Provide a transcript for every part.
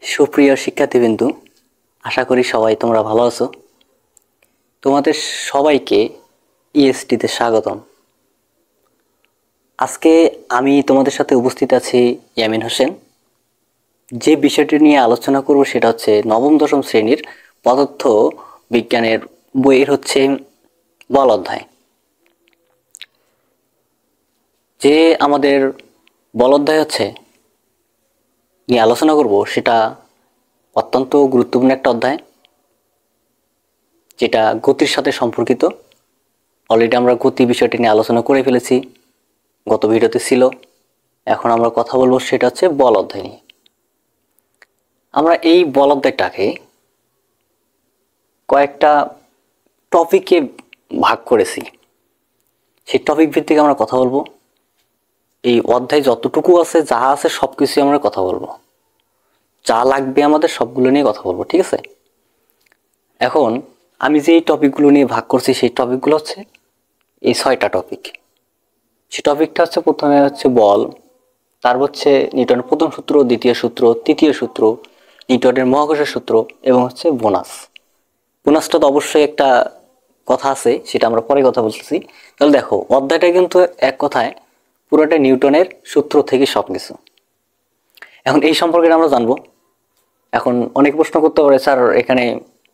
সুপ্রিয় শিক্ষার্থীবৃন্দ, আশা করি সবাই তোমরা ভালো আছো। তোমাদের সবাইকে ইএসটিতে স্বাগতম। আজকে আমি তোমাদের সাথে উপস্থিত আছি ইয়ামিন হোসেন। যে বিষয়টি নিয়ে আলোচনা করব সেটা হচ্ছে নবম দশম শ্রেণীর পদার্থ বিজ্ঞানের বইয়ের হচ্ছে বল অধ্যায়। যে আমাদের বল অধ্যায় হচ্ছে নিয়ে আলোচনা করব সেটা অত্যন্ত গুরুত্বপূর্ণ একটা অধ্যায়, যেটা গতির সাথে সম্পর্কিত। অলরেডি আমরা গতি বিষয়টি নিয়ে আলোচনা করে ফেলেছি, গত ভিডিওতে ছিল। এখন আমরা কথা বলবো সেটা হচ্ছে বল অধ্যায় নিয়ে। আমরা এই বল অধ্যায়টাকে কয়েকটা টপিকে ভাগ করেছি। সেই টপিক ভিত্তিক আমরা কথা বলবো। এই অধ্যায় যতটুকু আছে, যা আছে সব কিছুই আমরা কথা বলবো। যা লাগবে আমাদের সবগুলো নিয়ে কথা বলবো, ঠিক আছে? এখন আমি যে টপিকগুলো নিয়ে ভাগ করছি সেই টপিকগুলো হচ্ছে এই 6টা টপিক। সেই টপিকটা হচ্ছে প্রথমে হচ্ছে বল, তারপর হচ্ছে নিউটনের প্রথম সূত্র, দ্বিতীয় সূত্র, তৃতীয় সূত্র, নিউটনের মহাকর্ষের সূত্র এবং হচ্ছে বোনাস। বোনাসটা তো অবশ্যই একটা কথা আছে, সেটা আমরা পরে কথা বলতেছি। তাহলে দেখো, অধ্যায়টা কিন্তু এক কথায় পুরোটা নিউটনের সূত্র থেকে সব কিছু। এখন এই সম্পর্কে আমরা জানবো। এখন অনেক প্রশ্ন করতে পারে, স্যার এখানে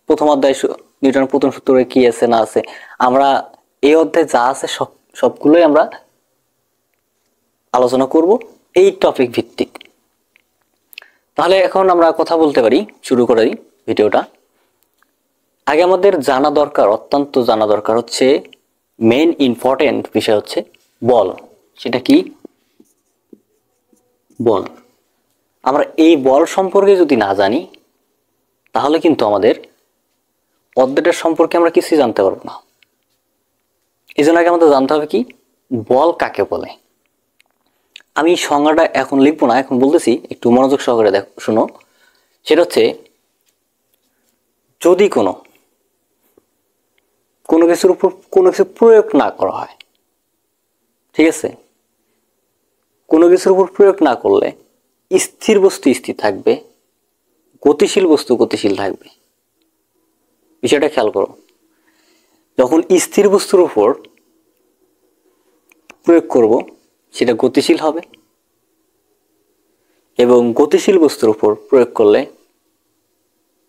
প্রথম অধ্যায় নিউটনের প্রথম সূত্রে কি আছে না আছে। আমরা এই অধ্যায়ে যা আছে সবগুলোই আমরা আলোচনা করব এই টপিক ভিত্তিক। তাহলে এখন আমরা কথা বলতে পারি, শুরু করে দিই ভিডিওটা। আগে আমাদের জানা দরকার, অত্যন্ত জানা দরকার হচ্ছে মেইন ইম্পর্টেন্ট বিষয় হচ্ছে বল। সেটা কি? বল। আমরা এই বল সম্পর্কে যদি না জানি তাহলে কিন্তু আমাদের অধ্যায়টার সম্পর্কে আমরা কিছুই জানতে পারবো না। এই জন্য আগে আমাদের জানতে হবে কি বল কাকে বলে। আমি সংজ্ঞাটা এখন লিখবো না, এখন বলতেছি, একটু মনোযোগ সহকারে দেখো, শুনো। সেটা হচ্ছে যদি কোনো কিছুর উপর কোনো কিছু প্রয়োগ না করা হয়, ঠিক আছে? কোনো কিছুর উপর প্রয়োগ না করলে স্থির বস্তু স্থির থাকবে, গতিশীল বস্তু গতিশীল থাকবে। বিষয়টা খেয়াল করো। যখন স্থির বস্তুর উপর প্রয়োগ করব সেটা গতিশীল হবে, এবং গতিশীল বস্তুর উপর প্রয়োগ করলে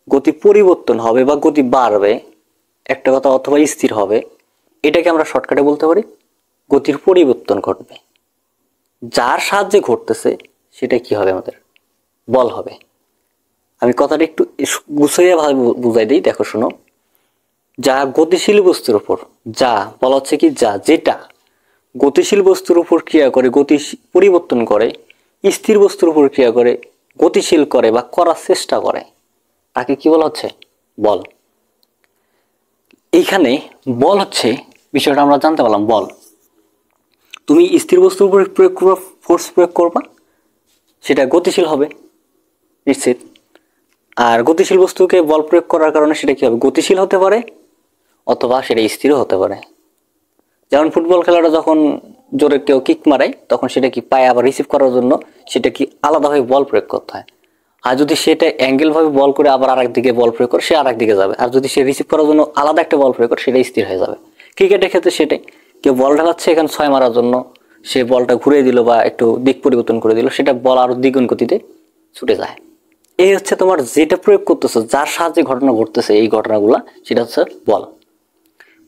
গতি পরিবর্তন হবে বা গতি বাড়বে, একটা কথা, অথবা স্থির হবে। এটাকে আমরা শর্টকাটে বলতে পারি গতির পরিবর্তন ঘটবে। যার সাহায্যে ঘটতেছে সেটা কি হবে? আমাদের বল হবে। আমি কথাটা একটু গুছিয়ে ভাবে বুঝাই দিই, দেখো শোনো। যা গতিশীল বস্তুর উপর, যা বলা হচ্ছে কি, যেটা গতিশীল বস্তুর উপর ক্রিয়া করে, গতি পরিবর্তন করে, স্থির বস্তুর উপর ক্রিয়া করে, গতিশীল করে বা করার চেষ্টা করে, তাকে কি বলা হচ্ছে? বল। এইখানে বল হচ্ছে বিষয়টা আমরা জানতে পারলাম। বল, তুমি স্থির বস্তুর উপর প্রয়োগ করবা, ফোর্স প্রয়োগ করবা, সেটা গতিশীল হবে নিশ্চিত। আর গতিশীল বস্তুকে বল প্রয়োগ করার কারণে সেটা কি হবে? গতিশীল হতে পারে অথবা সেটা স্থিরও হতে পারে। যেমন ফুটবল খেলাটা যখন জোরে কেউ কিক মারায়, তখন সেটা কি পায়ে আবার রিসিভ করার জন্য সেটা কি আলাদাভাবে বল প্রয়োগ করতে হয়। আর যদি সেটা অ্যাঙ্গেল ভাবে বল করে আবার আরেক দিকে বল প্রয়োগ করে, সে আরেক দিকে যাবে। আর যদি সে রিসিভ করার জন্য আলাদা একটা বল প্রয়োগ করে, সেটা স্থির হয়ে যাবে। ক্রিকেটের ক্ষেত্রে সেটাই, কেউ বল ঢালাচ্ছে এখানে 6 মারার জন্য, সে বলটা ঘুরিয়ে দিল বা একটু দিক পরিবর্তন করে দিল, সেটা বল আরো দ্বিগুণ গতিতে ছুটে যায়। এই হচ্ছে তোমার যেটা প্রয়োগ করতেছো, যার সাহায্যে ঘটনা ঘটতেছে, এই ঘটনাগুলা, সেটা হচ্ছে বল।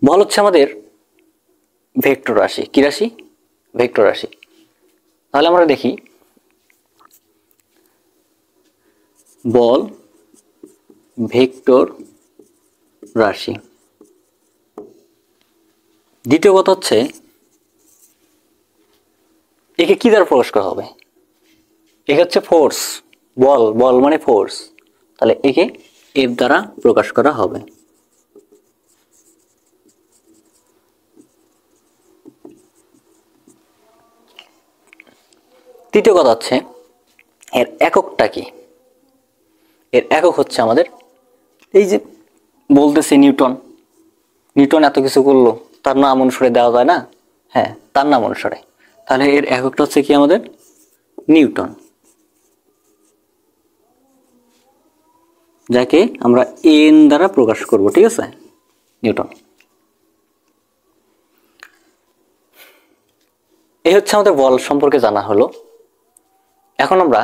বল হচ্ছে আমাদের ভেক্টর রাশি। কি রাশি? ভেক্টর রাশি। তাহলে আমরা দেখি বল ভেক্টর রাশি। দ্বিতীয় কথা হচ্ছে একে কি দ্বারা প্রকাশ করা হবে? একে হচ্ছে ফোর্স। বল, বল মানে ফোর্স, তাহলে একে এফ দ্বারা প্রকাশ করা হবে। তৃতীয় কথা হচ্ছে এর এককটা কি? এর একক হচ্ছে আমাদের, এই যে বলতেছে নিউটন, নিউটন এত কিছু করলো, তার নাম অনুসারে দেওয়া যায় না? হ্যাঁ, তার নাম অনুসারে। তাহলে এর এককটা হচ্ছে কি? আমাদের নিউটন। যাকে আমরা এন দ্বারা প্রকাশ করব, ঠিক আছে, নিউটন। এই হচ্ছে আমাদের বল সম্পর্কে জানা হলো। এখন আমরা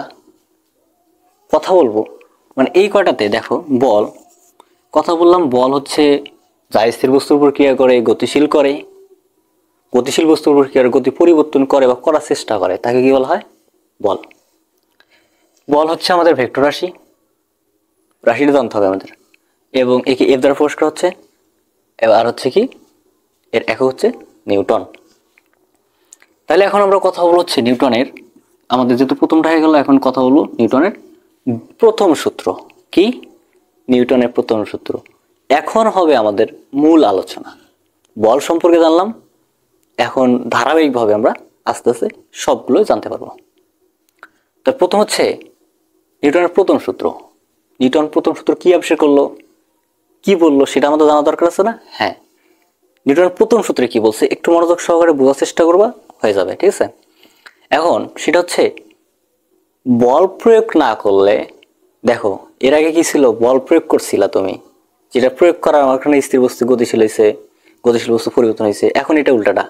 কথা বলবো, মানে এই কয়টাতে দেখো বল কথা বললাম, বল হচ্ছে যা স্থির বস্তুর উপর ক্রিয়া করে, গতিশীল করে, গতিশীল বস্তুর উপর ক্রিয়ার গতি পরিবর্তন করে বা করার চেষ্টা করে, তাকে কি বলা হয়? বল। বল হচ্ছে আমাদের ভেক্টর রাশি, রাশিটা জানতে হবে আমাদের, এবং একে এফ দ্বারা প্রকাশ করা হচ্ছে, আর হচ্ছে কি এর একক হচ্ছে নিউটন। তাহলে এখন আমরা কথা বলবো হচ্ছে নিউটনের, আমাদের যেহেতু প্রথমটা হয়ে গেল, এখন কথা বলবো নিউটনের প্রথম সূত্র। কি? নিউটনের প্রথম সূত্র। এখন হবে আমাদের মূল আলোচনা। বল সম্পর্কে জানলাম, এখন ধারাবাহিকভাবে আমরা আস্তে আস্তে সবগুলো জানতে পারবো। তো প্রথম হচ্ছে নিউটনের প্রথম সূত্র। নিউটন প্রথম সূত্র কি আবিষ্কার করলো, কি বললো, সেটা আমাদের জানা দরকার আছে না? হ্যাঁ, নিউটনের প্রথম সূত্রে কি বলছে একটু মনোযোগ সহকারে বোঝার চেষ্টা করবা, হয়ে যাবে, ঠিক আছে। এখন সেটা হচ্ছে বল প্রয়োগ না করলে, দেখো এর আগে কি ছিল, বল প্রয়োগ করছিলা তুমি, যেটা প্রয়োগ করার কারণে স্থির বস্তু গতিশীল হয়েছে, গতিশীল বস্তু পরিবর্তন হয়েছে। এখন এটা উল্টাটা,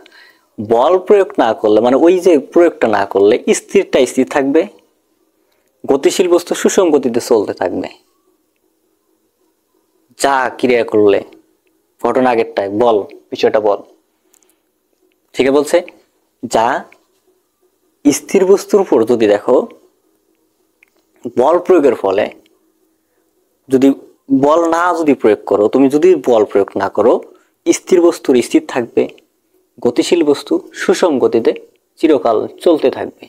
বল প্রয়োগ না করলে, মানে ওই যে প্রয়োগটা না করলে স্থিরটা স্থির থাকবে, গতিশীল বস্তু সুষম গতিতে চলতে থাকবে। যা ক্রিয়া করলে ঘটনা আগেরটায় বল, বিষয়টা বল, ঠিক বলছে। যা স্থির বস্তুর উপর যদি দেখো বল প্রয়োগের ফলে, যদি বল না যদি প্রয়োগ করো, তুমি যদি বল প্রয়োগ না করো, স্থির বস্তুর স্থির থাকবে, গতিশীল বস্তু সুষম গতিতে চিরকাল চলতে থাকবে।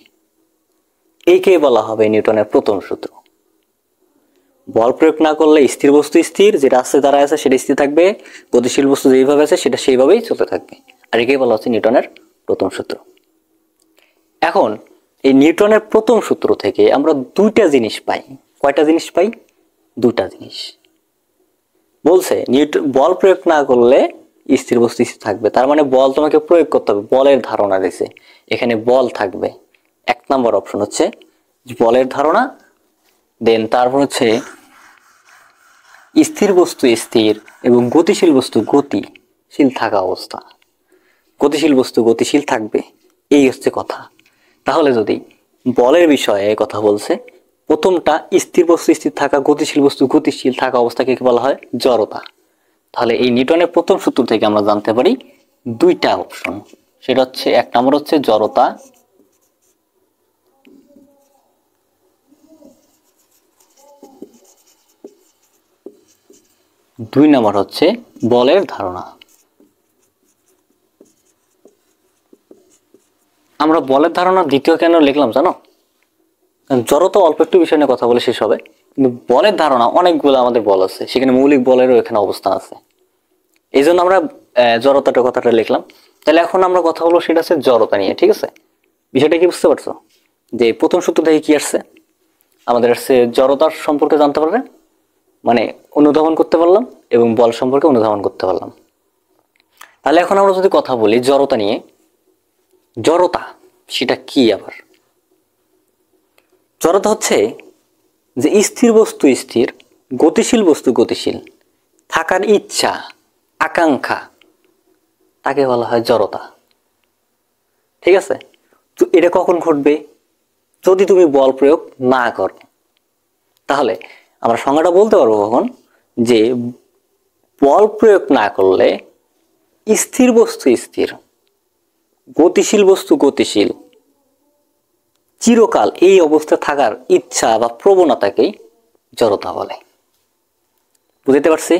এইকে বলা হবে নিউটনের প্রথম সূত্র। বল প্রয়োগ না করলে স্থির বস্তু স্থির, যেটা আছে দ্বারা আছে সেটা স্থির থাকবে, গতিশীল বস্তু যেইভাবে আছে সেটা সেইভাবেই চলতে থাকবে। আর একে বলা হচ্ছে নিউটনের প্রথম সূত্র। এখন এই নিউটনের প্রথম সূত্র থেকে আমরা দুইটা জিনিস পাই। কয়টা জিনিস পাই? দুটা জিনিস। বলছে নিউটন বল প্রয়োগ না করলে স্থির বস্তু স্থির থাকবে, তার মানে বল তোমাকে প্রয়োগ করতে হবে, বলের ধারণা দিয়েছে, এখানে বল থাকবে। এক নম্বর অপশন হচ্ছে বলের ধারণা, দেন তারপর হচ্ছে স্থির বস্তু স্থির এবং গতিশীল বস্তু গতিশীল থাকা অবস্থা, গতিশীল বস্তু গতিশীল থাকবে, এই হচ্ছে কথা। তাহলে যদি বলের বিষয়ে কথা বলছে, প্রথমটা স্থির বস্তু স্থির থাকা, গতিশীল বস্তু গতিশীল থাকা অবস্থাকে বলা হয় জড়তা। তাহলে এই নিউটনের প্রথম সূত্র থেকে আমরা জানতে পারি দুইটা অপশন, সেটা হচ্ছে এক নম্বর হচ্ছে জড়তা, দুই নম্বর হচ্ছে বলের ধারণা। আমরা বলের ধারণা দ্বিতীয় কেন লিখলাম জানো? জড়তা অল্প একটু বিষয় নিয়ে কথা বলে শেষ হবে, কিন্তু বলের ধারণা অনেকগুলো আমাদের বল আছে, সেখানে মৌলিক বলেরও এখানে অবস্থান আছে, এই জন্য আমরা জড়তাটার কথাটা লিখলাম। তাহলে এখন আমরা কথা বলবো সেটা হচ্ছে জড়তা নিয়ে, ঠিক আছে। বিষয়টা কি বুঝতে পারছো? যে প্রথম সূত্র থেকে কি আসছে, আমাদের আসছে জড়তার সম্পর্কে জানতে পারবে, মানে অনুধাবন করতে পারলাম, এবং বল সম্পর্কে অনুধাবন করতে পারলাম। তাহলে এখন আমরা যদি কথা বলি জড়তা নিয়ে, জড়তা সেটা কি আবার? জড়তা হচ্ছে যে স্থির বস্তু স্থির, গতিশীল বস্তু গতিশীল থাকার ইচ্ছা, আকাঙ্ক্ষা, তাকে বলা হয় জড়তা, ঠিক আছে। তো এটা কখন ঘটবে? যদি তুমি বল প্রয়োগ না করো। তাহলে আমরা সংজ্ঞাটা বলতে পারবো কখন, যে বল প্রয়োগ না করলে স্থির বস্তু স্থির, গতিশীল বস্তু গতিশীল চিরকাল এই অবস্থায় থাকার ইচ্ছা বা প্রবণতাকেই জড়তা বলে। বুঝতে পারছি?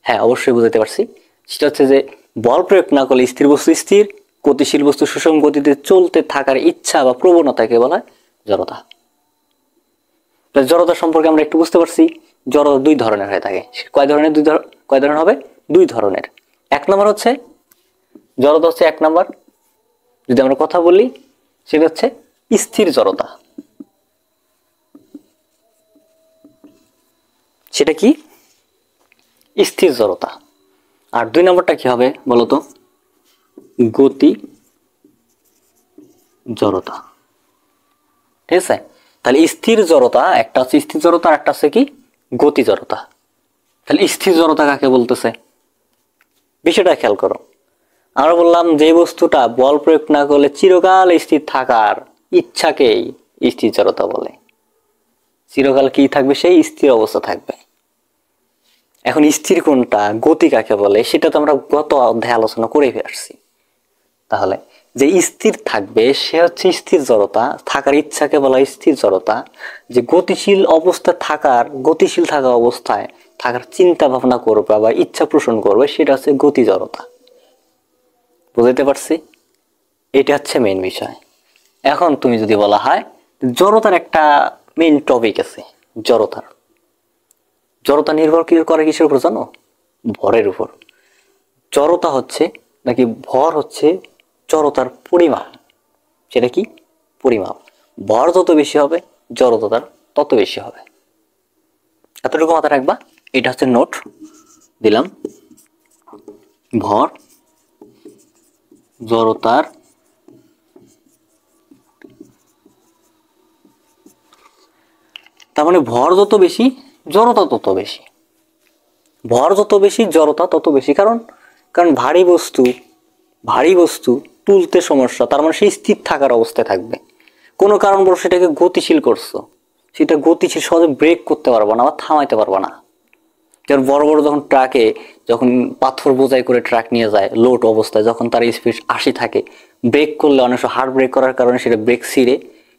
হ্যাঁ, অবশ্যই বুঝতে পারছি। সেটা হচ্ছে যে বল প্রয়োগ না করলে স্থির বস্তু স্থির, গতিশীল বস্তু সুষম গতিতে চলতে থাকার ইচ্ছা বা প্রবণতাকে বলা হয় জড়তা। জড়তা সম্পর্কে আমরা একটু বুঝতে পারছি। জড়তা দুই ধরনের হয়ে থাকে। কয় ধরনের? কয় ধরনের হবে? দুই ধরনের। এক নম্বর হচ্ছে জড়তা হচ্ছে এক নম্বর, যদি আমরা কথা বলি সেটা হচ্ছে স্থির জড়তা। সেটা কি? স্থির জড়তা। আর দুই নম্বরটা কি হবে বলতো? গতি জড়তা, ঠিক আছে। তাহলে স্থির জড়তা একটা হচ্ছে স্থির জড়তা, আর একটা হচ্ছে কি গতি জড়তা। তাহলে স্থির জড়তা কাকে বলতেছে? বিষয়টা খেয়াল করো। আমরা বললাম যে বস্তুটা বল প্রয়োগ না করলে চিরকাল স্থির থাকার ইচ্ছাকেই স্থির জড়তা বলে। চিরকাল কি থাকবে? সেই স্থির অবস্থা থাকবে। এখন স্থির কোনটা, গতি কাকে বলে, সেটা তো আমরা গত অধ্যায়ে আলোচনা করে আসছি। তাহলে যে স্থির থাকবে সে হচ্ছে স্থির জড়তা, থাকার ইচ্ছাকে বলা স্থির জড়তা। যে গতিশীল অবস্থা থাকার, গতিশীল থাকা অবস্থায় থাকার চিন্তা ভাবনা করবে বা ইচ্ছা পোষণ করবে, সেটা হচ্ছে গতি জড়তা। বুঝতে পারছি? এটা হচ্ছে মেইন বিষয়। এখন তুমি যদি বলা হয় জড়তার একটা মেইন টপিক আছে, জড়তা নির্ভর করে কিসের উপর জানো? ভরের উপর। জড়তা হচ্ছে নাকি ভর হচ্ছে জড়তার পরিমাপ। সেটা কি? পরিমাপ। ভর যত বেশি হবে জড়তা তার তত বেশি হবে। এতটুকু মাথায় রাখবা। এটা হচ্ছে নোট দিলাম, ভর জড়তার তার মানে ভর যত বেশি জড়তা তত বেশি। ভর যত বেশি জড়তা তত বেশি। কারণ ভারী বস্তু তুলতে সমস্যা, তার মানে সে স্থির থাকার অবস্থায় থাকবে। কোনো কারণবশত সেটাকে গতিশীল করছো, সেটা গতিশীল সহজে ব্রেক করতে পারবো না বা থামাইতে পারবো না। কারণ বড় বড় যখন পাথর বোঝাই করে ট্রাক নিয়ে যায় লোড অবস্থায়, যখন তার স্পিড 80 থাকে, ব্রেক করলে অনেক সময় হার্ড ব্রেক করার কারণে সেটা ব্রেক ছিঁড়ে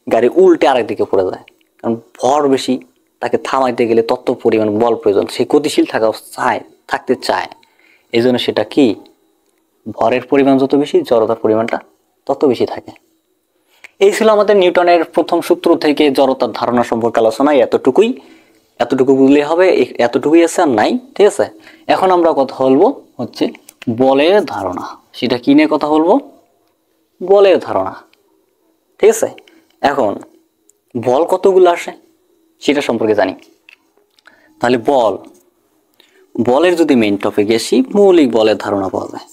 গাড়ি উল্টে আরেক দিকে পড়ে যায়। কারণ ভর বেশি, তাকে থামাইতে গেলে তত পরিমাণ বল প্রয়োজন। সে গতিশীল থাকতে চায়। এই জন্য সেটা কি, ভরের পরিমাণ যত বেশি জড়তার পরিমাণটা তত বেশি থাকে। এই ছিল আমাদের নিউটনের প্রথম সূত্র থেকে জড়তার ধারণা সম্পর্কে আলোচনা। এতটুকু বুঝলে হবে, এতটুকুই আছে আর নাই। ঠিক আছে, এখন আমরা কথা বলবো হচ্ছে বলের ধারণা। সেটা কি নিয়ে কথা বলবো? বলের ধারণা। ঠিক আছে, এখন বল কতগুলো আসে সেটা সম্পর্কে জানি। তাহলে বলের যদি মেইন টপিকে আসি, মৌলিক বলের ধারণা পাওয়া যায়।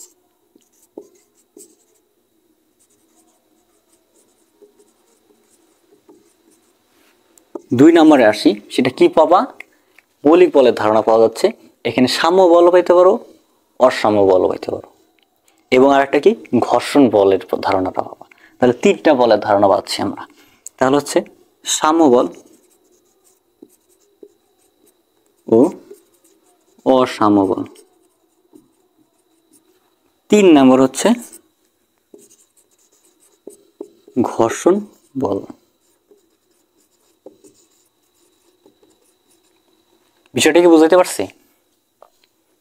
দুই নম্বরে আসি, সেটা কি পাবা? মৌলিক বলের ধারণা পাওয়া যাচ্ছে। এখানে সাম্য বল পাইতে পারো, অসাম্য বল পাইতে পারো, এবং আরেকটা কি, ঘর্ষণ বলের ধারণাটা পাবা। তাহলে 3টা বলের ধারণা পাচ্ছি আমরা। তাহলে হচ্ছে সাম্য বল ও অসাম্য বল। 3 নম্বর হচ্ছে ঘর্ষণ বল। বিষয়টা কি বুঝতে পারছি?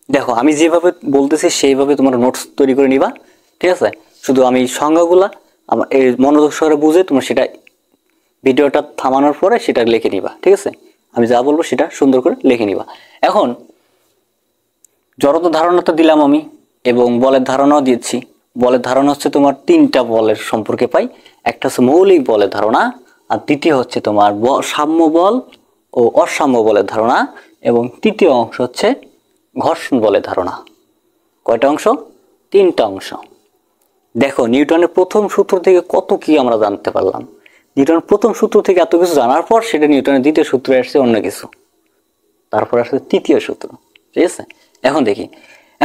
দেখো, আমি যেভাবে বলতেছি সেইভাবে তোমার নোটস তৈরি করে নিবা। ঠিক আছে, শুধু আমি সংজ্ঞাগুলা আমার এই মনোযোগ সহকারে বুঝে তোমার সেটা ভিডিওটা থামানোর পরে সেটা লিখে নিবা। ঠিক আছে, আমি যা বলবো সেটা সুন্দর করে লিখে নিবা। এখন জড়তা ধারণাটা দিলাম আমি, এবং বলের ধারণাও দিয়েছি। বলের ধারণা হচ্ছে তোমার 3টা বলের সম্পর্কে পাই। একটা হচ্ছে মৌলিক বলের ধারণা, আর দ্বিতীয় হচ্ছে তোমার সাম্য বল ও অসাম্য বলের ধারণা, এবং তৃতীয় অংশ হচ্ছে ঘর্ষণ বলের ধারণা। কয়টা অংশ? 3টা অংশ। দেখো, নিউটনের প্রথম সূত্র থেকে কত কি আমরা জানতে পারলাম। নিউটনের প্রথম সূত্র থেকে এত কিছু জানার পর সেটা নিউটনের দ্বিতীয় সূত্রে আসছে অন্য কিছু, তারপর আসছে তৃতীয় সূত্র। ঠিক আছে, এখন দেখি,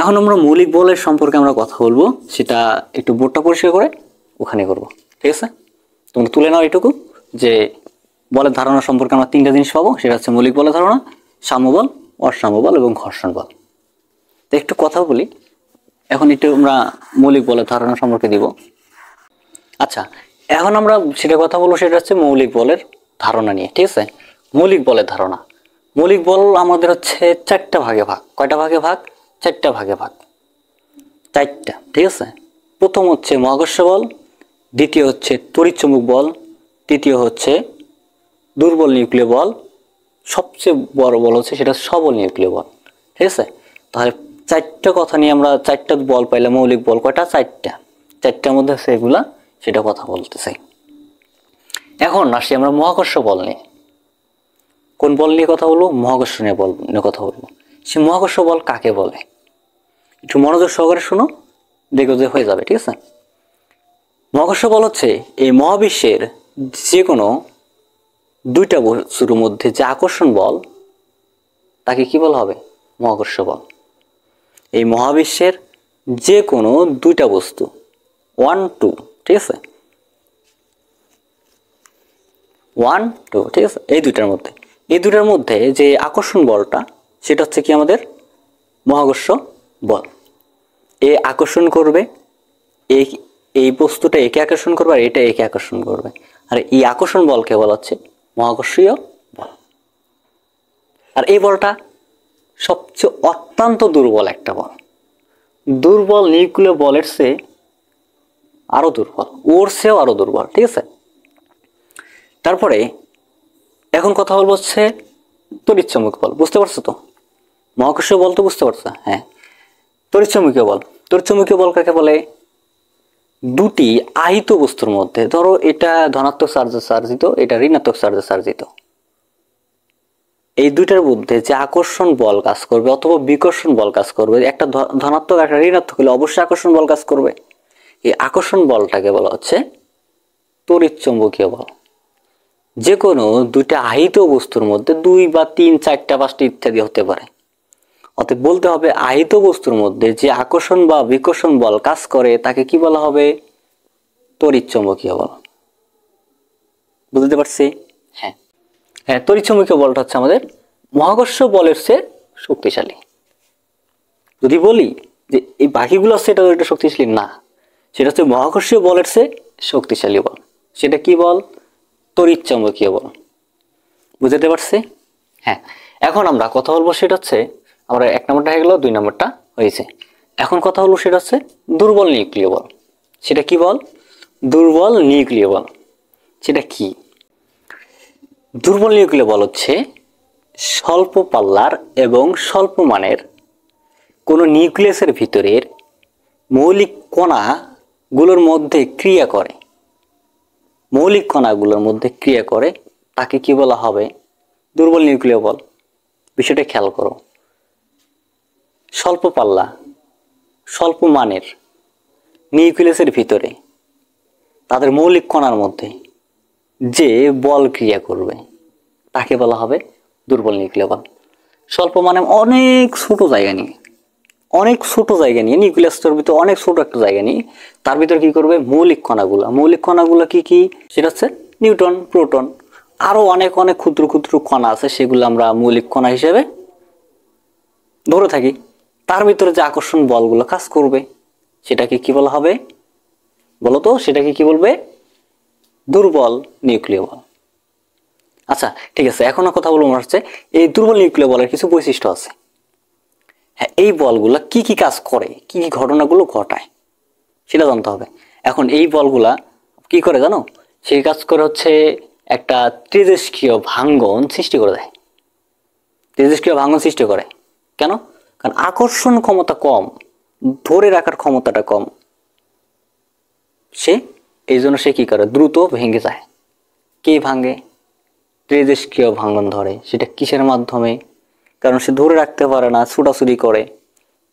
এখন আমরা মৌলিক বলের সম্পর্কে আমরা কথা বলবো। সেটা একটু বোর্ডটা পরিষ্কার করে ওখানে করবো। ঠিক আছে, তোমরা তুলে নাও এটুকু যে বলের ধারণা সম্পর্কে আমরা 3টা জিনিস পাবো। সেটা হচ্ছে মৌলিক বলের ধারণা, সাম্য বল, অসাম্য বল এবং ঘর্ষণ বল। তো একটু কথা বলি এখন, একটু আমরা মৌলিক বলের ধারণা সম্পর্কে দিব। আচ্ছা, এখন আমরা সেটা কথা বলবো, সেটা হচ্ছে মৌলিক বলের ধারণা নিয়ে। ঠিক আছে, মৌলিক বলের ধারণা। মৌলিক বল আমাদের হচ্ছে 4টা ভাগে ভাগ। কয়টা ভাগে ভাগ? 4টা ভাগে ভাগ। 4টা। ঠিক আছে, প্রথম হচ্ছে মহাকর্ষ বল, দ্বিতীয় হচ্ছে তড়িৎচুম্বক বল, তৃতীয় হচ্ছে দুর্বল নিউক্লিয় বল, সবচেয়ে বড় বল হচ্ছে সেটা সবল নিউক্লিয় বল। ঠিক আছে, তাহলে 4টা কথা নিয়ে আমরা 4টা বল পাইলাম। মৌলিক বল কয়টা? 4টা। 4টার মধ্যে আছে এগুলা, সেটা কথা বলতে চাই। এখন আসি আমরা মহাকর্ষ বল নিয়ে। কোন বল নিয়ে কথা বলবো? মহাকর্ষণীয় বল নিয়ে কথা বলবো। সে মহাকর্ষ বল কাকে বলে? একটু মনোযোগ সহকারে শুনো, দেখো যে হয়ে যাবে। ঠিক আছে, মহাকর্ষ বল হচ্ছে এই মহাবিশ্বের যে কোনো 2টা বস্তুর মধ্যে যে আকর্ষণ বল, তাকে কি বলা হবে? মহাকর্ষ বল। এই মহাবিশ্বের যে কোনো দুইটা বস্তু 1 2, ঠিক আছে, 1 2, ঠিক আছে, এই দুইটার মধ্যে যে আকর্ষণ বলটা সেটা হচ্ছে কি আমাদের মহাকর্ষ বল। এ আকর্ষণ করবে, এই বস্তুটা একে আকর্ষণ করবে, আর এটা একে আকর্ষণ করবে, আর এই আকর্ষণ বলকে বলা হচ্ছে মহাকর্ষীয় বল। আর এই বলটা সবচেয়ে অত্যন্ত দুর্বল একটা বল, দুর্বল নিউক্লিয় বলের চেয়ে আরো দুর্বল, ওর চেয়েও আরো দুর্বল, ঠিক আছে। তারপরে এখন কথা বলবো হচ্ছে তড়িৎচুম্বকীয় বল। বুঝতে পারছো তো? মহাকর্ষীয় বল তো বুঝতে পারছো? হ্যাঁ। তড়িৎচুম্বকীয় বল, তড়িৎচুম্বকীয় বল কাকে বলে? দুটি আহিত বস্তুর মধ্যে, ধরো এটা ধনাত্মক চার্জে চার্জিত, এটা ঋণাত্মক চার্জে চার্জিত, এই দুইটার মধ্যে যে আকর্ষণ বল কাজ করবে অথবা বিকর্ষণ বল কাজ করবে, একটা ধনাত্মক একটা ঋণাত্মক হলে অবশ্যই আকর্ষণ বল কাজ করবে। এই আকর্ষণ বলটাকে বলা হচ্ছে তড়িৎচুম্বকীয় বল। যে কোনো দুইটা আহিত বস্তুর মধ্যে 2 বা 3 4টা 5টা ইত্যাদি হতে পারে। অতএব বলতে হবে আহিত বস্তুর মধ্যে যে আকর্ষণ বা বিকর্ষণ বল কাজ করে তাকে কি বলা হবে? তড়িৎচুম্বকীয় বল। বুঝতে পারছি? হ্যাঁ হ্যাঁ, তড়িৎচুম্বকীয় বলটা হচ্ছে আমাদের মহাকর্ষ বলের চেয়ে শক্তিশালী। যদি বলি যে এই বাকিগুলো হচ্ছে এটা শক্তিশালী না, সেটা হচ্ছে মহাকর্ষীয় বলের চেয়ে শক্তিশালী বল। সেটা কি বল? তড়িৎচুম্বকীয় বল। বুঝতে পারছি? হ্যাঁ। এখন আমরা কথা বলবো সেটা হচ্ছে, আমরা 1 নম্বরটা হয়ে গেল, 2 নম্বরটা হয়েছে। এখন কথা বলবো সেটা হচ্ছে দুর্বল নিউক্লিয় বল। সেটা কি বল? দুর্বল নিউক্লিয় বল। সেটা কি? দুর্বল নিউক্লিয় বল হচ্ছে স্বল্প পাল্লার এবং স্বল্প মানের কোনো নিউক্লিয়াসের ভিতরের মৌলিক কণাগুলোর মধ্যে ক্রিয়া করে, মৌলিক কণাগুলোর মধ্যে ক্রিয়া করে, তাকে কি বলা হবে? দুর্বল নিউক্লিয় বল। বিষয়টা খেয়াল করো, স্বল্প পাল্লা স্বল্প মানের নিউক্লিয়াসের ভিতরে তাদের মৌলিক কণার মধ্যে যে বল ক্রিয়া করবে তাকে বলা হবে দুর্বল নিউক্লিয় বল। স্বল্প মানে অনেক ছোট জায়গা নিয়ে নিউক্লিয়াসের ভিতরে অনেক ছোট একটা জায়গা নিয়ে তার ভিতরে কি করবে? মৌলিক কণাগুলো কি কি? সেটা হচ্ছে নিউট্রন, প্রোটন, আরো অনেক অনেক ক্ষুদ্র ক্ষুদ্র কণা আছে, সেগুলো আমরা মৌলিক কণা হিসেবে ধরে থাকি। তার ভিতরে যে আকর্ষণ বলগুলো কাজ করবে সেটাকে কি বলা হবে? বলো তো, সেটাকে কি বলবে? দুর্বল নিউক্লিয় বল। আচ্ছা ঠিক আছে, এখন কথা বলবো আমার হচ্ছে এই দুর্বল নিউক্লিয় বলের কিছু বৈশিষ্ট্য আছে। হ্যাঁ, এই বলগুলা কি কি কাজ করে, কি কি ঘটনাগুলো ঘটায় সেটা জানতে হবে। এখন এই বলগুলা কি করে জানো? সেই কাজ করে হচ্ছে একটা তেজস্ক্রিয় ভাঙ্গন সৃষ্টি করে দেয়। তেজস্ক্রিয় ভাঙ্গন সৃষ্টি করে কেন? কারণ আকর্ষণ ক্ষমতা কম, ধরে রাখার ক্ষমতাটা কম, এই জন্য সে কি করে? দ্রুত ভেঙে যায়। কে ভাঙে? তেজস্ক্রিয় ভাঙ্গন ধরে। সেটা কিসের মাধ্যমে? কারণ সে ধরে রাখতে পারে না, ছোটাছুটি করে।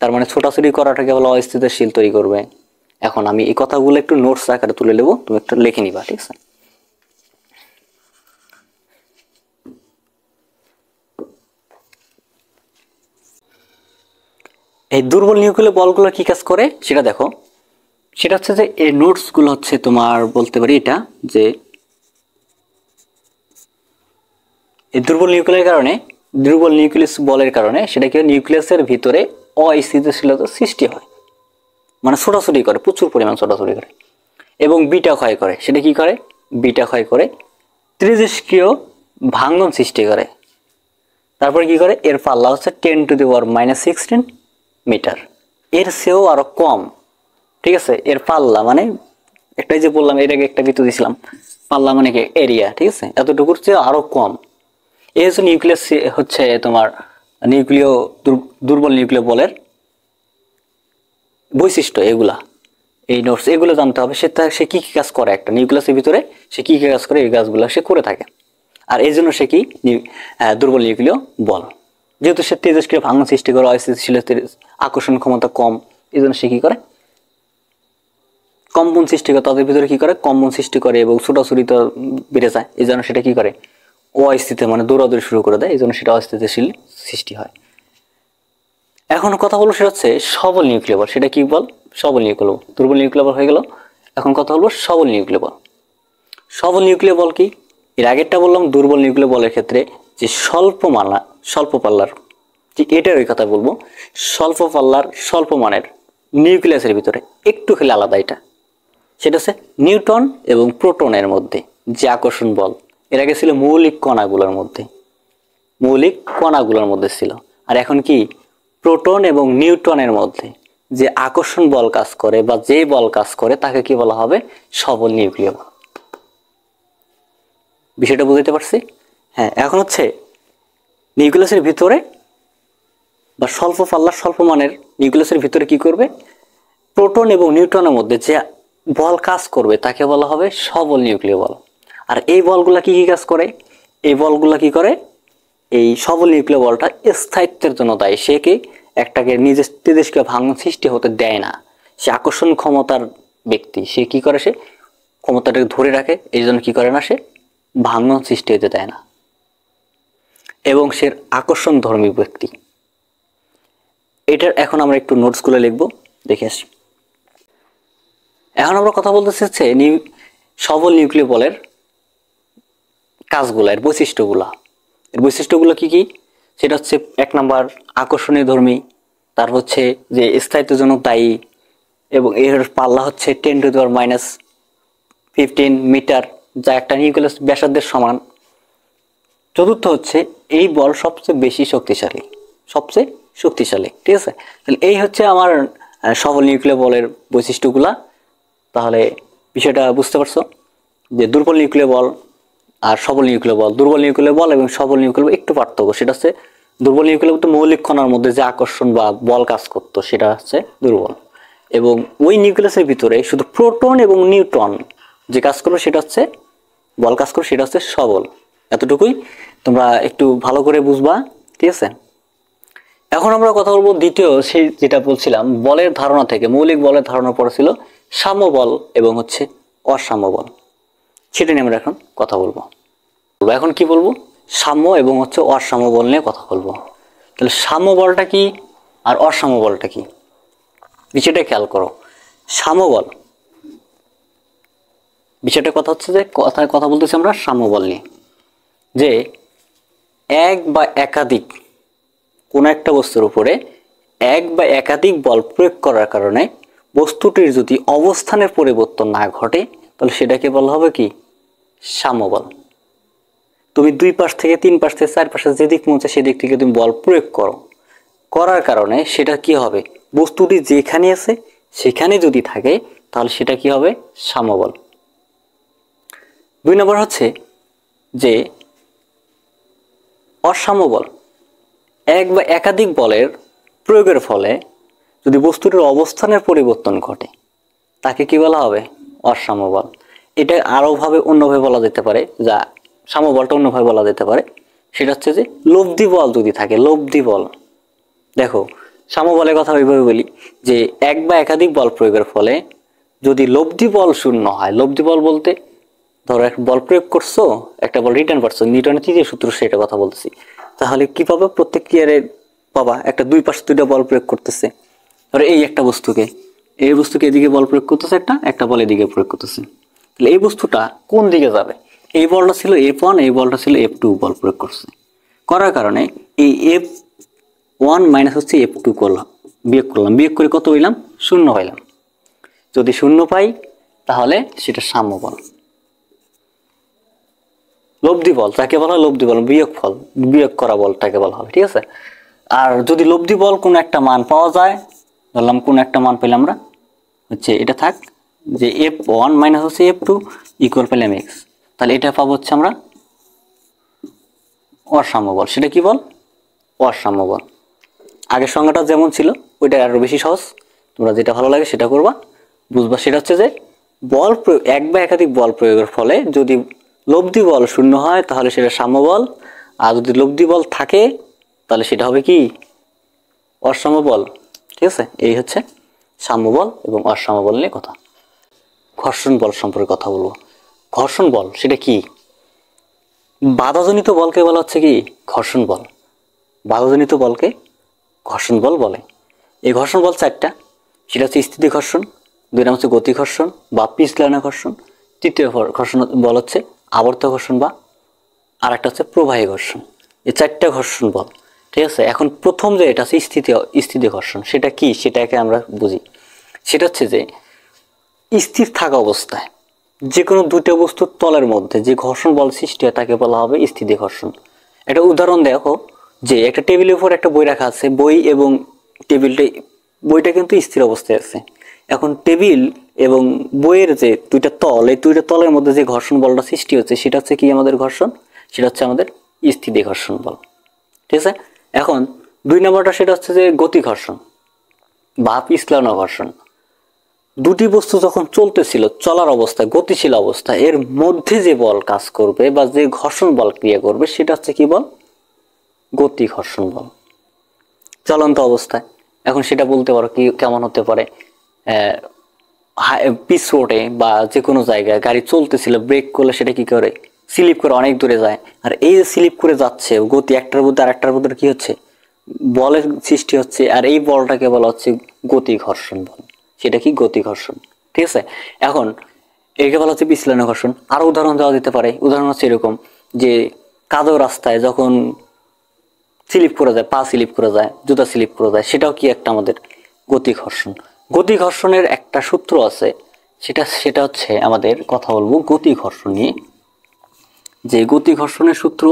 তার মানে ছোটাছুটি করাটাকে বলা অস্থিতিশীল তৈরি করবে। এখন আমি এই কথাগুলো একটু নোটস আকারে তুলে নেবো, তুমি একটু লিখে নিবা, ঠিক আছে? এই দুর্বল নিউক্লিয় বলগুলো কি কাজ করে সেটা দেখো। সেটা হচ্ছে যে এই নোটসগুলো হচ্ছে তোমার বলতে পারি এটা যে এই দুর্বল নিউক্লিয়াস বলের কারণে সেটা কি নিউক্লিয়াসের ভিতরে অস্থিতিশীলতা সৃষ্টি হয়, মানে ছোটাছুটি করে, প্রচুর পরিমাণ ছোটাছুটি করে এবং বিটা ক্ষয় করে। সেটা কি করে? বিটা ক্ষয় করে তেজস্ক্রিয় ভাঙ্গন সৃষ্টি করে। তারপরে কি করে? এর পাল্লা হচ্ছে 10⁻⁻16 মিটার, এর চেয়েও আরো কম, ঠিক আছে? এর পাল্লা মানে একটাই যে বললাম, এটাকে একটা বিতু দিছিলাম, পাল্লা মানে কি? এরিয়া, ঠিক আছে? এতটুকুর চেয়ে আরো কম। এই হচ্ছে নিউক্লিয়াস, হচ্ছে তোমার দুর্বল নিউক্লিয় বলের বৈশিষ্ট্য। এগুলা এই নোটস এগুলো জানতে হবে। সে কি কি কাজ করে একটা নিউক্লিয়াসের ভিতরে, সে কি কি কাজ করে, এই কাজগুলো সে করে থাকে। আর এই জন্য সে কি দুর্বল নিউক্লিয় বল। যেহেতু সে তেজস্ক্রিয় ভাঙ্গন সৃষ্টি করে, অস্থিতিশীলতার আকর্ষণ ক্ষমতা কম, এই জন্য সে কি করে? কম্পন সৃষ্টি করে। তাদের ভিতরে কি করে? কম্পন সৃষ্টি করে এবং ছোটাছুটিটা বেড়ে যায়। এই জন্য সেটা কি করে? অস্থিতি মানে দৌড়াদৌড়ি শুরু করে দেয়। এই জন্য সেটা অস্থিতিশীল সৃষ্টি হয়। এখন কথা বলবো সেটা হচ্ছে সবল নিউক্লিয় বল। সেটা কি বল? সবল নিউক্লিয় বল। দুর্বল নিউক্লিয় বল হয়ে গেল। এখন কথা বলবো সবল নিউক্লিয় বল। সবল নিউক্লিয় বল কি? এর আগেরটা বললাম দুর্বল নিউক্লিয় বলের ক্ষেত্রে যে স্বল্প পাল্লার, ঠিক এটার ওই কথা বলবো। স্বল্প পাল্লার স্বল্প মানের নিউক্লিয়াসের ভিতরে একটু খেলে আলাদা এটা। সেটা হচ্ছে নিউট্রন এবং প্রোটনের মধ্যে যে আকর্ষণ বল, এর আগে ছিল মৌলিক কণাগুলোর মধ্যে ছিল। আর এখন কি প্রোটন এবং নিউট্রনের মধ্যে যে আকর্ষণ বল কাজ করে বা যে বল কাজ করে তাকে কি বলা হবে? সবল নিউক্লিয় বল। বিষয়টা বুঝতে পারছি? হ্যাঁ, এখন হচ্ছে নিউক্লিয়াসের ভিতরে বা স্বল্প পাল্লার স্বল্প মানের নিউক্লিয়াসের ভিতরে কি করবে? প্রোটন এবং নিউট্রনের মধ্যে যে বল কাজ করবে তাকে বলা হবে সবল নিউক্লিয় বল। আর এই বলগুলা কি কি কাজ করে? এই বলগুলা কি করে? এই সবল নিউক্লিয় বলটা স্থায়িত্বের জন্য দায়ী। সে কি একটাকে নিজের তেজস্ক্রিয় ভাঙন সৃষ্টি হতে দেয় না। সে আকর্ষণ ক্ষমতার ব্যক্তি। সে কি করে? সে ক্ষমতাটাকে ধরে রাখে। এই জন্য কি করে না? সে ভাঙন সৃষ্টি হতে দেয় না এবং সে আকর্ষণ ধর্মী ব্যক্তি। এটার এখন আমরা একটু নোটসগুলো লিখবো, দেখে আসি। এখন আমরা কথা বলতে চাচ্ছি সবল নিউক্লিয় বলের কাজগুলো, এর বৈশিষ্ট্যগুলো কি কি? সেটা হচ্ছে 1 নাম্বার আকর্ষণীয় ধর্মী, তার হচ্ছে যে স্থায়িত্বের জন্য দায়ী এবং এর পাল্লা হচ্ছে 10⁻⁻15 মিটার, যা একটা নিউক্লিয়াস ব্যাসার্ধের সমান। চতুর্থ হচ্ছে এই বল সবচেয়ে বেশি শক্তিশালী, ঠিক আছে? তাহলে এই হচ্ছে আমার সবল নিউক্লিয় বলের বৈশিষ্ট্যগুলা। তাহলে বিষয়টা বুঝতে পারছো যে দুর্বল নিউক্লিয় বল আর সবল নিউক্লিয় বল। দুর্বল নিউক্লিয় বল এবং সবল নিউক্লিয় বল একটু পার্থক্য। সেটা হচ্ছে দুর্বল নিউক্লিয় বলতে মৌলিক কণার মধ্যে যে আকর্ষণ বা বল কাজ করতো সেটা হচ্ছে দুর্বল, এবং ওই নিউক্লিয়াসের ভিতরে শুধু প্রোটন এবং নিউট্রন যে কাজ করবে সেটা হচ্ছে বল কাজ করবে, সেটা হচ্ছে সবল। এতটুকুই তোমরা একটু ভালো করে বুঝবা, ঠিক আছে? এখন আমরা কথা বলবো দ্বিতীয়, সেই যেটা বলছিলাম বলের ধারণা থেকে, মৌলিক বলের ধারণা পড়ে ছিল সাম্য বল এবং হচ্ছে অসাম্য বল। সেটা নিয়ে আমরা এখন কথা বলবো। এখন কি বলবো? সাম্য এবং হচ্ছে অসাম্য বল নিয়ে কথা বলবো। তাহলে সাম্য বলটা কি আর অসাম্য বলটা কি, বিষয়টা খেয়াল করো। সাম্য বল বিষয়টা কথা হচ্ছে যে কথা বলতেছি আমরা সাম্য বল নিয়ে, যে এক বা একাধিক কোন একটা বস্তুর উপরে এক বা একাধিক বল প্রয়োগ করার কারণে বস্তুটির যদি অবস্থানের পরিবর্তন না ঘটে তাহলে সেটাকে বলা হবে কি? সাম্য বল। তুমি 2 পাশ থেকে 3 পাশ থেকে 4 পাশে যেদিক মন চায় সেদিক থেকে তুমি বল প্রয়োগ করার কারণে সেটা কি হবে? বস্তুটি যেখানে আছে সেখানে যদি থাকে তাহলে সেটা কি হবে? সাম্য বল। 2 নম্বর হচ্ছে যে অসাম্য বল। এক বা একাধিক বলের প্রয়োগের ফলে যদি বস্তুটির অবস্থানের পরিবর্তন ঘটে তাকে কি বলা হবে? অসাম্য বল। এটা অন্যভাবে বলা যেতে পারে, যা সাম্য বলটা অন্যভাবে বলা যেতে পারে। সেটা হচ্ছে যে লব্ধি বল যদি থাকে, লব্ধি বল। দেখো সাম্য বলের কথা ওইভাবে বলি যে এক বা একাধিক বল প্রয়োগের ফলে যদি লব্ধি বল শূন্য হয়, লব্ধি বল বলতে ধরো একটা বল প্রয়োগ করছো, একটা বল রিটার্ন পাচ্ছ, নিউটনের তৃতীয় সূত্র সেটা কথা বলতেছি, তাহলে কি পাবা? প্রত্যেক ক্রিয়ারে পাবা একটা 2 পাশে 2টা বল প্রয়োগ করতেছে। ধরো এই একটা বস্তুকে এদিকে বল প্রয়োগ করতেছে, একটা বল এদিকে প্রয়োগ করতেছে। তাহলে এই বস্তুটা কোন দিকে যাবে? এই বলটা ছিল F1, এই বলটা ছিল F2 বল প্রয়োগ করছে। করার কারণে এই F1 মাইনাস হচ্ছে F2 বিয়োগ করে কত হইলাম? 0 হইলাম। যদি 0 পাই তাহলে সেটা সাম্য বল। লব্ধি বল তাকে বলা হয় লব্ধি বল, বিয়োগ করা বলটাকে বলা হবে, ঠিক আছে? আর যদি লব্ধি বল কোন একটা মান পাওয়া যায়, ধরলাম কোন একটা মান পেলাম আমরা, হচ্ছে এটা থাক যে F1 মাইনাস হচ্ছে F2 ইকুয়াল পেলাম x, তাহলে এটা পাবো হচ্ছে আমরা অসাম্য বল। সেটা কি বল? অসাম্য বল। আগের সংজ্ঞাটা যেমন ছিল ওইটা আরো বেশি সহজ, তোমরা যেটা ভালো লাগে সেটা করবা, বুঝবা। সেটা হচ্ছে যে বল প্রয়োগ, এক বা একাধিক বল প্রয়োগের ফলে যদি লব্ধি বল 0 হয় তাহলে সেটা সাম্য বল, আর যদি লব্ধি বল থাকে তাহলে সেটা হবে কি? অসাম্য বল, ঠিক আছে? এই হচ্ছে সাম্য বল এবং অসাম্য বল নিয়ে কথা। ঘর্ষণ বল সম্পর্কে কথা বলবো। ঘর্ষণ বল সেটা কি? বাধাজনিত বলকে বলা হচ্ছে কি? ঘর্ষণ বল। বাহুজনিত বলকে ঘর্ষণ বল বলে। এই ঘর্ষণ বল চারটা, সেটা হচ্ছে স্থিতি ঘর্ষণ, 2 নম্বর হচ্ছে গতি ঘর্ষণ বা পিছলানো ঘর্ষণ, তৃতীয় ঘর্ষণ বল হচ্ছে আবর্ত ঘর্ষণ বা আর একটা হচ্ছে প্রবাহী ঘর্ষণ। এই 4টা ঘর্ষণ বল, ঠিক আছে। এখন প্রথম যে এটা আছে স্থিতি ঘর্ষণ, সেটা কি সেটাকে আমরা বুঝি। সেটা হচ্ছে যে স্থির থাকা অবস্থায় যে কোনো 2টা বস্তুর তলের মধ্যে যে ঘর্ষণ বল সৃষ্টি হয় তাকে বলা হবে স্থিতি ঘর্ষণ। একটা উদাহরণ দেখো, যে একটা টেবিলের উপর একটা বই রাখা আছে, বই এবং বইটা কিন্তু স্থির অবস্থায় আছে। এখন টেবিল এবং বইয়ের যে 2টা তল, এই 2টা তলের মধ্যে যে ঘর্ষণ বলটা সৃষ্টি হচ্ছে সেটা হচ্ছে কি আমাদের ঘর্ষণ, সেটা হচ্ছে আমাদের স্থিতি ঘর্ষণ বল, ঠিক আছে। এখন 2 নম্বরটা সেটা হচ্ছে যে গতি ঘর্ষণ বা পিছলানো ঘর্ষণ। 2টি বস্তু যখন চলতেছিল, চলার অবস্থায়, গতিশীল অবস্থায়, এর মধ্যে যে বল কাজ করবে বা যে ঘর্ষণ বল ক্রিয়া করবে সেটা হচ্ছে কি বল, গতি ঘর্ষণ বল, চলন্ত অবস্থায়। এখন সেটা বলতে পারো কি কেমন হতে পারে, পিচ রোডে বা যে কোনো জায়গায় গাড়ি চলতেছিল, ব্রেক করলে সেটা কি করে, স্লিপ করে অনেক দূরে যায়। আর এই যে স্লিপ করে যাচ্ছে, গতি একটার মধ্যে আর একটার মধ্যে কি হচ্ছে, বলের সৃষ্টি হচ্ছে, আর এই বলটাকে বলা হচ্ছে গতি ঘর্ষণ বল, সেটা কি গতি ঘর্ষণ, ঠিক আছে। এখন একে বলা হচ্ছে পিছলানো ঘর্ষণ। আরো উদাহরণ দেওয়া যেতে পারে, উদাহরণ হচ্ছে এরকম যে কাদো রাস্তায় যখন স্লিপ করে যায়, পা স্লিপ করে যায়, জুতা স্লিপ করে যায়, সেটাও কি একটা আমাদের গতি ঘর্ষণ। গতি ঘর্ষণের একটা সূত্র আছে, সেটা হচ্ছে আমাদের কথা বলবো গতি ঘর্ষণ নিয়ে। যে গতি ঘর্ষণের সূত্র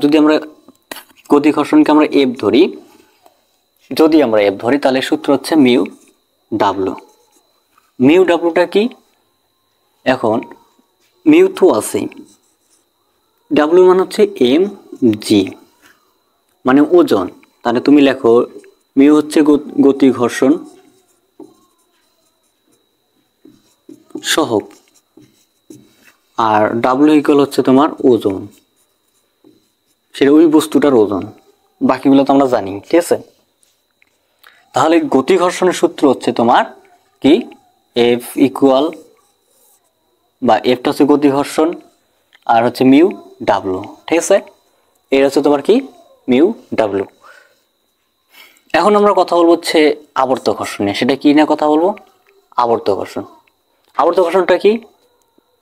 যদি আমরা গতি ঘর্ষণকে আমরা এফ ধরি, তাহলে সূত্র হচ্ছে মিউ ডাব্লু। মিউ ডাব্লুটা কি, এখন মিউ তো আছে, ডাব্লু মানে হচ্ছে এম জি, মানে ওজন। তাহলে তুমি লেখো মিউ হচ্ছে গতি ঘর্ষণ সহগ, আর ডাব্লু ইকুয়াল হচ্ছে তোমার ওজন, সেটা ওই বস্তুটার ওজন। বাকিগুলো তো আমরা জানি, ঠিক আছে। তাহলে গতি ঘর্ষণের সূত্র হচ্ছে তোমার কি, এফ ইকুয়াল বা এফটা হচ্ছে গতি ঘর্ষণ আর হচ্ছে মিউ ডাব্লু, ঠিক আছে। এর হচ্ছে তোমার কি মিউ ডাব্লু। এখন আমরা কথা বলবো হচ্ছে আবর্ত ঘর্ষণ নিয়ে। সেটা কি নিয়ে কথা বলবো, আবর্ত ঘর্ষণ। আবর্ত ঘর্ষণটা কি,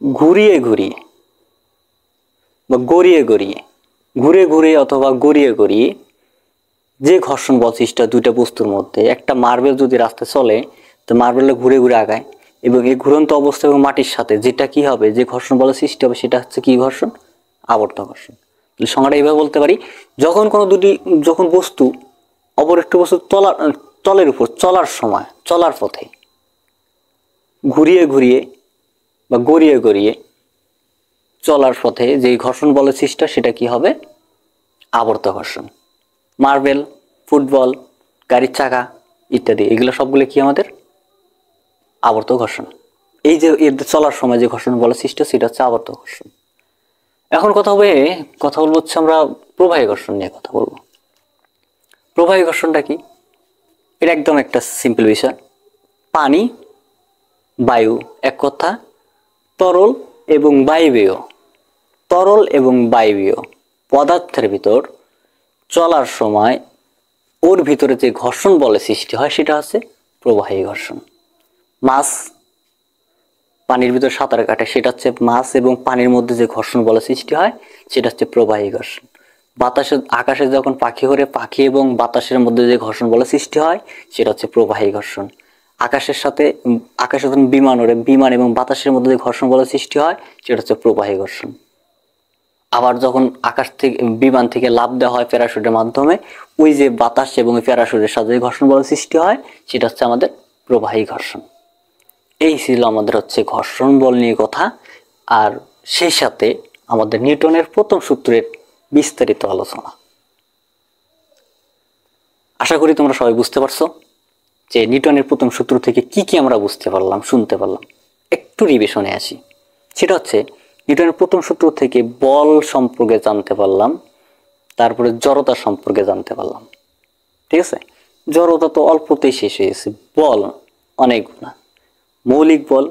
ঘুরিয়ে ঘুরিয়ে বা গড়িয়ে গড়িয়ে, ঘুরে ঘুরে অথবা গড়িয়ে গড়িয়ে যে ঘর্ষণ বল সৃষ্টি হয় 2টা বস্তুর মধ্যে। একটা মার্বেল যদি রাস্তায় চলে, তো মার্বেলটা ঘুরে ঘুরে আগায়, এবং এই ঘুরন্ত অবস্থা এবং মাটির সাথে যেটা কি হবে, যে ঘর্ষণ বলের সৃষ্টি হবে, সেটা হচ্ছে কি ঘর্ষণ, আবর্ত ঘর্ষণ। সংজ্ঞাটা এইভাবে বলতে পারি, যখন বস্তু অপর একটি বস্তু তলের উপর চলার সময়, চলার পথে ঘুরিয়ে ঘুরিয়ে বা গড়িয়ে গড়িয়ে চলার পথে যে ঘর্ষণ বলের সৃষ্টি, সেটা কি হবে, আবর্ত ঘর্ষণ। মার্বেল, ফুটবল, গাড়ির চাকা ইত্যাদি, এগুলো সবগুলো কি আমাদের আবর্ত ঘর্ষণ। এই যে এর চলার সময় যে ঘর্ষণ বলের সৃষ্টি, সেটা হচ্ছে আবর্ত ঘর্ষণ। এখন কথা বলবো হচ্ছে আমরা প্রবাহী ঘর্ষণ নিয়ে কথা বলবো। প্রবাহী ঘর্ষণটা কি, এটা একদম একটা সিম্পল বিষয়। পানি, বায়ু, এক কথা তরল এবং বায়বীয় পদার্থের ভিতর চলার সময় ওর ভিতরে যে ঘর্ষণ বলের সৃষ্টি হয়, সেটা হচ্ছে প্রবাহী ঘর্ষণ। মাছ পানির ভিতর সাঁতার কাটে, সেটা হচ্ছে মাছ এবং পানির মধ্যে যে ঘর্ষণ বলের সৃষ্টি হয়, সেটা হচ্ছে প্রবাহী ঘর্ষণ। আকাশে যখন পাখি ওড়ে, পাখি এবং বাতাসের মধ্যে যে ঘর্ষণ বলের সৃষ্টি হয়, সেটা হচ্ছে প্রবাহী ঘর্ষণ। আকাশে যখন বিমান ওড়ে, বিমান এবং বাতাসের মধ্যে যে ঘর্ষণ বলের সৃষ্টি হয়, সেটা হচ্ছে প্রবাহী ঘর্ষণ। আবার যখন বিমান থেকে লাফ দেওয়া হয় প্যারাশুটের মাধ্যমে, ওই যে বাতাস এবং প্যারাশুটের সাথে যে ঘর্ষণ বলের সৃষ্টি হয়, সেটা হচ্ছে আমাদের প্রবাহী ঘর্ষণ। এই ছিল আমাদের হচ্ছে ঘর্ষণ বল নিয়ে কথা। আর সেই সাথে আমাদের নিউটনের প্রথম সূত্রের বিস্তারিত আলোচনা। আশা করি তোমরা সবাই বুঝতে পারছো যে নিউটনের প্রথম সূত্র থেকে কি কি আমরা বুঝতে পারলাম, শুনতে পারলাম। একটু রিভিশনে আসি। সেটা হচ্ছে নিউটনের প্রথম সূত্র থেকে বল সম্পর্কে জানতে পারলাম, তারপরে জড়তা সম্পর্কে জানতে পারলাম, ঠিক আছে। জড়তা তো অল্পতেই শেষ হয়েছে, বল অনেকগুলো, মৌলিক বল,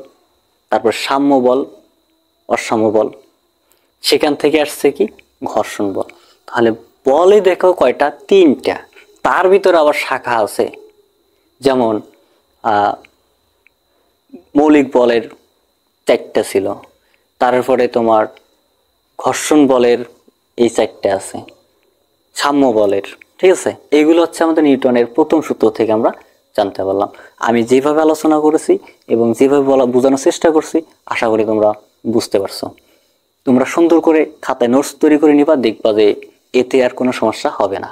তারপর সাম্য বল, অসাম্য বল। সেখান থেকে আসছে কি ঘর্ষণ বল। তাহলে বলে দেখো কয়টা, তিনটা। তার ভিতরে আবার শাখা আছে, যেমন মৌলিক বলের চারটা ছিল, তারপরে তোমার ঘর্ষণ বলের এই চারটে আছে, সাম্য বলের, ঠিক আছে। এইগুলো হচ্ছে আমাদের নিউটনের প্রথম সূত্র থেকে আমরা জানতে পারলাম। আমি যেভাবে আলোচনা করেছি এবং যেভাবে বোঝানোর চেষ্টা করছি, আশা করি তোমরা বুঝতে পারছো। তোমরা সুন্দর করে খাতায় নোটস তৈরি করে নিবা, দেখবা যে এতে আর কোনো সমস্যা হবে না।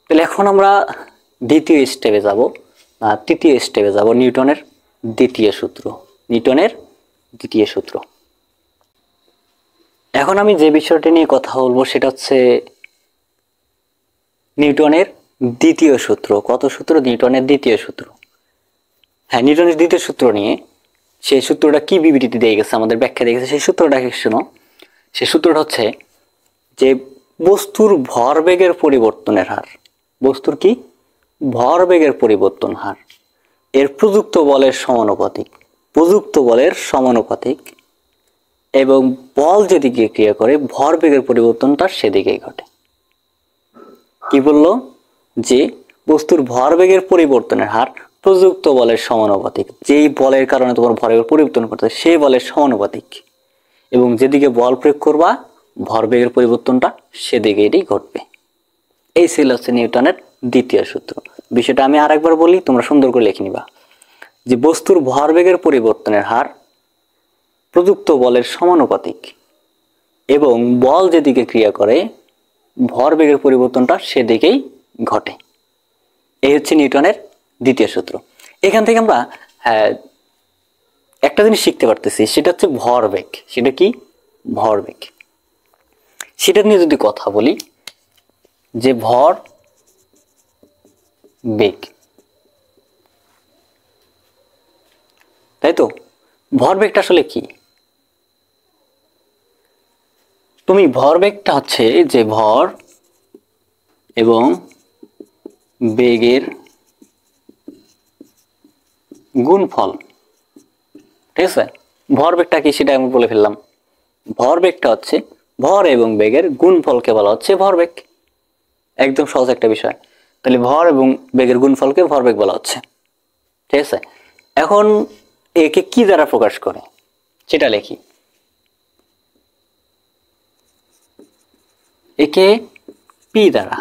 তাহলে এখন আমরা তৃতীয় স্টেপে যাব, নিউটনের দ্বিতীয় সূত্র। এখন আমি যে বিষয়টি নিয়ে কথা বলবো সেটা হচ্ছে নিউটনের দ্বিতীয় সূত্র। কত সূত্র? নিউটনের দ্বিতীয় সূত্র। হ্যাঁ, নিউটনের দ্বিতীয় সূত্র নিয়ে, সেই সূত্রটা কি বিবৃতি দিয়ে গেছে, আমাদের ব্যাখ্যা দিয়ে গেছে, সেই সূত্রটা শোনো। সেই সূত্রটা হচ্ছে যে বস্তুর ভরবেগের পরিবর্তনের হার, বস্তুর কি ভরবেগের পরিবর্তন হার এর প্রযুক্ত বলের সমানুপাতিক, এবং বল যেদিকে ক্রিয়া করে ভরবেগের পরিবর্তনটা সেদিকেই ঘটে। কি বললো? যে বস্তুর ভরবেগের পরিবর্তনের হার প্রযুক্ত বলের সমানুপাতিক, যেই বলের কারণে তোমার ভরবেগের পরিবর্তন করতে সেই বলের সমানুপাতিক, এবং যেদিকে বল প্রয়োগ করবা ভরবেগের পরিবর্তনটা সেদিকে এটাই ঘটবে। এই ছিল হচ্ছে নিউটনের দ্বিতীয় সূত্র। বিষয়টা আমি আরেকবার বলি, তোমরা সুন্দর করে লিখে নিবা, যে বস্তুর ভরবেগের পরিবর্তনের হার প্রযুক্ত বলের সমানুপাতিক, এবং বল যেদিকে ক্রিয়া করে ভরবেগের পরিবর্তনটা সেদিকেই ঘটে। এই হচ্ছে নিউটনের দ্বিতীয় সূত্র। এখান থেকে আমরা একটা জিনিস শিখতে পারতেছি, সেটা হচ্ছে ভরবেগ। সেটা কি? ভরবেগ। সেটা নিয়ে যদি কথা বলি, যে ভর বেগ, তাই তো? ভরবেগটা আসলে কি? তুমি ভরবেগটা হচ্ছে যে ভর এবং বেগের গুণফল, ঠিক আছে। ভরবেগটা কি সেটা আমি বলে ফেললাম। ভরবেগটা হচ্ছে ভর এবং বেগের গুণফলকে বলা হচ্ছে ভরবেগ। একদম সহজ একটা বিষয়। তাহলে ভর এবং বেগের গুণফলকে ভরবেগ বলা হচ্ছে, ঠিক আছে। এখন একে কি দ্বারা প্রকাশ করে সেটা লিখি। একে পি দ্বারা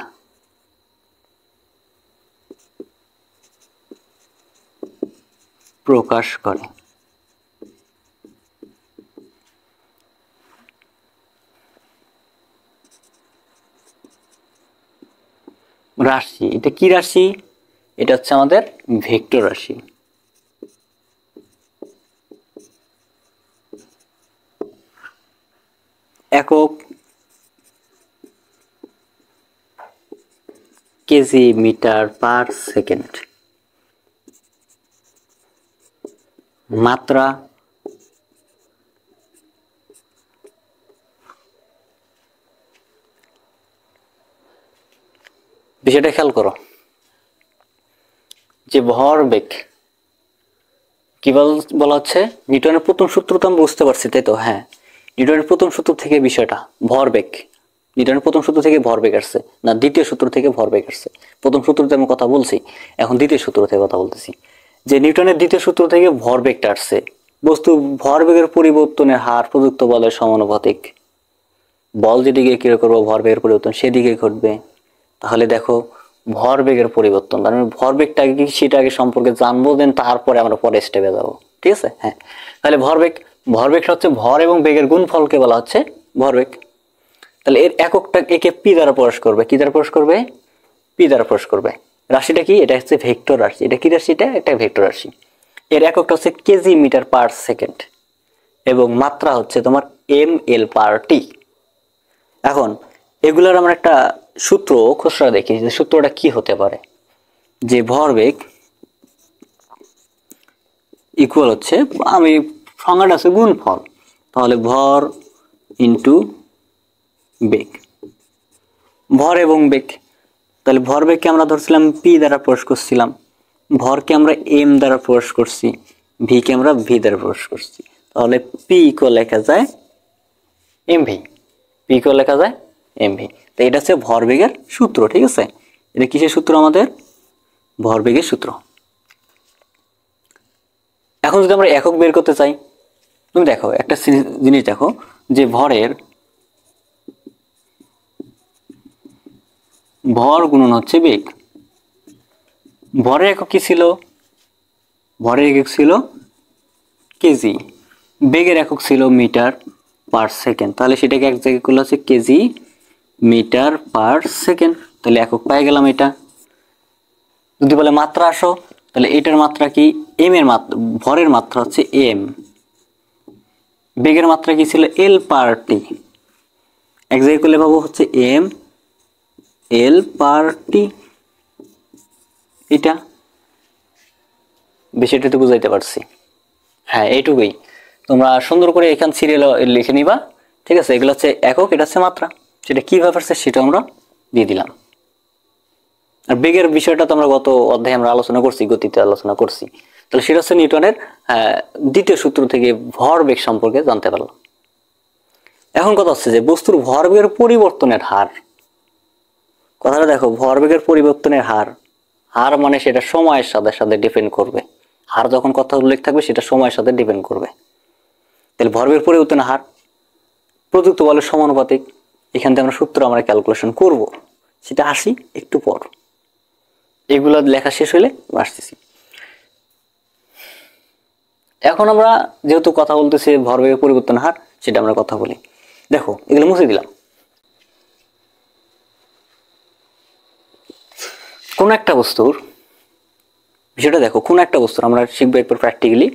প্রকাশ করে। রাশি, এটা কি রাশি? এটা হচ্ছে আমাদের ভেক্টর রাশি। একক কেজি মিটার পার সেকেন্ড। মাত্রা বিষয়টা খেয়াল করো, যে ভরবেগ কি বলা হচ্ছে? নিউটনের প্রথম সূত্র তো আমরা বুঝতে পারছি, তাই তো? হ্যাঁ, নিউটনের প্রথম সূত্র থেকে বিষয়টা ভরবেগ, নিউটনের প্রথম সূত্র থেকে ভরবেগ আসছে না, দ্বিতীয় সূত্র থেকে ভরবেগ আসছে। প্রথম সূত্রতে আমি কথা বলছি, এখন দ্বিতীয় সূত্র থেকে কথা বলতেছি। যে নিউটনের দ্বিতীয় সূত্র থেকে ভরবেগটা আসছে, বস্তু ভরবেগের পরিবর্তনের হার প্রযুক্ত বলের সমানুপাতিক, বল যেদিকে ক্রিয়া করবো ভরবেগের পরিবর্তন সেদিকে ঘটবে। তাহলে দেখো ভরবেগের পরিবর্তন, মানে ভরবেগটা কি সেটা আগে সম্পর্কে জানবো, দেন তারপরে আমরা পরে স্টেপে যাবো, ঠিক আছে। হ্যাঁ, তাহলে ভরবেগটা হচ্ছে ভর এবং বেগের গুণফলকে বলা হচ্ছে ভরবেগ। তাহলে এর এককটা একে পি দ্বারা প্রকাশ করবে। কি দ্বারা প্রকাশ করবে? পি দ্বারা প্রকাশ করবে। রাশিটা কি? এটা হচ্ছে ভেক্টর রাশি। এটা কি রাশি? এটা একটা ভেক্টর রাশি। এর এককটা হচ্ছে কেজি মিটার পার সেকেন্ড, এবং মাত্রা হচ্ছে তোমার ml পার টি। এখন এগুলোর আমরা একটা সূত্র খসড়া দেখি, যে সূত্রটা কি হতে পারে। যে ভরবেগ ইকুয়াল হচ্ছে, আমি সংজ্ঞাটা আছে গুণফল, তাহলে ভর ইন্টু বেগ, ভর এবং বেগ। তাহলে ভরবেগকে আমরা ধরছিলাম পি দ্বারা প্রকাশ করছিলাম, ভরকে আমরা এম দ্বারা প্রকাশ করছি, ভি কে আমরা ভি দ্বারা প্রকাশ করছি। তাহলে পি ইকুয়াল লেখা যায় এমভি, পি কেও লেখা যায় এমভি। তো এটা হচ্ছে ভরবেগের সূত্র, ঠিক আছে। এটা কিসের সূত্র? আমাদের ভরবেগের সূত্র। এখন যদি আমরা একক বের করতে চাই, তুমি দেখো একটা জিনিস দেখো, যে ভর গুণন হচ্ছে বেগ। ভরের একক কি ছিল? ভরের একক ছিল কেজি, বেগের একক ছিল মিটার পার সেকেন্ড। তাহলে সেটাকে এক জায়গায় করলে হচ্ছে কেজি মিটার পার সেকেন্ড। তাহলে একক পাই গেলাম এটা। যদি বলে মাত্রা আসো, তাহলে এটার মাত্রা কি? এম এর মাত্রা, ভরের মাত্রা হচ্ছে এম, বেগের মাত্রা কি ছিল? এল পার টি। এক জায়গায় করলে পাবো হচ্ছে এম এল পার টি। এটা বিষয়টা তো বুঝাইতে পারছি। হ্যাঁ, এইটুকুই। তোমরা সুন্দর করে এখান সিরিয়াল লিখে নিবা, ঠিক আছে। এগুলো হচ্ছে একক, এটা হচ্ছে মাত্রা। সেটা কিভাবে আসছে সেটা আমরা দিয়ে দিলাম। আর বেগের বিষয়টা তো আমরা গত অধ্যায়ে আমরা আলোচনা করছি, গতিতে আলোচনা করছি। তাহলে সেটা হচ্ছে নিউটনের দ্বিতীয় সূত্র থেকে ভরবেগ সম্পর্কে জানতে পারলাম। এখন কথা হচ্ছে যে বস্তুর ভরবেগের পরিবর্তনের হার। কথাটা দেখো, ভরবেগের পরিবর্তনের হার, হার মানে সেটা সময়ের সাথে সাথে ডিপেন্ড করবে। হার যখন কথা উল্লেখ থাকবে সেটা সময়ের সাথে ডিপেন্ড করবে। তাহলে ভরবেগের পরিবর্তনের হার প্রযুক্ত বলের সমানুপাতিক। এখান থেকে আমরা সূত্র আমরা ক্যালকুলেশন করব, সেটা আসি একটু পর। এগুলো লেখা শেষ হলে আসতেছি। এখন আমরা যেহেতু কথা বলতেছি ভরবেগের পরিবর্তনের হার, সেটা আমরা কথা বলি। দেখো, এগুলো মুছে দিলাম। কোন একটা বস্তুর বিষয়টা দেখো, কোন একটা বস্তুর আমরা শিখবো একবার প্র্যাকটিক্যালি,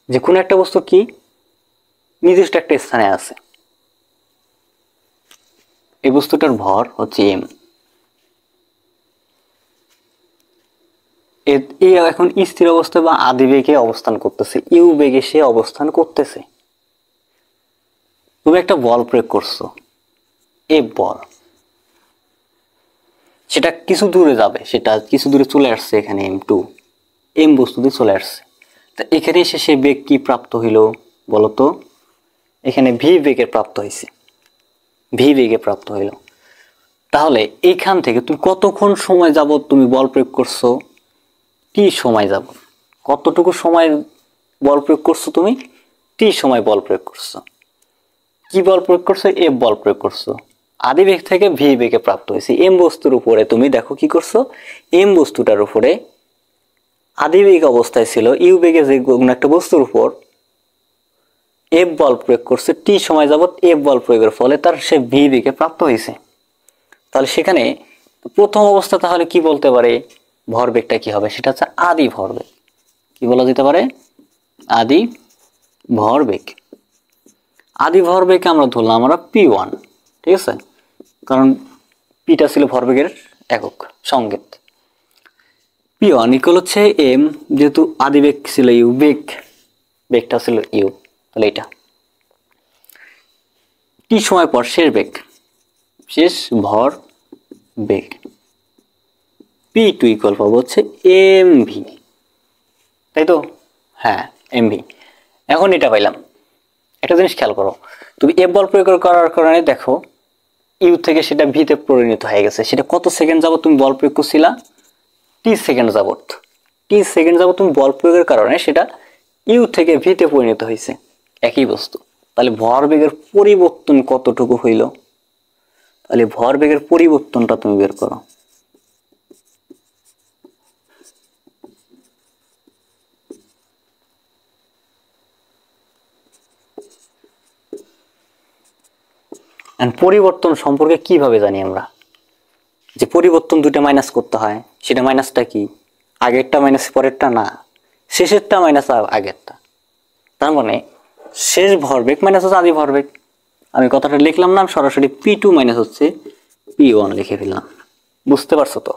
যে কোন একটা বস্তু কি নির্দিষ্ট একটা স্থানে আছে। এই বস্তুটার ভর হচ্ছে এম। এখন স্থির অবস্থায় বা আদিবেগে অবস্থান করতেছে, ইউ বেগে সে অবস্থান করতেছে। তুমি একটা বল প্রয়োগ করছো, এফ বল, সেটা কিছু দূরে যাবে, সেটা কিছু দূরে চলে আসছে, এখানে m2 এম বস্তুতে চলে আসছে। তা এখানে এসে সে বেগ কি প্রাপ্ত হইল বলতো? এখানে ভি বেগে প্রাপ্ত হয়েছে, ভি বেগে প্রাপ্ত হইল। তাহলে এইখান থেকে তুমি কতক্ষণ সময় যাবত তুমি বল প্রয়োগ করছো? টি সময় যাবত। কতটুকু সময় বল প্রয়োগ করছো তুমি? টি সময় বল প্রয়োগ করছো। কি বল প্রয়োগ করছো? এফ বল প্রয়োগ করছো। আদি বেগ থেকে ভি বেগে প্রাপ্ত হয়েছে এম বস্তুর উপরে। তুমি দেখো কি করছো, এম বস্তুটার উপরে আদি বেগ অবস্থায় ছিল ইউ বেগে যে কোনো একটা বস্তুর উপর এফ বল প্রয়োগ করছে, টি সময় যাবত এফ বল প্রয়োগের ফলে তার সে ভি বেগে প্রাপ্ত হয়েছে। তাহলে সেখানে প্রথম অবস্থা তাহলে কি বলতে পারে? ভরবেগটা কি হবে? সেটা হচ্ছে আদি ভরবেগ। কি বলা যেতে পারে? আদি ভরবেগ। আদি ভরবেগকে আমরা ধরলাম আমরা P1, ঠিক আছে, কারণ পিটা ছিল ভরবেগের একক সংকেত। P1 ইকুয়াল হচ্ছে এম, যেহেতু আদি বেগ ছিল ইউ, বেগটা ছিল ইউ, তাহলে এটা টি সময় পর শেষ বেগ, শেষ ভর বেগ। P2 ইকুয়াল পাবো হচ্ছে এমভি, তাই তো? হ্যাঁ, এমভি। এখন এটা পাইলাম। একটা জিনিস খেয়াল করো, তুমি এফ বল প্রয়োগ করার কারণে দেখো ইউ থেকে সেটা ভিতে পরিণত হয়ে গেছে। সেটা কত সেকেন্ড যাবত তুমি বল প্রয়োগ করছিলা? টি সেকেন্ড যাবত। টি সেকেন্ড যাবত তুমি বল প্রয়োগের কারণে সেটা ইউ থেকে ভিতে পরিণত হয়েছে, একই বস্তু। তাহলে ভরবেগের পরিবর্তন কতটুকু হইল? তাহলে ভরবেগের পরিবর্তনটা তুমি বের করো। পরিবর্তন সম্পর্কে কিভাবে জানি আমরা? যে পরিবর্তন দুটো মাইনাস করতে হয়, সেটা মাইনাসটা কি? আগেরটা মাইনাস পরেরটা না, শেষেরটা মাইনাস আগেরটা। তার মানে শেষ ভরবেগ মাইনাস হচ্ছে আদি ভরবেগ। আমি কথাটা লিখলাম না, সরাসরি P2 মাইনাস হচ্ছে P1 লিখে ফেললাম। বুঝতে পারছো তো?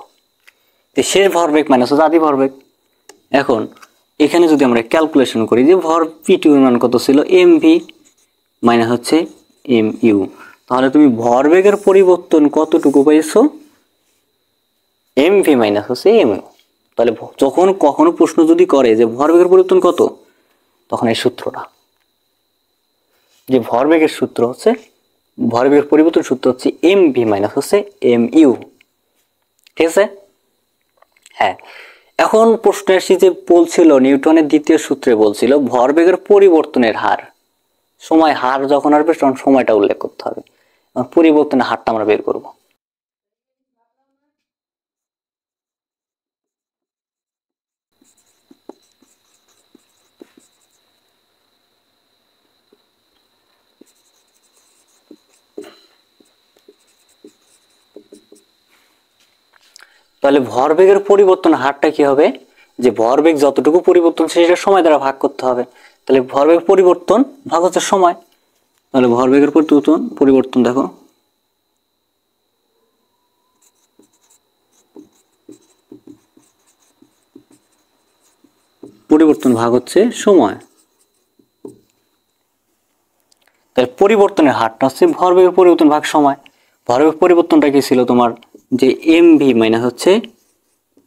শেষ ভরবেগ মাইনাস হচ্ছে আদি ভরবেগ। এখন এখানে যদি আমরা ক্যালকুলেশন করি যে ভর P2 এর মান কত ছিল? mv মাইনাস হচ্ছে mu। তাহলে তুমি ভরবেগের পরিবর্তন কতটুকু পাইছো? mv মাইনাস হচ্ছে mu। তাহলে যখন কখনো প্রশ্ন যদি করে যে ভরবেগের পরিবর্তন কত, তখন এই সূত্রটা। যে ভরবেগের সূত্র হচ্ছে, ভরবেগের পরিবর্তন সূত্র হচ্ছে এম ভি মাইনাস হচ্ছে এম ইউ। ঠিক আছে? হ্যাঁ, এখন প্রশ্ন আসছে যে বলছিল নিউটনের দ্বিতীয় সূত্রে বলছিল ভরবেগের পরিবর্তনের হার, সময় হার যখন আসবে তখন সময়টা উল্লেখ করতে হবে। পরিবর্তনের হারটা আমরা বের করব। তাহলে ভরবেগের পরিবর্তন হারটা কি হবে, যে ভরবেগ যতটুকু পরিবর্তন সেটা সময় দ্বারা ভাগ করতে হবে। তাহলে ভরবেগ পরিবর্তন ভাগ হচ্ছে সময়। তাহলে ভরবেগের পরিবর্তন দেখো, পরিবর্তন ভাগ হচ্ছে সময়। তাহলে পরিবর্তনের হারটা হচ্ছে ভরবেগের পরিবর্তন ভাগ সময়। ভরবেগ পরিবর্তনটা কি ছিল তোমার, যে এম ভি মাইনাস হচ্ছে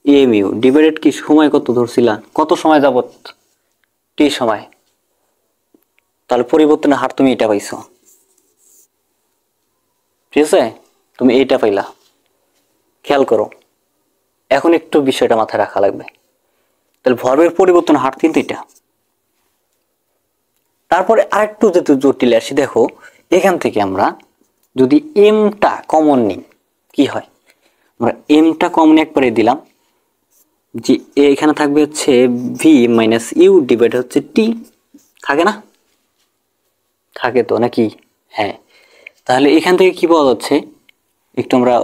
এম ইউ ডিভাইডেড কি সময় কত ধরছিলা, কত সময় যাবত, টি সময়। তাহলে পরিবর্তনের হার তুমি এটা পাইছো। ঠিক আছে, তুমি এইটা পাইলা। খেয়াল করো, এখন একটু বিষয়টা মাথায় রাখা লাগবে। তাহলে ভরবেগের পরিবর্তন হার কিন্তু এটা। তারপরে আরেকটু যেহেতু জটিল আসি, দেখো এখান থেকে আমরা যদি এমটা কমন নিই কি হয়, আমরা এমটা কমন একবারে দিলাম, যে এখানে থাকবে হচ্ছে ভি মাইনাস ইউ ডিভাইড হচ্ছে টি, থাকে না? থাকে তো নাকি? হ্যাঁ, তাহলে এখান থেকে কি পাওয়া যাচ্ছে, একটু আমরা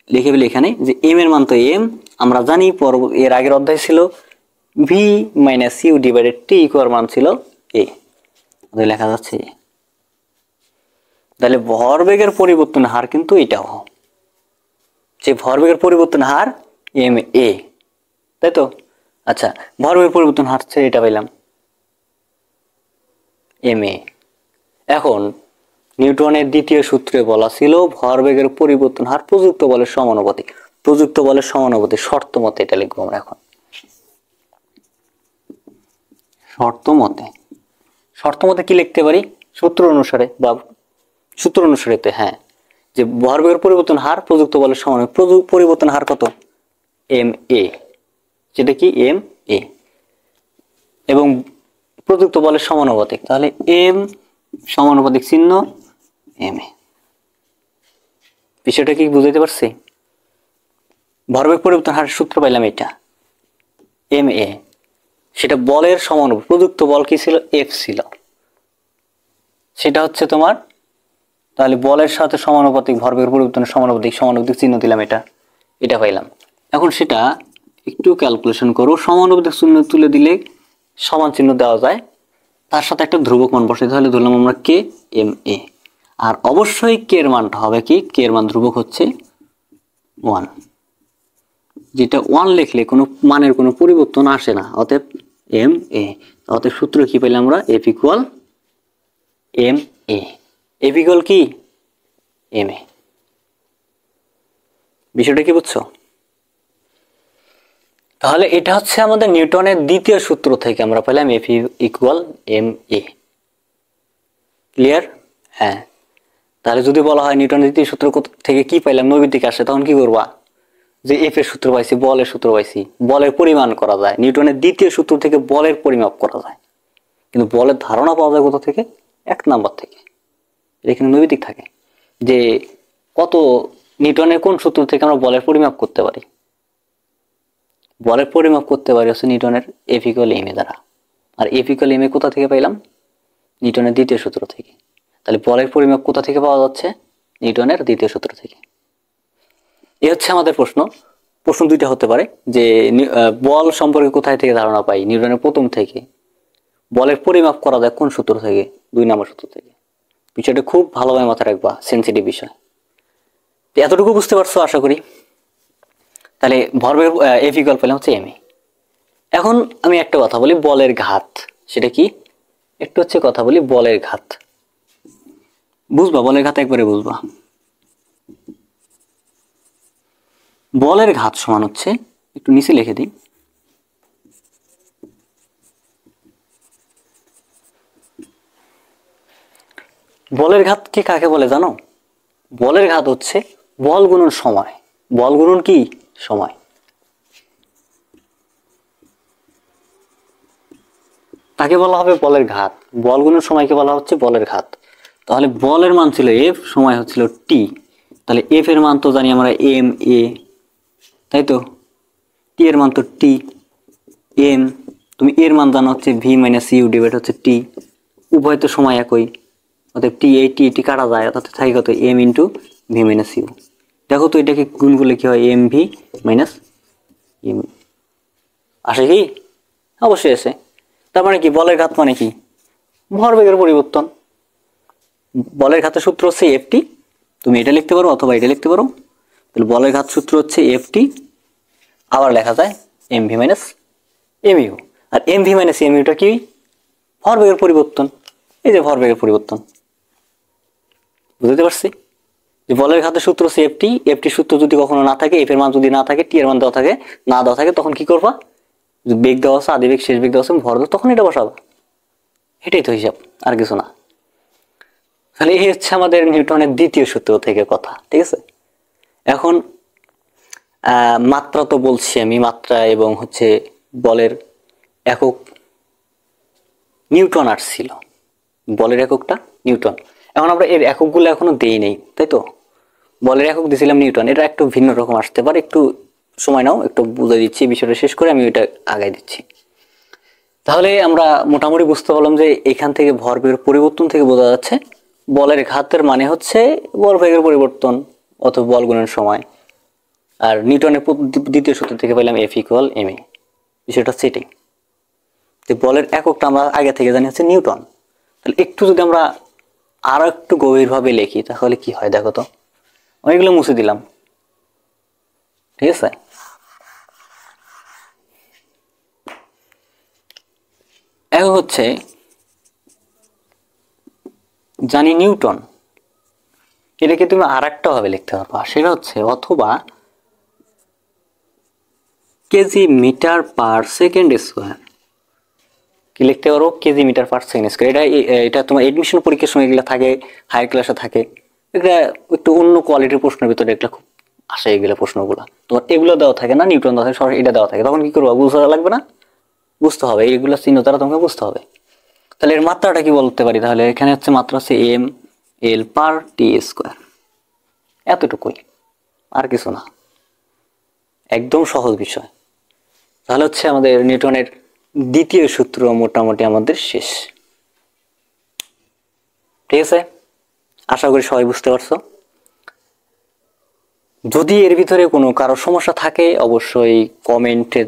লিখে ফেলি এখানে, যে এম এর মান তো এম, আমরা জানি এর আগের অধ্যায় ছিল V minus U divided T equal মান ছিল এ, লেখা যাচ্ছে। তাহলে ভরবেগের পরিবর্তন হার কিন্তু এটাও, যে ভরবেগের পরিবর্তন হার এম এ, তাই তো? আচ্ছা, ভরবেগের পরিবর্তন হার হচ্ছে এটা পাইলাম এম এ। এখন নিউটনের দ্বিতীয় সূত্রে বলা ছিল ভরবেগের পরিবর্তন হার প্রযুক্ত বলের সমানুপাতিক। প্রযুক্ত বলের সমানুপাতিক শর্ত মতে এটা লিখবো আমরা এখন। শর্ত মতে, শর্ত মতে কি লিখতে পারি, সূত্র অনুসারে বা সূত্র অনুসারে, হ্যাঁ, যে ভরবেগের পরিবর্তন হার প্রযুক্ত বলের সমানুপাতিক। পরিবর্তন হার কত, এম এ, যেটা কি এম এ, এবং প্রযুক্ত বলের সমানুপাতিক, তাহলে এম সমানুপাতিক চিহ্ন এম এ। বিষয়টা কি বুঝাইতে পারছি? ভরবেগ পরিবর্তন হারের সূত্র পাইলাম এটা এম এ, সেটা বলের সমানুপাতিক। প্রযুক্ত বল কি ছিল, এফ ছিল, সেটা হচ্ছে তোমার, তাহলে বলের সাথে সমানুপাতিক, ভরবেগের পরিবর্তনের সমানুপাতিক, সমানুপাতিক চিহ্ন দিলাম, এটা পাইলাম। এখন সেটা একটু ক্যালকুলেশন করো, সমানুপাতিক চিহ্ন তুলে দিলে সমান চিহ্ন দেওয়া যায়, তার সাথে একটা ধ্রুবক মান বসে, তাহলে ধরলাম আমরা কে এম এ। আর অবশ্যই কে এর মানটা হবে কি, কে এর মান ধ্রুবক হচ্ছে 1, যেটা 1 লিখলে কোনো মানের কোনো পরিবর্তন আসে না, অতএব এম এ। অতএব সূত্র কি পেলাম আমরা, F equal M A. F equal কি এম এ। বিষয়টা কি বুঝছো? তাহলে এটা হচ্ছে আমাদের নিউটনের দ্বিতীয় সূত্র থেকে আমরা পেলাম F equal M A. Clear? হ্যাঁ। তাহলে যদি বলা হয় নিউটনের দ্বিতীয় সূত্র থেকে কি পাইলাম, নৈবিত্তিক আসে, তখন কি করবা, যে এফ এর সূত্র পাইছি, বলের সূত্র পাইছি, বলের পরিমাণ করা যায়। নিউটনের দ্বিতীয় সূত্র থেকে বলের পরিমাপ করা যায়, কিন্তু বলের ধারণা পাওয়া যায় কোথা থেকে, 1 নাম্বার থেকে। এখানে নৈবিত্তিক থাকে যে কত, নিউটনের কোন সূত্র থেকে আমরা বলের পরিমাপ করতে পারি, বলের পরিমাপ করতে পারি হচ্ছে নিউটনের এফ ইকুয়াল এম এ দ্বারা। আর এফ ইকুয়াল এম এ কোথা থেকে পাইলাম, নিউটনের দ্বিতীয় সূত্র থেকে। তাহলে বলের পরিমাপ কোথা থেকে পাওয়া যাচ্ছে, নিউটনের দ্বিতীয় সূত্র থেকে। এ হচ্ছে আমাদের প্রশ্ন। প্রশ্ন দুইটা হতে পারে, যে বল সম্পর্কে কোথায় থেকে ধারণা পাই, নিউটনের প্রথম থেকে। বলের পরিমাপ করা যায় কোন সূত্র থেকে, 2 নম্বর সূত্র থেকে। বিষয়টা খুব ভালোভাবে মাথায় রাখবা, সেন্সিটিভ বিষয়। এতটুকু বুঝতে পারছো আশা করি। তাহলে ভরবেগ এফ ইকুয়াল পেলাম হচ্ছে এম এ। এখন আমি একটা কথা বলি, বলের ঘাত, সেটা কি, একটু হচ্ছে কথা বলি বলের ঘাত। বুঝবা, বলের ঘাত একবারে বুঝবা। বলের ঘাত সমান হচ্ছে, একটু নিচে লিখে দিই, বলের ঘাত কি কাকে বলে জানো? বলের ঘাত হচ্ছে বল গুণন সময়। বল গুণন কি? সময়। তাকে বলা হবে বলের ঘাত। বল গুণন সময়কে বলা হচ্ছে বলের ঘাত। তাহলে বলের মান ছিল এফ, সময় হচ্ছিল টি। তাহলে এফ এর মান তো জানি আমরা এম এ, তাই তো? টি এর মান তো টি এম, তুমি এর মান জানো হচ্ছে ভি মাইনাস ইউ ডিভাইড হচ্ছে টি, উভয় তো সময় একই, অর্থাৎ টি এই টি কাটা যায়, অর্থাৎ থাকে কত M into V minus U. দেখো তো এটাকে গুণ করলে কি হয়? এম ভি মাইনাস ইউ আসে কি? অবশ্যই আসে। তার মানে কি বলের ঘাত মানে কি? ভরবেগের পরিবর্তন। বলের ঘাতের সূত্র হচ্ছে এফটি, তুমি এটা লিখতে পারো অথবা এটা লিখতে পারো। তাহলে বলের ঘাত সূত্র হচ্ছে এফটি, আবার লেখা যায় এম ভি মাইনাস এম ইউ। আর এম ভি মাইনাস এম ইউটা কি? ভরবেগের পরিবর্তন। এই যে ভরবেগের পরিবর্তন, বুঝতে পারছি? যে বলের ঘাতের সূত্র হচ্ছে এফটি, এফটি সূত্র যদি কখনো না থাকে, এফ এর মান যদি না থাকে, টি এর মান দেওয়া থাকে, না দেওয়া থাকে, তখন কি করবা? বেগ দেওয়া আছে, আদি বেগ শেষ বেগ দেওয়া আছে, ভর দেওয়া, তখন এটা বসাবো। এটাই তো হিসাব, আর কিছু না। তাহলে এই হচ্ছে আমাদের নিউটনের দ্বিতীয় সূত্র থেকে কথা, ঠিক আছে? এখন মাত্রা তো বলছি আমি, মাত্রা এবং হচ্ছে বলের একক নিউটন আসছিল, বলের এককটা নিউটন। এখন আমরা এর এককগুলো এখনো দেই নেই, তাই তো? বলের একক দিয়েছিলাম নিউটন, এটা একটু ভিন্ন রকম আসতে পারে, একটু সময় নাও, একটু বুঝে দিচ্ছি, বিষয়টা শেষ করে আমি ওইটা আগাই দিচ্ছি। তাহলে আমরা মোটামুটি বুঝতে পারলাম যে এখান থেকে ভরবেগের পরিবর্তন থেকে বোঝা যাচ্ছে বলের ঘাতের মানে হচ্ছে ভরবেগের পরিবর্তন অথবা বল গুণের সময়। আর নিউটনের দ্বিতীয় সূত্র থেকে পেলাম এফ ইকুয়াল এম এ, বিষয়টা সেটিং। যে বলের এককটা আমরা আগে থেকে জানি হচ্ছে নিউটন। তাহলে একটু যদি আমরা আরো একটু গভীরভাবে লিখি তাহলে কি হয় দেখো তো। আমি এগুলো মুছে দিলাম, ঠিক আছে? একক হচ্ছে জানি নিউটন, এটাকে তুমি আর একটা ভাবে লিখতে পারবা, সেটা হচ্ছে অথবা KG meter per second square. কি লিখতে পারো? KG meter per second square. এটা তোমার এডমিশন পরীক্ষার সময় এগুলো থাকে, হায়ার ক্লাসে থাকে, এটা একটু অন্য কোয়ালিটির প্রশ্নের ভিতরে এগুলো খুব আসে, এগুলো প্রশ্নগুলো তোমার এগুলো দেওয়া থাকে না, নিউটন দেওয়া থাকে, সরাসরি এটা দেওয়া থাকে, তখন কি করবো? বুঝতে লাগবে না? বুঝতে হবে, এইগুলো চিহ্ন দ্বারা তোমাকে বুঝতে হবে। তাহলে এর মাত্রাটা কি বলতে পারি? তাহলে এখানে হচ্ছে মাত্রা হচ্ছে এম এল পার টি স্কোয়ার, এতটুকুই, আর কিছু না, একদম সহজ বিষয়। তাহলে হচ্ছে আমাদের নিউটনের দ্বিতীয় সূত্র মোটামুটি আমাদের শেষ, ঠিক আছে? আশা করি সবাই বুঝতে পারছো। যদি এর ভিতরে কোনো কারো সমস্যা থাকে অবশ্যই কমেন্টে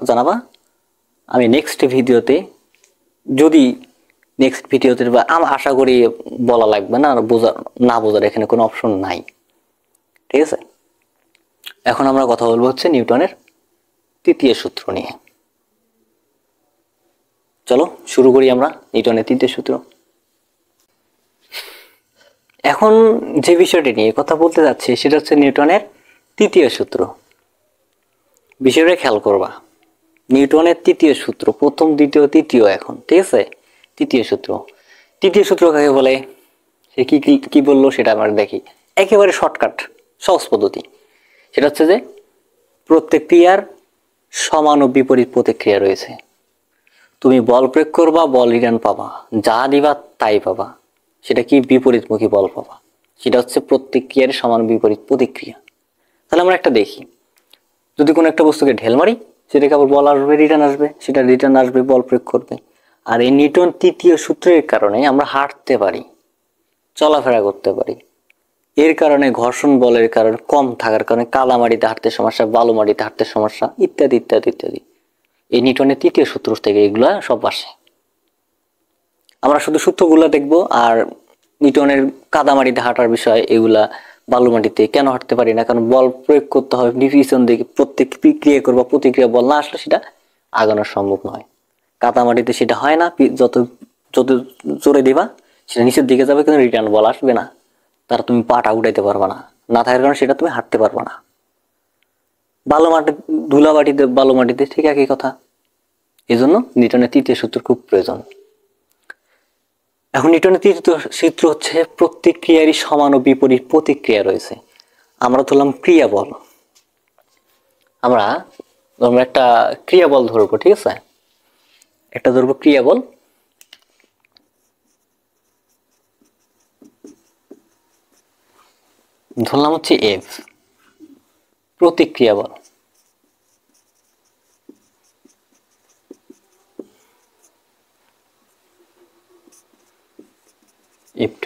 জানাবা। আমি নেক্সট ভিডিওতে, যদি নেক্সট ভিডিওতে, বা আশা করি বলা লাগবে না, বোঝার এখানে কোনো অপশন নাই, ঠিক আছে? এখন আমরা কথা বলবো হচ্ছে নিউটনের তৃতীয় সূত্র নিয়ে। চলো শুরু করি আমরা নিউটনের তৃতীয় সূত্র। এখন যে বিষয়টি নিয়ে কথা বলতে যাচ্ছি সেটা হচ্ছে নিউটনের তৃতীয় সূত্র। বিষয়টা খেয়াল করবা, নিউটনের তৃতীয় সূত্র, প্রথম দ্বিতীয় তৃতীয়, এখন ঠিক আছে? তৃতীয় সূত্র, তৃতীয় সূত্র কাকে বলে? সে কি কি বললো সেটা আমরা দেখি। একেবারে শর্টকাট সহজ পদ্ধতি, সেটা হচ্ছে যে প্রত্যেক ক্রিয়ার সমান ও বিপরীত প্রতিক্রিয়া রয়েছে। তুমি বল প্রয়োগ করবা, বল রিটার্ন পাবা, যা দিবা তাই পাবা, সেটা কি? বিপরীতমুখী বল পাবা। সেটা হচ্ছে প্রত্যেক ক্রিয়ার সমান বিপরীত প্রতিক্রিয়া। তাহলে আমরা একটা দেখি, যদি কোনো একটা বস্তুকে ঢেল মারি সেটাকে আবার বল আসবে, রিটার্ন আসবে, সেটা রিটার্ন আসবে, বল প্রয়োগ করবে। আর এই নিউটন তৃতীয় সূত্রের কারণে আমরা হাঁটতে পারি, চলাফেরা করতে পারি। এর কারণে ঘর্ষণ বলের কারণে কম থাকার কারণে কাদা মাটিতে হাঁটতে সমস্যা, বালু মাটিতে হাঁটতে সমস্যা, ইত্যাদি ইত্যাদি ইত্যাদি। এই নিউটনের তৃতীয় সূত্র থেকে এগুলা সব আসে। আমরা শুধু সূত্রগুলো দেখবো, আর নিউটনের কাদা মাটিতে হাঁটার বিষয়, এগুলা বালু মাটিতে কেন হাঁটতে পারি না? কারণ বল প্রয়োগ করতে হবে, পিছন দিকে প্রত্যেক ক্রিয়া করবা, প্রতিক্রিয়া বল না আসলে সেটা আগানো সম্ভব নয়। কাদা মাটিতে সেটা হয় না, যত যত জোরে দিবা সেটা নিচের দিকে যাবে, কিন্তু রিটার্ন বল আসবে না, তার তুমি পাটা উঠাইতে পারবা না, না থাকার কারণে সেটা তুমি হাঁটতে পারবা না। বালু মাটি, ধুলা মাটিতে, বালু মাটিতে ঠিক একই কথা। এই জন্য নিউটনের তৃতীয় সূত্র খুব প্রয়োজন। এখন নিউটনের তৃতীয় সূত্র হচ্ছে প্রত্যেক ক্রিয়ারই সমান ও বিপরীত প্রতিক্রিয়া রয়েছে। আমরা ধরলাম ক্রিয়া বল, আমরা একটা ক্রিয়া বল ধরবো, ঠিক আছে, একটা ধরবো ক্রিয়া বল। ধরলাম হচ্ছে এফ, প্রতিক্রিয়া বল। F2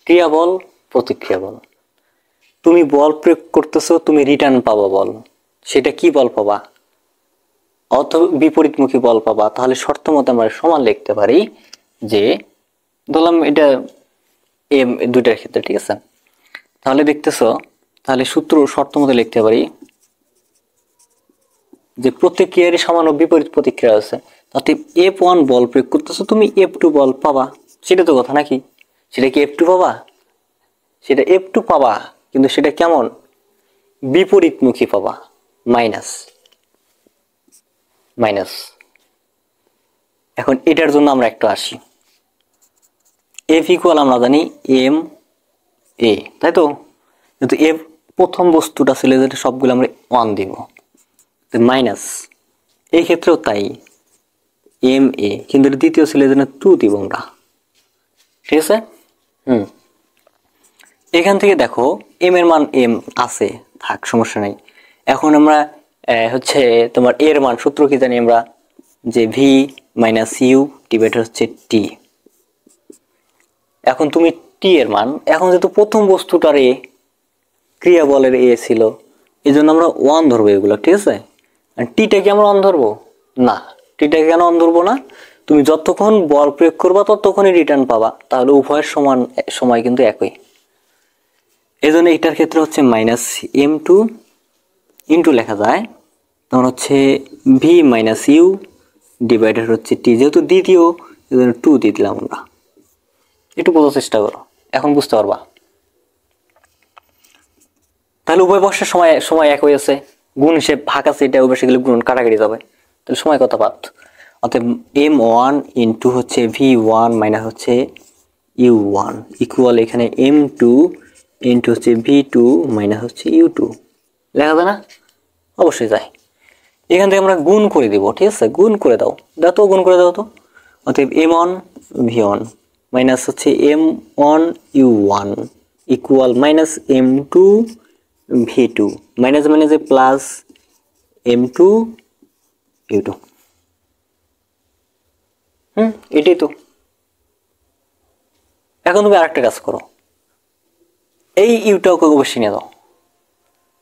ক্রিয়া বল, প্রতিক্রিয়া বল। তুমি বল প্রয়োগ করতেছো, তুমি রিটার্ন পাবা বল, সেটা কি বল পাবা? অথবা বিপরীতমুখী বল পাবা। তাহলে শর্ত মতে আমরা সমান লিখতে পারি যে, ধরলাম এটা এম দুইটার ক্ষেত্রে, ঠিক আছে। তাহলে দেখতেছো, তাহলে সূত্র শর্ত মতে লিখতে পারি যে প্রতিক্রিয়ারই সমান ও বিপরীত প্রতিক্রিয়া আছে। অর্থাৎ F1 বল প্রয়োগ করতেছো, তুমি F2 বল পাবা, সেটা তো কথা নাকি? সেটা কি F2 পাবা? সেটা F2 পাবা, কিন্তু সেটা কেমন? বিপরীতমুখী পাবা, মাইনাস মাইনাস। এখন এটার জন্য আমরা একটু আসি। F ইকুয়াল আমরা জানি এম এ, তাই তো? কিন্তু F প্রথম বস্তুটা ছিল যেটা, সবগুলো আমরা 1 দিব, মাইনাস। এই ক্ষেত্রেও তাই, এম এ, কিন্তু দ্বিতীয় ছিল যেটা 2 দিব আমরা, ঠিক আছে। এখান থেকে দেখো এম এর মান এম আছে, থাক, সমস্যা নাই। এখন আমরা হচ্ছে তোমার এর মান সূত্র কি জানি আমরা, যে ভি মাইনাস ইউ ডিভাইডেড হচ্ছে টি। এখন তুমি টি এর মান, এখন যেহেতু প্রথম বস্তুটার এ, ক্রিয়া বলের এ ছিল, এই জন্য আমরা 1 ধরবো এগুলো, ঠিক আছে। টিটা কি আমরা 1 ধরবো না? টিটাকে কেন 1 ধরবো না? তুমি যতক্ষণ বল প্রয়োগ করবা ততক্ষণই রিটার্ন পাবা, তাহলে উভয়ের সমান সময় কিন্তু একই। এই জন্য এটার ক্ষেত্রে হচ্ছে মাইনাস M2 ইন্টু লেখা যায়, তখন হচ্ছে ভি মাইনাস ইউ ডিভাইডেড হচ্ছে টি, যেহেতু দ্বিতীয় এই জন্য 2 দিয়ে দিলাম আমরা। একটু বোঝার চেষ্টা করো, এখন বুঝতে পারবা। তাহলে উভয় পক্ষের সময় একই আছে, গুণ হিসেব ভাগ আছে, এটা উভয় সেগুলো গুণ কাটাকাটি যাবে, তাহলে সময় কত পাত। অতএব M1 ইন্টু হচ্ছে V1 মাইনাস হচ্ছে U1 ইকুয়াল এখানে M2 ইন্টু হচ্ছে V2 মাইনাস হচ্ছে U2। লেখা যায় না? অবশ্যই যায়। এখান থেকে আমরা গুণ করে দিব, ঠিক আছে, গুণ করে দাও, তো গুণ করে দাও তো। অতএব M1 V1 মাইনাস হচ্ছে M1 U1 equal minus M2 V2, minus মাইনাসে প্লাস M2 U2। এটাই তো। এখন তুমি আরেকটা কাজ করো, এই ইউটাকে অবশ্যই নিয়ে দাও,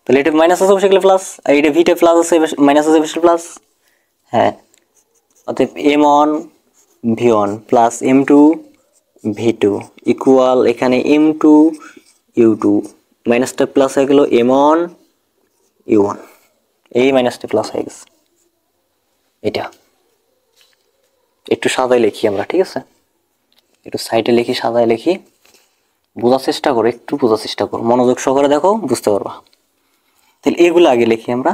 তাহলে এটা মাইনাস আছে অবশ্যই প্লাস, আর এটা ভিটা প্লাস আছে, মাইনাস আছে অবশ্যই প্লাস। হ্যাঁ, অতএব M1 V1 plus M2 V2 equal এখানে M2 U2, মাইনাসটা প্লাস হয়ে গেল M1 U1, এই মাইনাসটা প্লাস হয়ে গেছে। এটা একটু সাদায় লিখি আমরা, ঠিক আছে, একটু সাইডে লিখি, সাদায় লিখি, বোঝার চেষ্টা করো, একটু বোঝার চেষ্টা করো, মনোযোগ সহকারে দেখো, বুঝতে পারবা। তাহলে এগুলো আগে লিখি আমরা,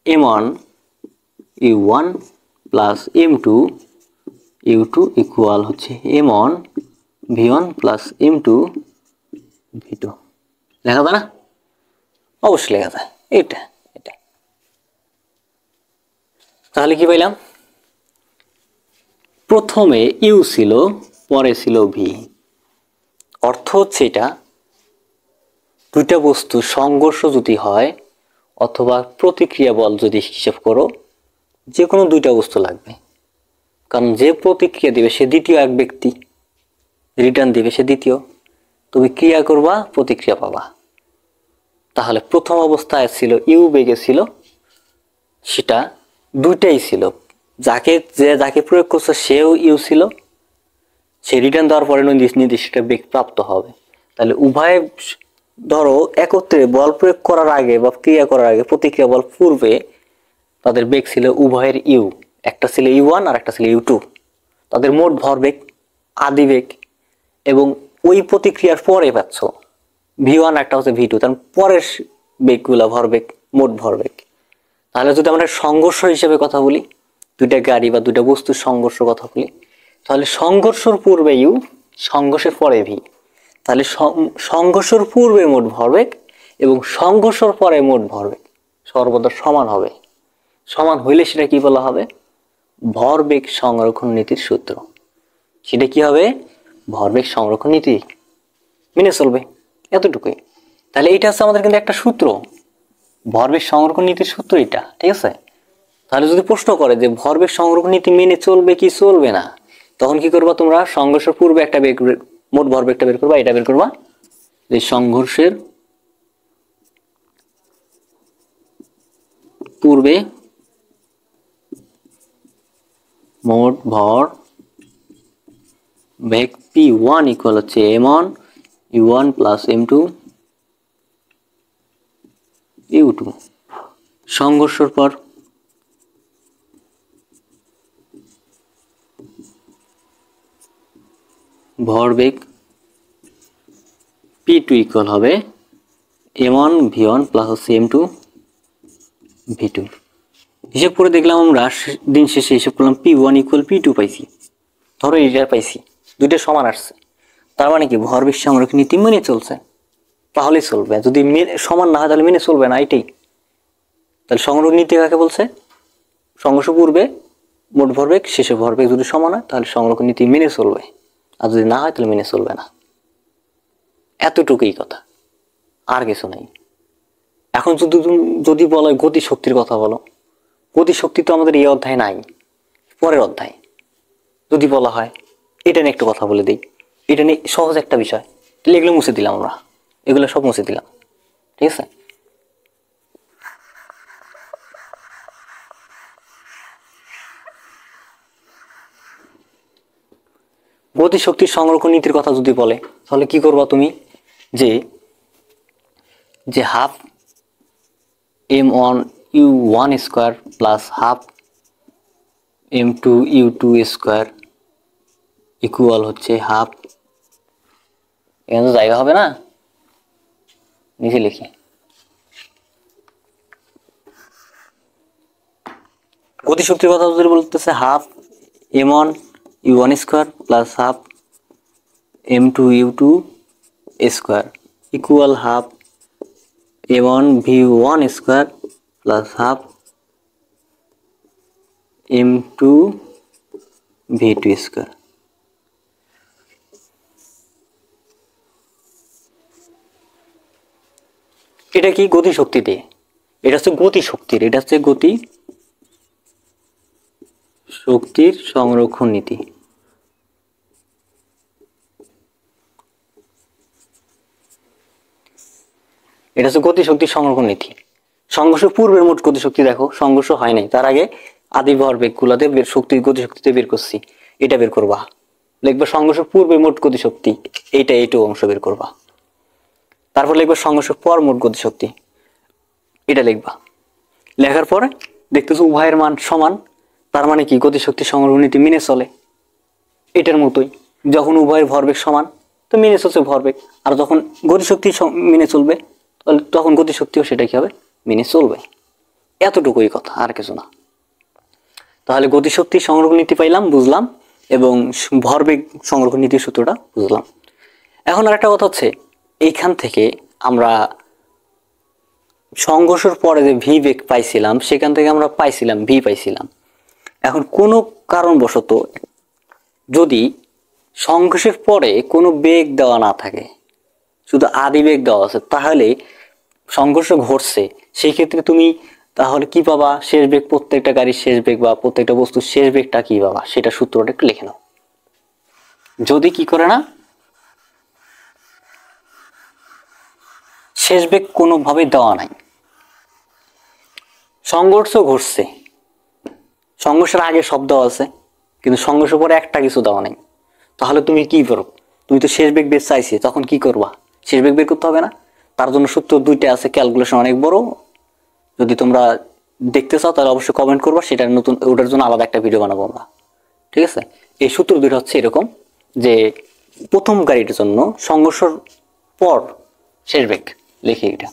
M1 U1 plus M2 U2 equal হচ্ছে M1 V1 plus M2 V2। লেখা যায় না? অবশ্যই লেখা যায়। এটা এটা তাহলে কি পাইলাম? প্রথমে ইউ ছিল, পরে ছিল ভি। অর্থ হচ্ছে এটা, দুইটা বস্তু সংঘর্ষ যদি হয় অথবা প্রতিক্রিয়া বল যদি হিসেব করো, যে কোনো দুইটা বস্তু লাগবে, কারণ যে প্রতিক্রিয়া দিবে সে দ্বিতীয় এক ব্যক্তি, রিটার্ন দিবে সে দ্বিতীয়। তুমি ক্রিয়া করবা, প্রতিক্রিয়া পাবা। তাহলে প্রথম অবস্থায় ছিল ইউ বেগে ছিল, সেটা দুইটাই ছিল, যাকে প্রয়োগ করছে সেও ইউ ছিল, সে রিটার্ন দেওয়ার পরে নির্দিষ্ট বেগ প্রাপ্ত হবে। তাহলে উভয় ধরো একত্রে বল প্রয়োগ করার আগে বা ক্রিয়া করার আগে, প্রতিক্রিয়া বল পূর্বে তাদের বেগ ছিল উভয়ের ইউ, একটা ছিল U1 আর একটা ছিল U2। তাদের মোট ভরবেগ আদি বেগ, এবং ওই প্রতিক্রিয়ার পরে পাচ্ছ V1 একটা হচ্ছে V2, তার পরের বেগগুলা ভরবেগ, মোট ভরবেগ। তাহলে যদি আমরা সংঘর্ষ হিসেবে কথা বলি, দুইটা গাড়ি বা দুইটা বস্তুর সংঘর্ষ কথা বলি, তাহলে সংঘর্ষের পূর্বে ইউ, সংঘর্ষের পরে ভি। তাহলে সংঘর্ষের পূর্বে মোট ভরবেগ এবং সংঘর্ষের পরে মোট ভরবেগ সর্বদা সমান হবে। সমান হইলে সেটা কি বলা হবে? ভরবেগ সংরক্ষণ নীতির সূত্র। সেটা কি হবে? ভরবেগ সংরক্ষণ নীতি মেনে চলবে, এতটুকুই। তাহলে এটা হচ্ছে আমাদের কিন্তু একটা সূত্র, ভরবেগ সংরক্ষণ নীতির সূত্র এটা, ঠিক আছে? তাহলে যদি প্রশ্ন করে যে ভরবেগ সংরক্ষণ নীতি মেনে চলবে কি চলবে না, তখন কি করবা তোমরা? সংঘর্ষের পূর্বে একটা মোট ভরবেগটা বের করবা, এটা বের করবা যে সংঘর্ষের পূর্বে মোট ভর বেগ P1 ইকুয়াল হচ্ছে M1 U1 plus M2 U2। সংঘর্ষের পর ভরবেগ P2 ইকুয়াল হবে M1 V1 প্লাস হচ্ছে M2 V2। হিসেব করে দেখলাম আমরা, দিন শেষে হিসেব করলাম P1 ইকুয়াল P2 পাইছি, ধরো এটা পাইছি, দুইটা সমান আসছে। তার মানে কি ভরবেগ সংরক্ষণ নীতি মেনে চলছে, তাহলেই চলবে। যদি সমান না হয় তাহলে মেনে চলবে না, এটাই। তাহলে সংরক্ষণ নীতি কাকে বলছে? সংঘর্ষ পূর্বে মোট ভরবেগ শেষে ভরবেগ যদি সমান হয় তাহলে সংরক্ষণ নীতি মেনে চলবে, আর যদি না হয় তাহলে মেনে চলবে না। এতটুকুই কথা, আর কিছু নাই। এখন যদি বলো গতি শক্তির কথা বলো, গতি শক্তি তো আমাদের এই অধ্যায় নাই, পরের অধ্যায়। যদি বলা হয় এটা নিয়ে একটু কথা বলে দিই, এটা নিয়ে সহজ একটা বিষয়, তাহলে এগুলো মুছে দিলাম আমরা, এগুলো সব মুছে দিলাম, ঠিক আছে? গতি শক্তির সংরক্ষণ নীতির কথা যদি বলে তাহলে কি করবা তুমি? যে half M1 U1 square plus half M2 U2 square equal হচ্ছে হাফ, এখানে তো জায়গা হবে না, নিচে লিখি। গতি শক্তির কথা যদি বলতেছে half M1 U1 square plus half M2 U2 square equal half M1 V1 square plus half M2 V2 square. এটা কি? গতি শক্তিতে, এটা হচ্ছে গতি শক্তির, এটা হচ্ছে গতি শক্তির সংরক্ষণ নীতি। এটা হচ্ছে গতি শক্তির সংরক্ষণ নীতি। সংঘর্ষ পূর্বের মোট গতি শক্তি দেখো, সংঘর্ষ হয় নাই, তার আগে আদি ভরবেগ গুলাতে শক্তি গতি শক্তিতে বের করছি, এটা বের করবা। লিখবা সংঘর্ষ পূর্বে মোট গতি শক্তি, এইটুকু অংশ বের করবা। তারপর লিখবা সংঘর্ষ পর মোট গতি শক্তি, এটা লিখবা। লেখার পরে দেখতেছো উভয়ের মান সমান, তার মানে কি গতি শক্তি সংরক্ষণ নীতি মেনে চলে। এটার মতোই, যখন উভয়ের ভরবেগ সমান তো মেনে চলছে ভরবেগ, আর যখন গতি শক্তি মেনে চলবে তখন গতি শক্তিও সেটা কি হবে? মেনে চলবে। এতটুকুই কথা, আর কিছু না। তাহলে গতি শক্তি সংরক্ষণ নীতি পাইলাম, বুঝলাম, এবং ভরবেগ সংরক্ষণ নীতির সূত্রটা বুঝলাম। এখন আর একটা কথা হচ্ছে, এইখান থেকে আমরা সংঘর্ষের পরে যে ভি বেগ পাইছিলাম, সেখান থেকে আমরা পাইছিলাম ভি পাইছিলাম। এখন কোনো কারণবশত যদি সংঘর্ষের পরে কোনো বেগ দেওয়া না থাকে, শুধু আদি বেগ দেওয়া আছে, তাহলে সংঘর্ষ ঘটছে, সেই ক্ষেত্রে তুমি তাহলে কি পাবা? শেষ বেগ, প্রত্যেকটা গাড়ির শেষ বেগ বা প্রত্যেকটা বস্তুর শেষ বেগটা কি পাবা, সেটা সূত্রটা একটু লিখে নাও। যদি কি করে না, শেষ বেগ কোনোভাবে দেওয়া নাই, সংঘর্ষ ঘটছে, সংঘর্ষের আগে সব দেওয়া আছে কিন্তু সংঘর্ষের পরে একটা কিছু দেওয়া নাই, তাহলে তুমি কি করো? তুমি তো শেষ বেগ বের চাইছি, তখন কি করবা? শেষ বেগ বের করতে হবে না? তার জন্য সূত্র দুইটা আছে, ক্যালকুলেশন অনেক বড়। যদি তোমরা দেখতে চাও তাহলে অবশ্যই কমেন্ট করবা, সেটার নতুন, ওটার জন্য আলাদা একটা ভিডিও বানাবো আমরা, ঠিক আছে? এই সূত্র দুইটা হচ্ছে এরকম যে প্রথম গাড়িটার জন্য সংঘর্ষের পর শেষ বেগ লিখি এটা।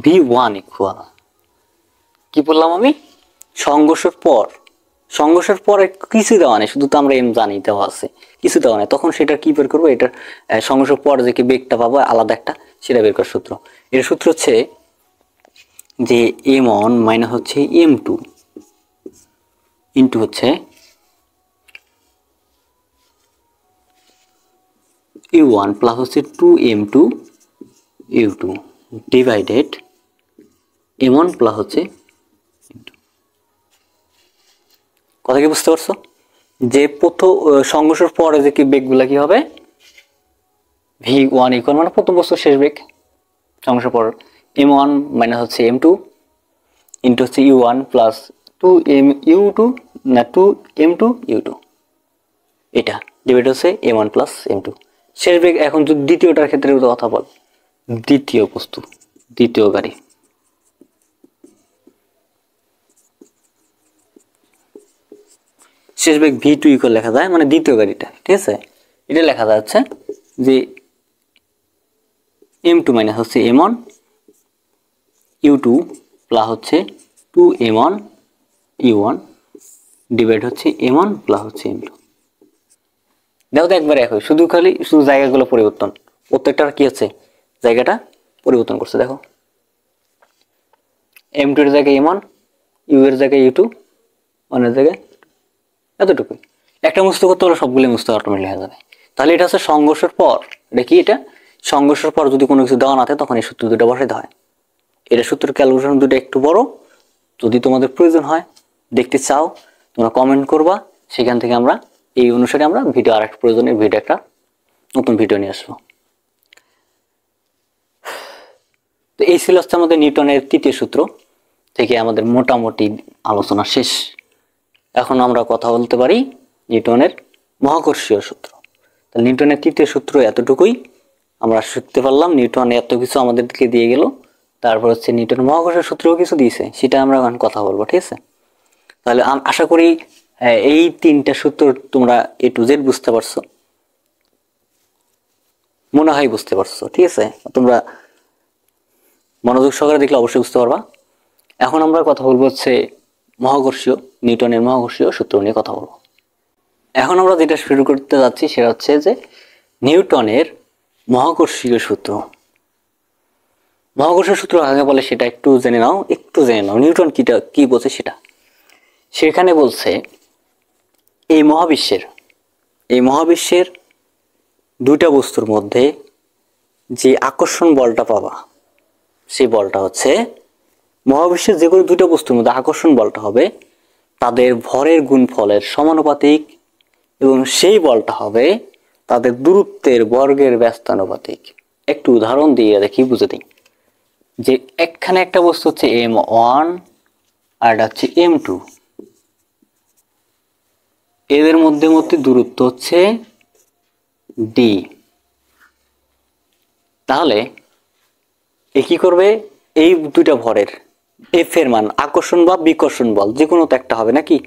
V1 ইকুয়াল কি বললাম আমি, সংঘর্ষের পরে কিছু দেওয়া নেই, শুধু তো আমরা এম জানি দেওয়া আছে, কিছু দেওয়া নেই, তখন সেটা কি বের করবো, এটার সংঘর্ষের পর যে কি বেগটা পাবো আলাদা একটা, সেটা বের করার সূত্র। এর সূত্র হচ্ছে যে m1 মাইনাস হচ্ছে m2 ইন্টু হচ্ছে u1 প্লাস হচ্ছে 2m2 u2 divided m1 plus হচ্ছে, কথা কি বুঝতে পারছো? যে প্রথম সংঘর্ষের পরে যে কি বেগগুলা কি হবে, v1 ইকুয়াল মানে প্রথম বস্তু শেষ বেগ, সংঘর্ষের পর m1 মাইনাস হচ্ছে m2 ইন্টু হচ্ছে u1 প্লাস 2mu2 না 2m2 u2, এটা ডিভাইড হচ্ছে m1 প্লাস m2 শেষ বেগ। এখন যদি দ্বিতীয়টার ক্ষেত্রে কথা বল, দ্বিতীয় বস্তু, দ্বিতীয় গাড়ি, শেষ বেগ v2 ইকুয়াল লেখা যায় মানে দ্বিতীয় গাড়িটা, ঠিক আছে, এটা লেখা যাচ্ছে যে m2 মাইনাস হচ্ছে m1 u2 প্লাস হচ্ছে 2m1 u1 ডিভাইড হচ্ছে m1 প্লাস হচ্ছে m2। দেখো তো একবার একই, শুধু জায়গাগুলো পরিবর্তন, প্রত্যেকটার কি আছে জায়গাটা পরিবর্তন করছে। দেখো m2 এর জায়গায় m1, u এর জায়গায় u2, 1 এর জায়গায়, এতটুকুই। একটা মুছতে করতে হলে সবগুলো মুছতে অটোমেটিক হয়ে যাবে। তাহলে এটা হচ্ছে সংঘর্ষের পর, এটা কি, এটা সংঘর্ষের পর যদি কোনো কিছু দেওয়া না থাকে তখন এই সূত্র দুটো বসাইতে হয়। এটা সূত্রের ক্যালকুলেশন দুটো একটু বড়, যদি তোমাদের প্রয়োজন হয় দেখতে চাও তোমরা কমেন্ট করবা, সেখান থেকে আমরা এই অনুসারে আমরা ভিডিও আর একটা প্রয়োজনের ভিডিও, একটা নতুন ভিডিও নিয়ে আসবো। তো এই ছিল হচ্ছে আমাদের নিউটনের তৃতীয় সূত্র থেকে আমাদের মোটামুটি আলোচনা শেষ। এখন আমরা কথা বলতে পারি নিউটনের মহাকর্ষীয় সূত্র। তাহলে নিউটনের তৃতীয় সূত্র এতটুকুই আমরা শিখতে পারলাম। নিউটন এত কিছু আমাদেরকে দিয়ে গেল, তারপর হচ্ছে নিউটন মহাকর্ষীয় সূত্রও কিছু দিয়েছে, সেটা আমরা এখন কথা বলবো, ঠিক আছে। তাহলে আশা করি এই তিনটা সূত্র তোমরা A to Z বুঝতে পারছো, মনে হয় বুঝতে পারছো, ঠিক আছে। তোমরা মনোযোগ সহকারে দেখলে অবশ্যই বুঝতে পারবা। এখন আমরা কথা বলবো হচ্ছে নিউটনের মহাকর্ষীয় সূত্র নিয়ে কথা বলবো। এখন আমরা যেটা শুরু করতে যাচ্ছি সেটা হচ্ছে যে নিউটনের মহাকর্ষীয় সূত্র। মহাকর্ষীয় সূত্র আগে বলে সেটা একটু জেনে নাও, নিউটন কি বলছে সেটা। সেখানে বলছে এই মহাবিশ্বের দুইটা বস্তুর মধ্যে যে আকর্ষণ বলটা পাবা, সেই বলটা হচ্ছে মহাবিশ্বের যে কোনো দুইটা বস্তুর মধ্যে আকর্ষণ বলটা হবে তাদের ভরের গুণফলের সমানুপাতিক, এবং সেই বলটা হবে তাদের দূরত্বের বর্গের ব্যস্তানুপাতিক। একটু উদাহরণ দিয়ে দেখি বুঝে দিই। যে এখানে একটা বস্তু হচ্ছে m1 আর এটা হচ্ছে m2, এদের মধ্যে দূরত্ব হচ্ছে d। তাহলে এ কি করবে, এই দুইটা ভরের f এর মান, আকর্ষণ বা বিকর্ষণ বল যে কোনো তো একটা হবে নাকি,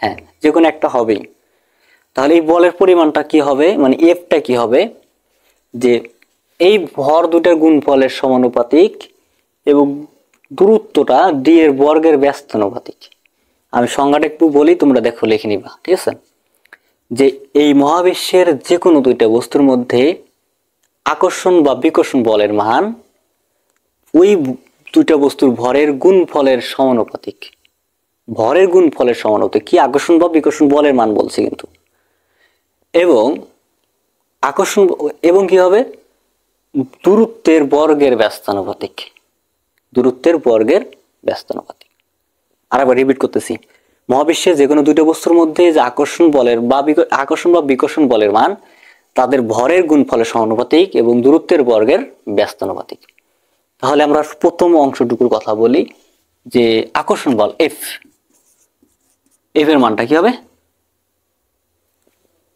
হ্যাঁ যে কোনো একটা হবেই। তাহলে এই বলের পরিমাণটা কি হবে, মানে এফটা কি হবে, যে এই ভর দুটার গুণফলের সমানুপাতিক এবং দূরত্বটা ডি এর বর্গের ব্যস্তানুপাতিক। আমি সংজ্ঞাটা একটু বলি, তোমরা দেখো লিখে নিবা, ঠিক আছে। যে এই মহাবিশ্বের যে কোনো দুইটা বস্তুর মধ্যে আকর্ষণ বা বিকর্ষণ বলের মান ওই দুইটা বস্তুর ভরের গুণফলের সমানুপাতিক। ভরের গুণফলের সমানুপাতিক কি, আকর্ষণ বা বিকর্ষণ বলের মান বলছি কিন্তু, এবং আকর্ষণ এবং কি হবে, দূরত্বের বর্গের ব্যস্তানুপাতিক। আরেকবার রিপিট করতেছি, মহাবিশ্বে যে কোনো দুটো বস্তুর মধ্যে যে আকর্ষণ বা বিকর্ষণ বলের মান তাদের ভরের গুণফলের সমানুপাতিক এবং দূরত্বের বর্গের ব্যস্তানুপাতিক। তাহলে আমরা প্রথম অংশটুকুর কথা বলি, যে আকর্ষণ বল এফ এর মানটা কি হবে,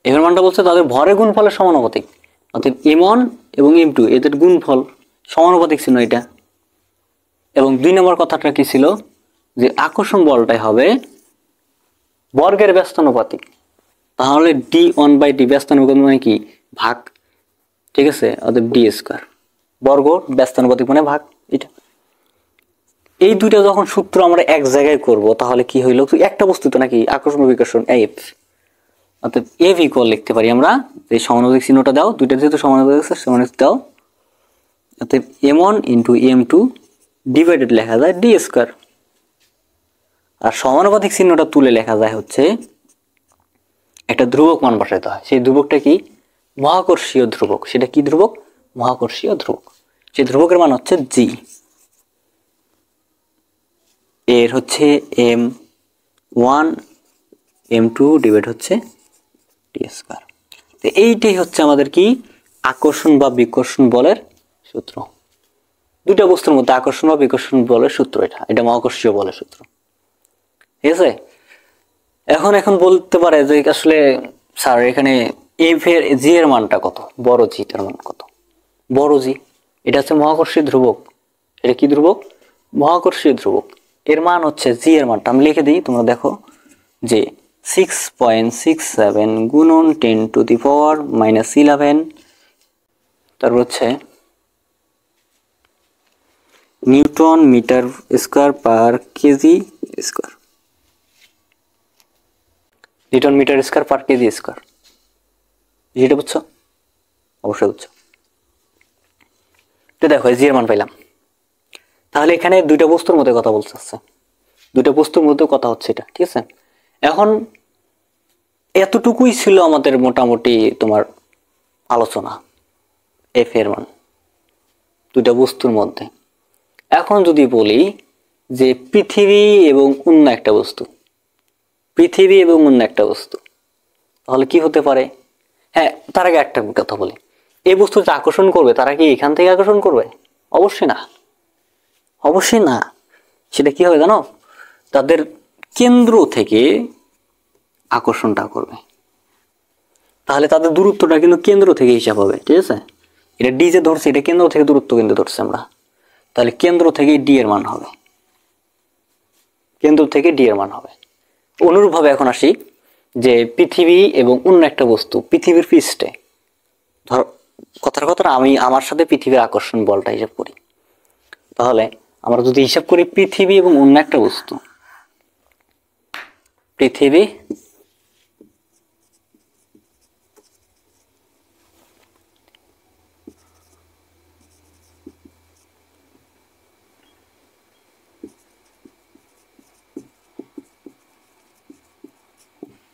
এর মানটা বলছে তাদের ভরের গুণফলের সমানুপাতিক, অর্থাৎ m1 এবং m2 এদের গুণফল সমানুপাতিক ছিল এটা। এবং 2 নম্বর কথাটা কি ছিল, যে আকর্ষণ বলটাই হবে বর্গের ব্যস্তানুপাতিক। তাহলে d1/d ব্যস্তানুপাতিক মানে কি, ভাগ, ঠিক আছে, অর্থাৎ d² বর্গ ব্যস্তানুপাতিক মানে ভাগ, এটা। এই দুইটা যখন সূত্র আমরা এক জায়গায় করব তাহলে কি হইল, একটা বস্তু তো নাকি আকর্ষণ বিকর্ষণ এফ, অর্থাৎ এফ ইকুয়াল লিখতে পারি আমরা, এই সমানুপাতিক চিহ্নটা দাও, দুইটা যেহেতু সমানুপাতিক দাও, অর্থাৎ m1 ইন্টু m2 ডিভাইডেড লেখা যায় ডি স্কয়ার। আর সমানুপাতিক চিহ্নটা তুলে লেখা যায় হচ্ছে একটা ধ্রুবক মান বসাইতে হয়, সেই ধ্রুবকটা কি মহাকর্ষীয় ধ্রুবক। সেটা কি ধ্রুবক? মহাকর্ষীয় ধ্রুবক। সেই ধ্রুবকের মান হচ্ছে জি, এর হচ্ছে m1 m2 ডিভাইড হচ্ছে ডি স্কয়ার। তো এইটাই হচ্ছে আমাদের কি আকর্ষণ বা বিকর্ষণ বলের সূত্র। দুইটা বস্তুর মধ্যে আকর্ষণ বা বিকর্ষণ বলের সূত্র, এটা মহাকর্ষীয় বলের সূত্র। ঠিক আছে, এখন বলতে পারে যে আসলে স্যার এখানে এফ এর জি এর মানটা কত, বড় জি এর মান কত? বড় জি এটা হচ্ছে মহাকর্ষীয় ধ্রুবক। এটা কি ধ্রুবক? মহাকর্ষীয় ধ্রুবক। এর মান হচ্ছে জি এর মানটা আমি লিখে দিই, তোমরা দেখো যে 6.67 গুণন 10 টু দি পাওয়ার -11, তারপর হচ্ছে Newton meter square per KG square, Newton meter square per KG square. যেটা বুঝছো? অবশ্যই বুঝছো। তো দেখো জি এর মান পাইলাম। তাহলে এখানে দুইটা বস্তুর মধ্যে কথা বলছে, দুইটা বস্তুর মধ্যে কথা হচ্ছে এটা, ঠিক আছে। এখন এতটুকুই ছিল আমাদের মোটামুটি তোমার আলোচনা এফ এর মান দুইটা বস্তুর মধ্যে। এখন যদি বলি যে পৃথিবী এবং অন্য একটা বস্তু, পৃথিবী এবং অন্য একটা বস্তু, তাহলে কি হতে পারে? হ্যাঁ, তার আগে একটা কথা বলি, এই বস্তু যে আকর্ষণ করবে তারা কি এখান থেকে আকর্ষণ করবে? অবশ্যই না, অবশ্যই না। সেটা কি হবে জানো? তাদের কেন্দ্র থেকে আকর্ষণটা করবে। তাহলে তাদের দূরত্বটা কিন্তু কেন্দ্র থেকে হিসাব হবে, ঠিক আছে। এটা ডি যে ধরছে, এটা কেন্দ্র থেকে দূরত্ব কিন্তু ধরছে আমরা, তাহলে কেন্দ্র থেকে ডি এর মান হবে, কেন্দ্র থেকে ডি এর মান হবে। অনুরূপভাবে এখন আসি যে পৃথিবী এবং অন্য একটা বস্তু পৃথিবীর পৃষ্ঠে, ধর কথার কথা আমি আমার সাথে পৃথিবীর আকর্ষণ বলটা হিসাব করি, তাহলে আমরা যদি হিসাব করি পৃথিবী এবং অন্য একটা বস্তু, পৃথিবী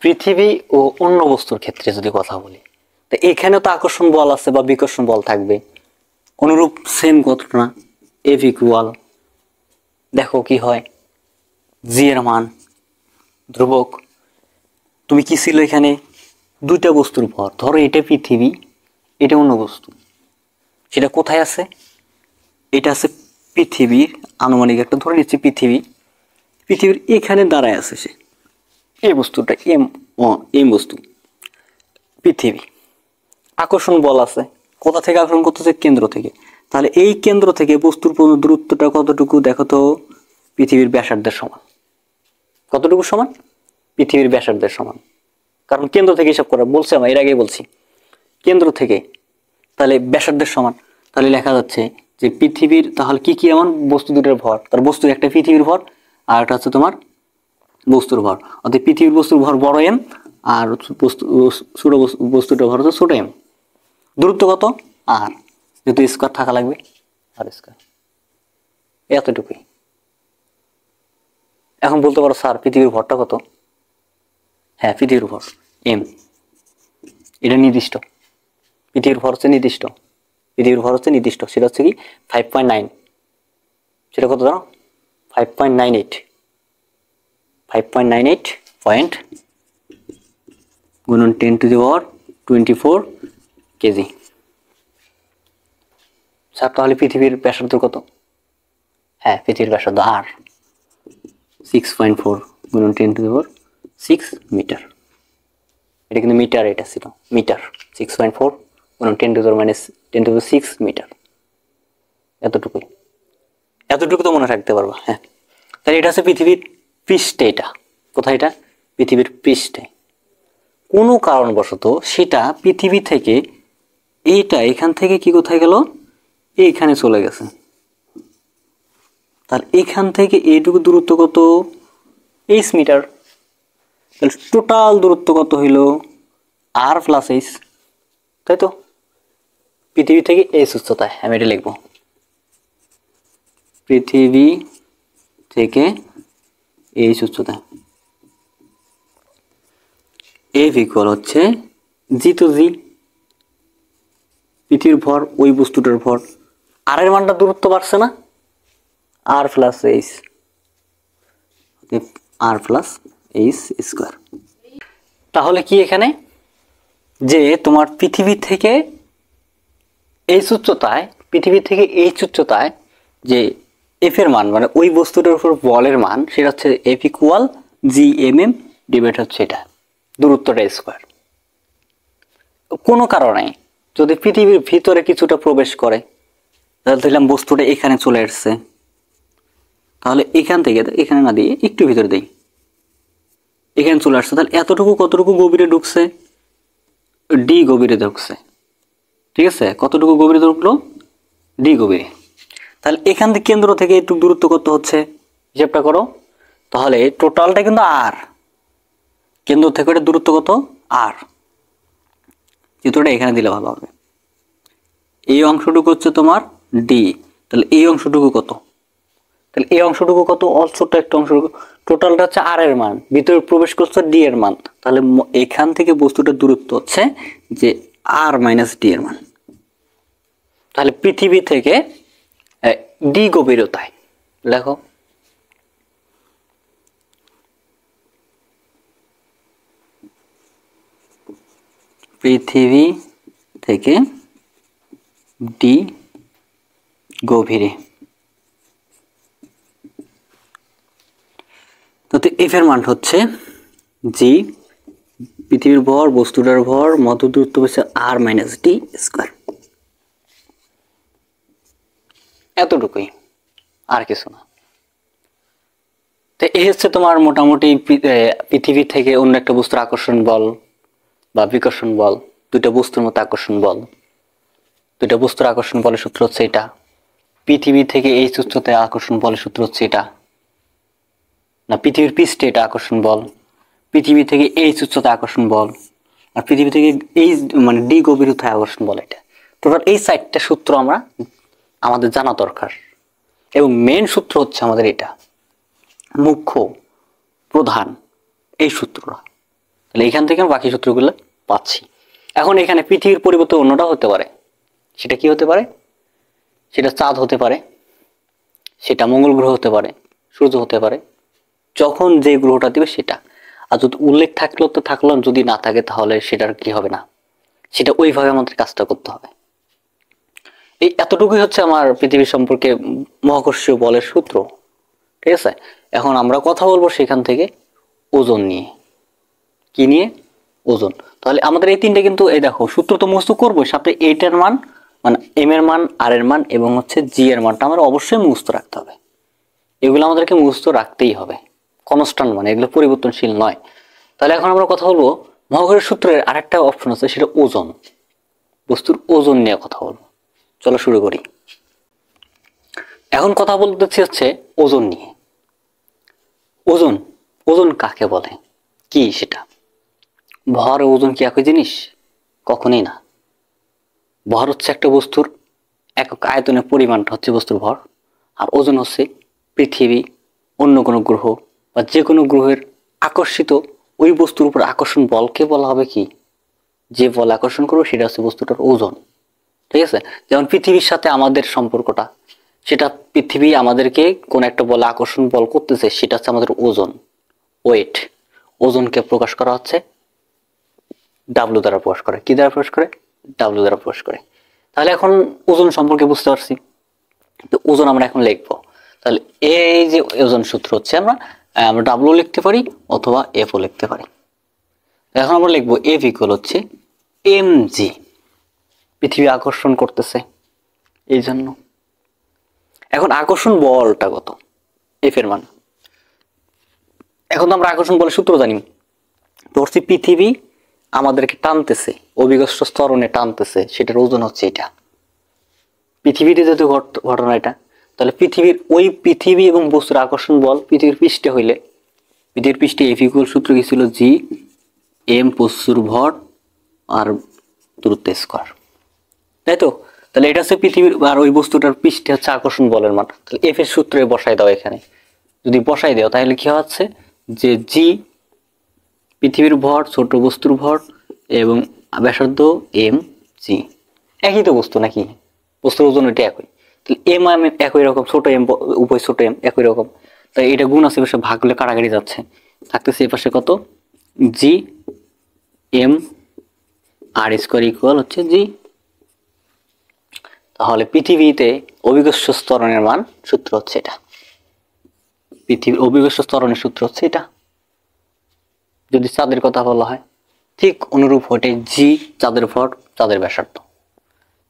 পৃথিবী ও অন্য বস্তুর ক্ষেত্রে যদি কথা বলি, তো এখানে তো আকর্ষণ বল আছে বা বিকর্ষণ বল থাকবে, অনুরূপ সেম ঘটনা এফ ইকুয়াল, দেখো কি হয়, জি এর মান ধ্রুবক। তুমি কি ছিল এখানে দুইটা বস্তুর ভর, ধরো এটা পৃথিবী, এটা অন্য বস্তু, সেটা কোথায় আছে? এটা আছে পৃথিবীর আনুমানিক একটা ধরে নিচ্ছি পৃথিবী, পৃথিবীর এখানে দাঁড়ায় আছে সে, এই বস্তুটা এম বস্তু পৃথিবী, আকর্ষণ বল আছে, কোথা থেকে আকর্ষণ করতেছে? কেন্দ্র থেকে। তাহলে এই কেন্দ্র থেকে বস্তুর দূরত্বটা কতটুকু দেখো তো? পৃথিবীর ব্যাসার্ধের সমান। কতটুকু সমান? পৃথিবীর ব্যাসার্ধের সমান, কারণ কেন্দ্র থেকে হিসাব করা বলছে, আমরা এর আগে বলছি কেন্দ্র থেকে, তাহলে ব্যাসার্ধের সমান। তাহলে লেখা যাচ্ছে যে পৃথিবীর, তাহলে কি কি এমন বস্তু দুটোর ভর, তার বস্তুর একটা পৃথিবীর ভর আর একটা হচ্ছে তোমার বস্তুর ভর, অর্থাৎ পৃথিবীর বস্তুর ভর বড় এম আর বস্তু ছোট বস্তুটার ভর হচ্ছে ছোট এম। দূরত্ব কত? আর, যেহেতু স্কয়ার থাকা লাগবে, আর স্কয়ার, এতটুকুই। এখন বলতে পারো স্যার পৃথিবীর ভরটা কত? হ্যাঁ, পৃথিবীর ভর এম, এটা নির্দিষ্ট, পৃথিবীর ভর হচ্ছে নির্দিষ্ট, পৃথিবীর ভর হচ্ছে নির্দিষ্ট, সেটা হচ্ছে কি 5.9, সেটা কত জানো? 5.98, 5.98 পয়েন্ট গুণন 10 to the power 24 KG. Sir তাহলে পৃথিবীর ব্যাসার্ধ কত? হ্যাঁ, পৃথিবীর ব্যাসার্ধ আর 6.4 গুণন 10 টু দি পাওয়ার 6 মিটার। এটা কিন্তু মিটার, এটা ছিল মিটার, 6.4 গুণন 10 to the power -10 to the 6 meter. এতটুকুই, এতটুকু তো মনে রাখতে পারবা। হ্যাঁ, তাহলে এটা হচ্ছে পৃথিবীর পৃষ্ঠে, এটা কোথায়? এটা পৃথিবীর পৃষ্ঠে। কোনো কারণবশত সেটা পৃথিবী থেকে এইটা এখান থেকে কি কোথায় গেল? এইখানে চলে গেছে, তাহলে এখান থেকে এইটুকু দূরত্ব কত, এইচ মিটার। তাহলে টোটাল দূরত্ব কত হইল, আর প্লাস এইচ, তাই তো? পৃথিবী থেকে এইচ উচ্চতায়, আমি এটা লিখবো, পৃথিবী থেকে এইচ উচ্চতায়। এফ ইকুয়াল হচ্ছে জি, তো জি পৃথিবীর ভর, ওই বস্তুটার ভর। আর এর মানটা দূরত্ব বাড়ছে না, আর প্লাস এইচ, আর প্লাস এইচ স্কোয়ার। তাহলে কি এখানে যে তোমার পৃথিবী থেকে এইচ উচ্চতায়, পৃথিবী থেকে এইচ উচ্চতায় যে এফ এর মান, মানে ওই বস্তুটার উপর বলের মান, সেটা হচ্ছে F equal G M M divide হচ্ছে এটা দূরত্বটা স্কোয়ার। কোনো কারণে যদি পৃথিবীর ভিতরে কিছুটা প্রবেশ করে, তাহলে দেখলাম বস্তুটা এখানে চলে আসছে, তাহলে এখান থেকে, এখানে না দিয়ে একটু ভিতরে দিই, এখানে চলে আসছে, তাহলে এতটুকু কতটুকু গভীরে ঢুকছে, ডি গভীরে ঢুকছে, ঠিক আছে? কতটুকু গভীরে ঢুকলো, ডি গভীরে। তাহলে এখান থেকে কেন্দ্র থেকে একটু দূরত্ব কত হচ্ছে, হিসাবটা করো। তাহলে টোটালটা কিন্তু আর, কেন্দ্র থেকে এটা দূরত্ব কত, আর। চিত্রটা এখানে দিলে ভালো হবে। এই অংশটুকু হচ্ছে তোমার ডি, তাহলে এই অংশটুকু কত, তাহলে এই অংশটুকু কত, ছোট্ট একটা অংশটুকু, টোটালটা হচ্ছে আর এর মান, ভিতরে প্রবেশ করছে ডি এর মান, তাহলে এখান থেকে বস্তুটার দূরত্ব হচ্ছে যে আর মাইনাস ডি এর মান। তাহলে পৃথিবী থেকে ডি গভীরতায়, দেখো পৃথিবী থেকে ডি গভীরে, তাতে এফ এর মান হচ্ছে জি, পৃথিবীর ভর, বস্তুটার ভর, মধ্য দূরত্ব হচ্ছে আর মাইনাস ডি স্কোয়ার। এতটুকুই, আর কিছু না। তো এই হচ্ছে তোমার মোটামুটি পৃথিবী থেকে অন্য একটা বস্তুর আকর্ষণ বল বা বিকর্ষণ বল, দুইটা বস্তুর মতো আকর্ষণ বল, দুইটা বস্তুর আকর্ষণ বলের সূত্র হচ্ছে এটা। পৃথিবী থেকে এই উচ্চতায় আকর্ষণ বলের সূত্র হচ্ছে এটা, না পৃথিবীর পৃষ্ঠে এটা আকর্ষণ বল, পৃথিবী থেকে এই উচ্চতায় আকর্ষণ বল, আর পৃথিবী থেকে এই মানে ডি গভীরতায় আকর্ষণ বল। এটা টোটাল এই চারটা সূত্র আমরা আমাদের জানা দরকার, এবং মেন সূত্র হচ্ছে আমাদের এটা, মুখ্য প্রধান এই সূত্রটা। তাহলে এখান থেকে আমরা বাকি সূত্রগুলো পাচ্ছি। এখন এখানে পৃথিবীর পরিবর্তে অন্যটা হতে পারে, সেটা কি হতে পারে, সেটা চাঁদ হতে পারে, সেটা মঙ্গল গ্রহ হতে পারে, সূর্য হতে পারে, যখন যে গ্রহটা দিবে সেটা। আর যদি উল্লেখ থাকলো তো থাকলো, যদি না থাকে তাহলে সেটার কি হবে না, সেটা ওইভাবে আমাদের কাজটা করতে হবে। এই এতটুকুই হচ্ছে আমার পৃথিবী সম্পর্কে মহাকর্ষীয় বলের সূত্র, ঠিক আছে? এখন আমরা কথা বলবো সেখান থেকে ওজন নিয়ে। কি নিয়ে? ওজন। তাহলে আমাদের এই তিনটে কিন্তু, এই দেখো সূত্র তো মুখস্থ করবো, সাথে এইটার মান, মানে এম এর মান, আর এর মান এবং হচ্ছে জি এর মানটা আমার অবশ্যই মুখস্থ রাখতে হবে। এগুলো আমাদেরকে মুখস্থ রাখতেই হবে, কনস্ট্যান্ট মানে, এগুলো পরিবর্তনশীল নয়। তাহলে এখন আমরা কথা বলবো মহাকর্ষীয় সূত্রের আরেকটা অপশন আছে, সেটা ওজন। বস্তুর ওজন নিয়ে কথা বলবো। চলো শুরু করি। এখন কথা বলতেছি হচ্ছে ওজন নিয়ে। ওজন, ওজন কাকে বলে, কি সেটা? ভর ওজন কি একই জিনিস? কখনোই না। ভর হচ্ছে একটা বস্তুর একক আয়তনের পরিমাণটা হচ্ছে বস্তুর ভর, আর ওজন হচ্ছে পৃথিবী, অন্য কোনো গ্রহ বা যে কোনো গ্রহের আকর্ষিত ওই বস্তুর উপর আকর্ষণ বলকে বলা হবে কি, যে বল আকর্ষণ করবে সেটা হচ্ছে বস্তুটার ওজন, ঠিক আছে? যেমন পৃথিবীর সাথে আমাদের সম্পর্কটা, সেটা পৃথিবী আমাদেরকে কোন একটা বলে আকর্ষণ বল করতেছে, সেটা হচ্ছে আমাদের ওজন, ওয়েট। ওজনকে প্রকাশ করা হচ্ছে ডাব্লু দ্বারা প্রকাশ করে। কি দ্বারা প্রকাশ করে? ডাব্লু দ্বারা প্রকাশ করে। তাহলে এখন ওজন সম্পর্কে বুঝতে পারছি, তো ওজন আমরা এখন লিখবো। তাহলে এই যে ওজন সূত্র হচ্ছে, আমরা ডাব্লু লিখতে পারি অথবা এফ ও লিখতে পারি। এখন আমরা লিখবো এফ ইকুয়াল হচ্ছে এম জি, পৃথিবী আকর্ষণ করতেছে এই জন্য। এখন আকর্ষণ বলটা কত, এফ এর মান। এখন তো আমরা আকর্ষণ বলের সূত্র জানি, ধরছি পৃথিবী আমাদেরকে টানতেছে, অভিগস্ত স্তরণে টানতেছে, সেটার ওজন হচ্ছে এটা। পৃথিবীতে যেহেতু ঘটনা এটা, তাহলে পৃথিবী এবং বস্তুর আকর্ষণ বল পৃথিবীর পৃষ্ঠে হইলে পৃথিবীর পৃষ্ঠে F = সূত্র কি ছিল, G m বস্তুর ভর আর দূরত্ব স্কয়ার, তাই তো। তাহলে এটা হচ্ছে পৃথিবীর আর ওই বস্তুটার পৃষ্ঠে হচ্ছে আকর্ষণ বলের মান। তাহলে F এর সূত্রে বসাই দাও এখানে, যদি বসাই দাও তাহলে কি হচ্ছে যে G পৃথিবীর ভর, ছোট বস্তুর ভর এবং ব্যাসার্ধ m G, একই তো বস্তু নাকি, বস্তুর ওজন এটা একই। তাহলে m একই রকম, ছোট m উভয় ছোট m একই রকম, তাই এটা গুণ আছে পাশে ভাগ হলে কাটাকাটি যাচ্ছে, থাকতেছে এই পাশে কত G m r square equal হচ্ছে G। তাহলে পৃথিবীতে অভিকর্ষ ত্বরণের মান সূত্র হচ্ছে এটা, পৃথিবীর অভিকর্ষ ত্বরণের সূত্র হচ্ছে এটা। যদি চাঁদের কথা বলা হয় ঠিক অনুরূপ হটে G চাঁদের ভর, চাঁদের ব্যাসার্ধ,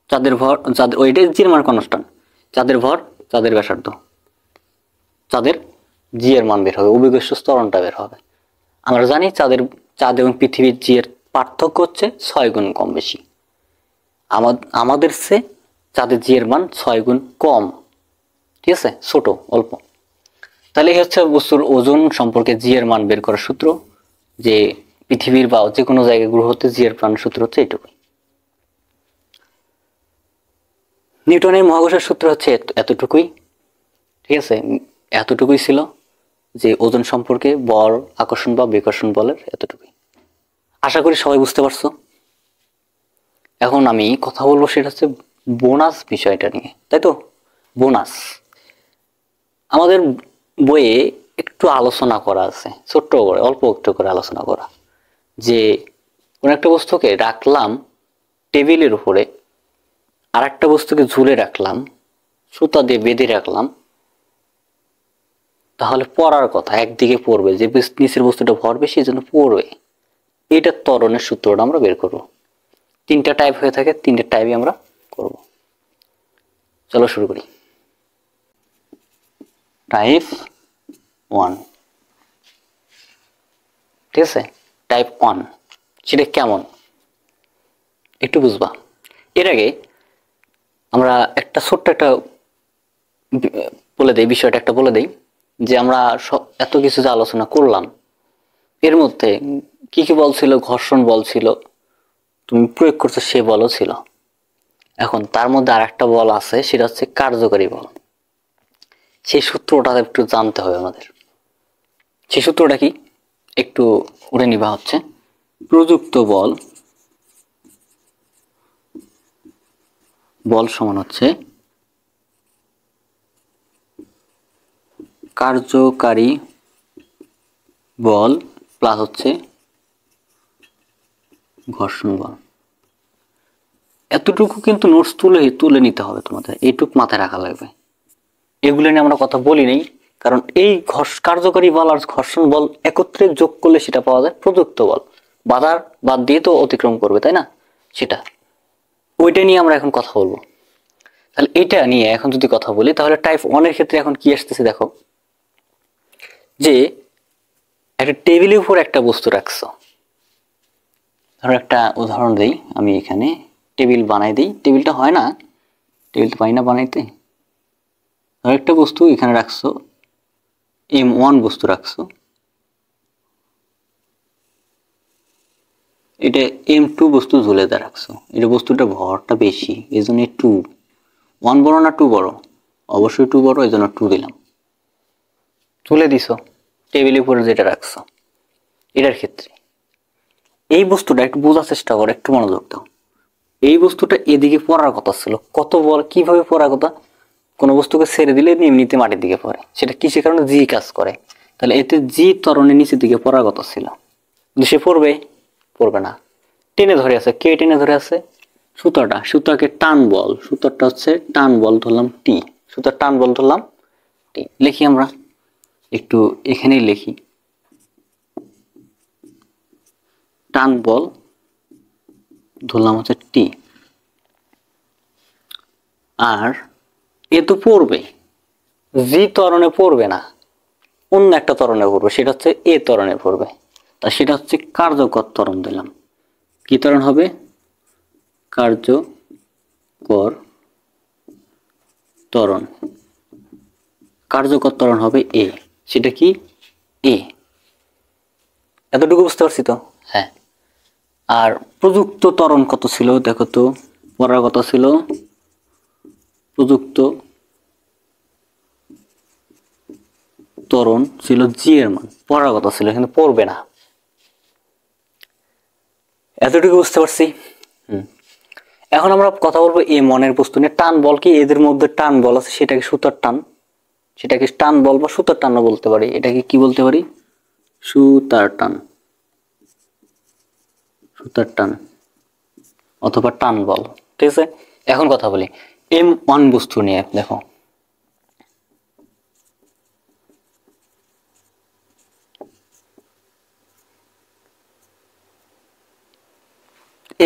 চাঁদের ভর চাঁদের ওইটাই G এর মান কনস্ট্যান্ট, চাঁদের ভর চাঁদের ব্যাসার্ধ, চাঁদের G এর মান বের হবে, অভিকর্ষ ত্বরণটা বের হবে। আমরা জানি চাঁদ এবং পৃথিবীর G এর পার্থক্য হচ্ছে 6 গুণ কম বেশি, আমাদের চেয়ে চাঁদের G এর মান 6 গুণ কম, ঠিক আছে, ছোট অল্প। তাহলে এই হচ্ছে বস্তুর ওজন সম্পর্কে G এর মান বের করার সূত্র, যে পৃথিবীর বা যে কোনো জায়গায় গ্রহতে G এর মান সূত্র হচ্ছে এইটুকুই। নিউটনের মহাকর্ষের সূত্র হচ্ছে এতটুকুই, ঠিক আছে, এতটুকুই ছিল যে ওজন সম্পর্কে বল, আকর্ষণ বা বিকর্ষণ বলের এতটুকুই। আশা করি সবাই বুঝতে পারছো। এখন আমি কথা বলবো সেটা হচ্ছে বোনাস বিষয়টা নিয়ে, তাই তো। বোনাস আমাদের বইয়ে একটু আলোচনা করা আছে, ছোট্ট করে অল্প একটু করে আলোচনা করা, যে কোন একটা বস্তুকে রাখলাম টেবিলের উপরে, আর একটা বস্তুকে ঝুলে রাখলাম, সুতা দিয়ে বেঁধে রাখলাম, তাহলে পড়ার কথা একদিকে পড়বে, যে নিচের বস্তুটা ভর বেশি এই জন্য পড়বে। এটা ত্বরণের সূত্রটা আমরা বের করব। 3টা টাইপ হয়ে থাকে, 3টে টাইপই আমরা করব। চলো শুরু করি। টাইপ 1, ঠিক আছে, টাইপ 1 সেটা কেমন একটু বুঝবা। এর আগে আমরা একটা ছোট্ট একটা বলে দেই, বিষয়টা একটা বলে দেই, যে আমরা এত কিছু যে আলোচনা করলাম এর মধ্যে কি কি বল ছিল, ঘর্ষণ বল ছিল, তুমি প্রয়োগ করছো সে বলও ছিল। এখন তার মধ্যে আর একটা বল আছে, সেটা হচ্ছে কার্যকারী বল। সেই সূত্রটা একটু জানতে হবে আমাদের। সেই সূত্রটা কি একটু উড়ে নিবা হচ্ছে, প্রযুক্ত বল সমান হচ্ছে কার্যকারী বল প্লাস হচ্ছে ঘর্ষণ বল। এতটুকু কিন্তু নোটস তুলে নিতে হবে তোমাদের, এইটুকু মাথায় রাখা লাগবে। এগুলো নিয়ে আমরা কথা বলি নাই, কারণ এই কার্যকারী বল আর ঘর্ষণ বল একত্রে যোগ করলে সেটা পাওয়া যায় প্রযুক্ত বল। বাদ দিয়ে তো অতিক্রম করবে, তাই না, সেটা ওইটা নিয়ে আমরা এখন কথা বলবো। তাহলে এটা নিয়ে এখন যদি কথা বলি, তাহলে টাইপ 1 এর ক্ষেত্রে এখন কি আসতেছে দেখো, যে একটা টেবিলের উপর একটা বস্তু রাখছো। ধরো একটা উদাহরণ দেই, আমি এখানে টেবিল বানাই দিই, টেবিলটা হয় না, টেবিলটা পাই না বানাইতে। ধরো একটা বস্তু এখানে রাখছো, m1 বস্তু রাখছো, এটা m2 বস্তু ঝুলে দা রাখছো, এটা বস্তুটা ভরটা বেশি এই জন্য 2, 1 বড় না 2 বড়, অবশ্যই 2 বড়, এই জন্য 2 দিলাম, তুলে দিছো টেবিলের উপরে যেটা রাখছো। এটার ক্ষেত্রে এই বস্তুটা একটু বোঝার চেষ্টা করো, একটু মনোযোগ দাও। এই বস্তুটা এদিকে পড়ার কথা ছিল, কত বল কিভাবে পড়ার কথা, কোনো বস্তুকে ছেড়ে দিলে এমনিতে মাটির দিকে পড়ে, সেটা কিসের কারণে, জি কাজ করে। তাহলে এতে জি ত্বরণের নিচের দিকে পড়ার কথা ছিল, কিন্তু সে পড়বে না, টেনে ধরে আছে। কে টেনে ধরে আছে? সুতাকে টান বল, সুতারটা হচ্ছে টান বল ধরলাম টি, সুতার টান বল ধরলাম টি। লিখি আমরা একটু এখানেই লিখি, টান বল ধরলাম হচ্ছে টি। আর এ তো পড়বে, জি ত্বরণে পড়বে না, অন্য একটা ত্বরণে পড়বে, সেটা হচ্ছে এ ত্বরণে পড়বে। তা সেটা হচ্ছে কার্যকর ত্বরণ দিলাম। কি ত্বরণ হবে? কার্যকর ত্বরণ। কার্যকর ত্বরণ হবে এ, সেটা কি এ। এতটুকু বুঝতে পারছি তো? হ্যাঁ। আর প্রযুক্ত ত্বরণ কত ছিল দেখো তো, পড়ার কথা ছিল প্রযুক্ত ত্বরণ ছিল জি এর মান, পড়ার কথা ছিল কিন্তু পড়বে না। এতটুকু বুঝতে পারছি। এখন আমরা কথা বলবো এই মনের বস্তু নিয়ে। টান বল কি, এদের মধ্যে টান বল আছে, সেটাকে সুতার টান, সেটাকে টান বল বা সুতার টানও বলতে পারি। এটাকে কি বলতে পারি? সুতার টান, সুতার টান অথবা টান বল। ঠিক আছে, এখন কথা বলি M1 বস্তু নিয়ে। দেখো